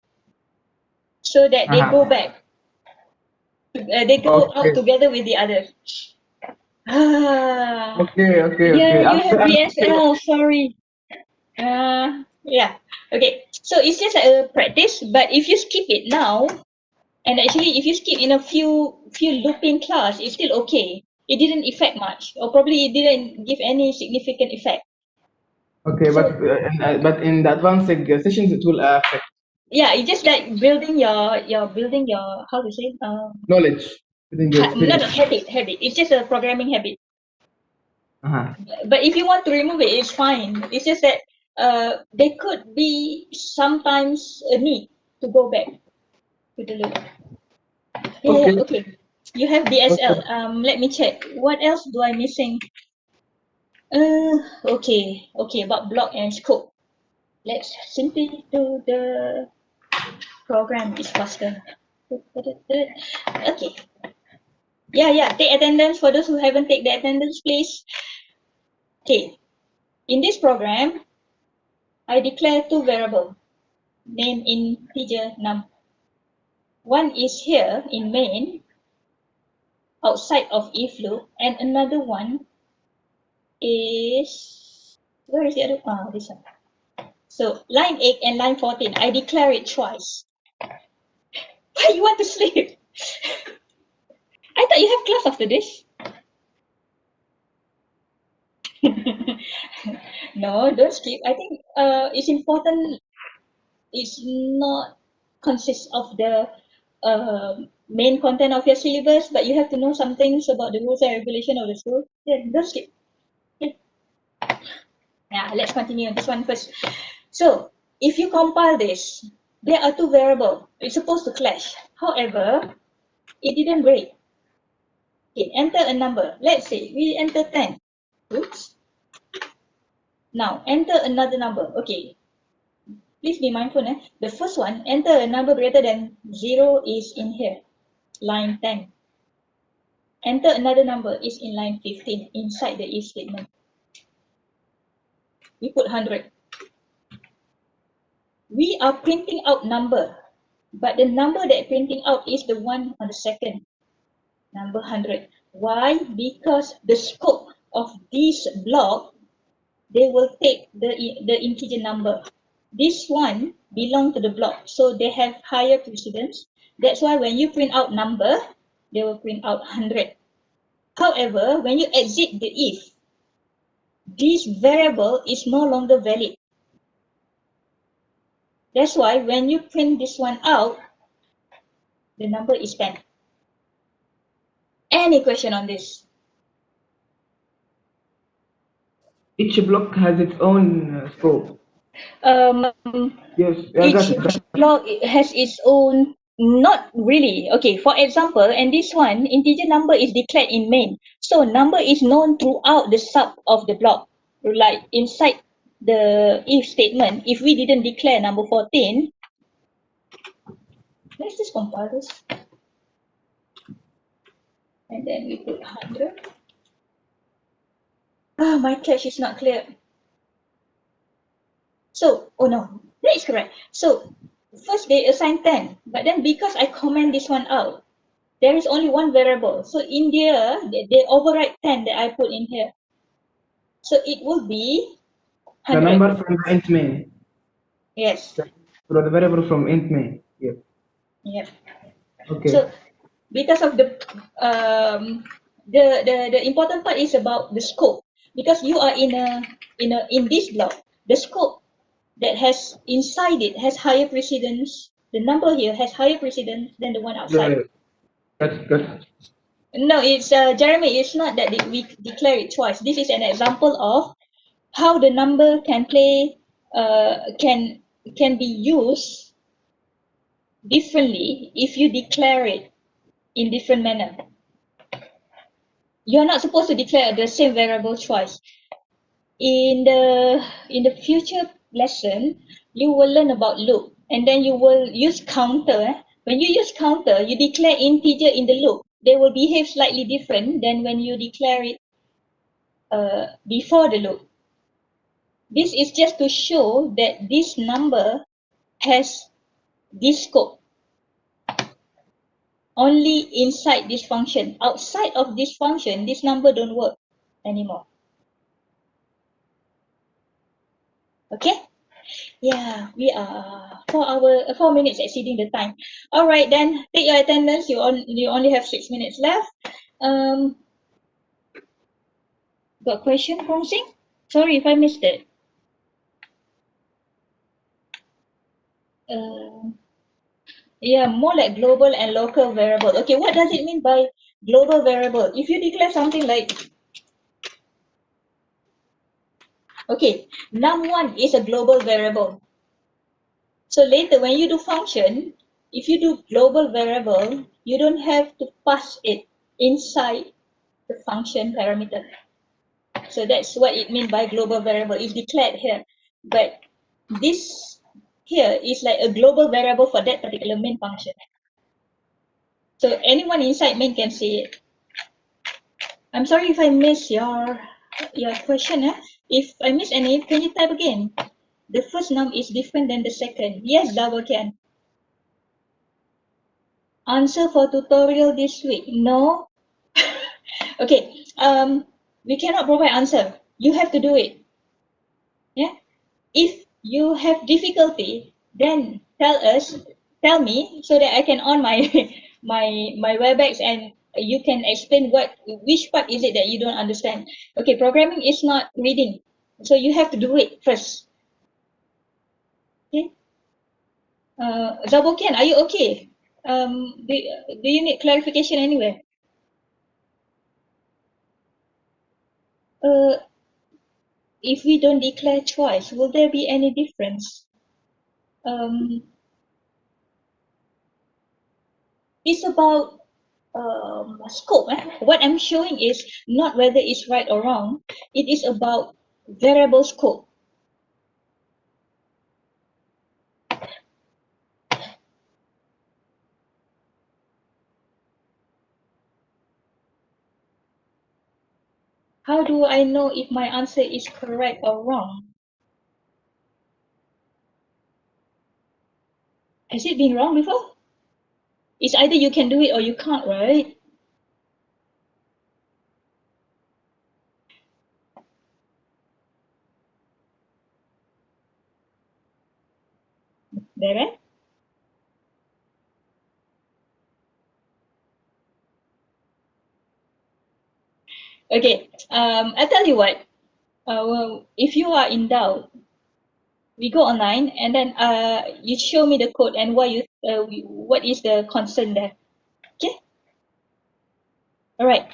so that they go back. They go out together with the others. Okay. Yeah, you have I'm VSL. Sorry. Yeah. Okay. So it's just a practice, but if you skip it now, and actually if you skip in a few looping class, it's still okay. It didn't affect much, or probably it didn't give any significant effect. Okay, but in the advanced sessions, it will affect Yeah, it's just like building your how to say knowledge. Within your not a experience. habit. It's just a programming habit. Uh-huh. But if you want to remove it, it's fine. It's just that there could be sometimes a need to go back to the loop. Yeah, okay. You have DSL. Let me check. What else do I missing? Okay, about block and scope. Let's simply do the program. It's faster. Okay. Yeah. Take attendance for those who haven't taken the attendance, please. Okay. In this program, I declare two variables, name integer num. One is here in main, outside of if loop, and another one is, where is the other? This one. So line 8 and line 14, I declare it twice. Why you want to sleep? I thought you have class after this. No, don't skip. I think it's important. It's not consist of the main content of your syllabus, but you have to know some things about the rules and regulation of the school. Yeah, don't skip. Okay. Yeah, let's continue this one first. So if you compile this, there are two variables. It's supposed to clash. However, it didn't break. Okay, enter a number. Let's say we enter 10. Oops. Now enter another number. Okay. Please be mindful. The first one, enter a number greater than 0 is in here. Line 10. Enter another number is in line 15 inside the if statement. We put 100. We are printing out number, but the number that printing out is the one on the second, number 100. Why? Because the scope of this block, they will take the integer number. This one belong to the block, so they have higher precedence. That's why when you print out number, they will print out 100. However, when you exit the if, this variable is no longer valid. That's why when you print this one out, the number is 10. Any question on this? Each block has its own scope. Yes, I got it. Each block has its own, not really. Okay, for example, and this one, integer number is declared in main. So number is known throughout the sub of the block. Like inside the if statement, if we didn't declare number 14, let's just compile this. And then we put 100. My cache is not clear. So, oh no, that is correct. So, first they assign 10, but then because I comment this one out, there is only one variable. So in there, they override 10 that I put in here. So it will be The 100. number from the int main. Yes. So the variable from int main. Yeah. Yep. Okay. So because of the important part is about the scope, because you are in this block, the scope that has inside it has higher precedence. The number here has higher precedence than the one outside. Good. No, it's Jeremy. It's not that we declare it twice. This is an example of how the number can play, can be used differently if you declare it in different manner. You're not supposed to declare the same variable twice. In the future lesson, you will learn about loop, and then you will use counter. When you use counter, you declare integer in the loop. They will behave slightly different than when you declare it before the loop. This is just to show that this number has this scope. Only inside this function. Outside of this function, this number don't work anymore. Okay? Yeah, we are 4 minutes exceeding the time. All right, then take your attendance. You only have 6 minutes left. Got question, Kong Sing? Sorry if I missed it. Yeah, more like global and local variable. Okay, what does it mean by global variable? If you declare something like, okay, num1 is a global variable. So later when you do function, if you do global variable, you don't have to pass it inside the function parameter. So that's what it means by global variable. It's declared here. But this here is like a global variable for that particular main function. So anyone inside main can see it. I'm sorry if I missed your question. If I miss any, can you type again? The first num is different than the second. Yes, double can. Answer for tutorial this week. No. Okay. We cannot provide answer. You have to do it. Yeah. If you have difficulty, then tell me so that I can on my my WebEx and you can explain which part is it that you don't understand. Okay, programming is not reading, so you have to do it first. Okay. Zabokian, are you okay? Do you need clarification anywhere? If we don't declare twice, will there be any difference? It's about scope. What I'm showing is not whether it's right or wrong. It is about variable scope. How do I know if my answer is correct or wrong? Has it been wrong before? It's either you can do it or you can't, right? Darren? Okay, I tell you what. Well, if you are in doubt, we go online and then you show me the code and what is the concern there. Okay. All right.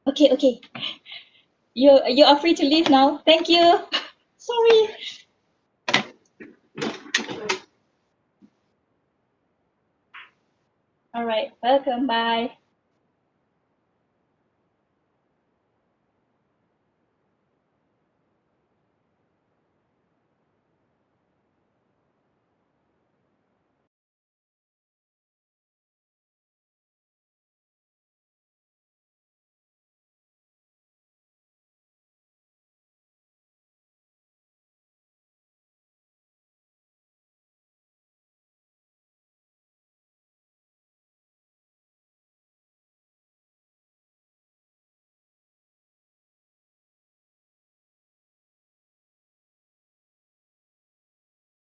Okay. You are free to leave now. Thank you. Sorry. All right. Welcome. Bye.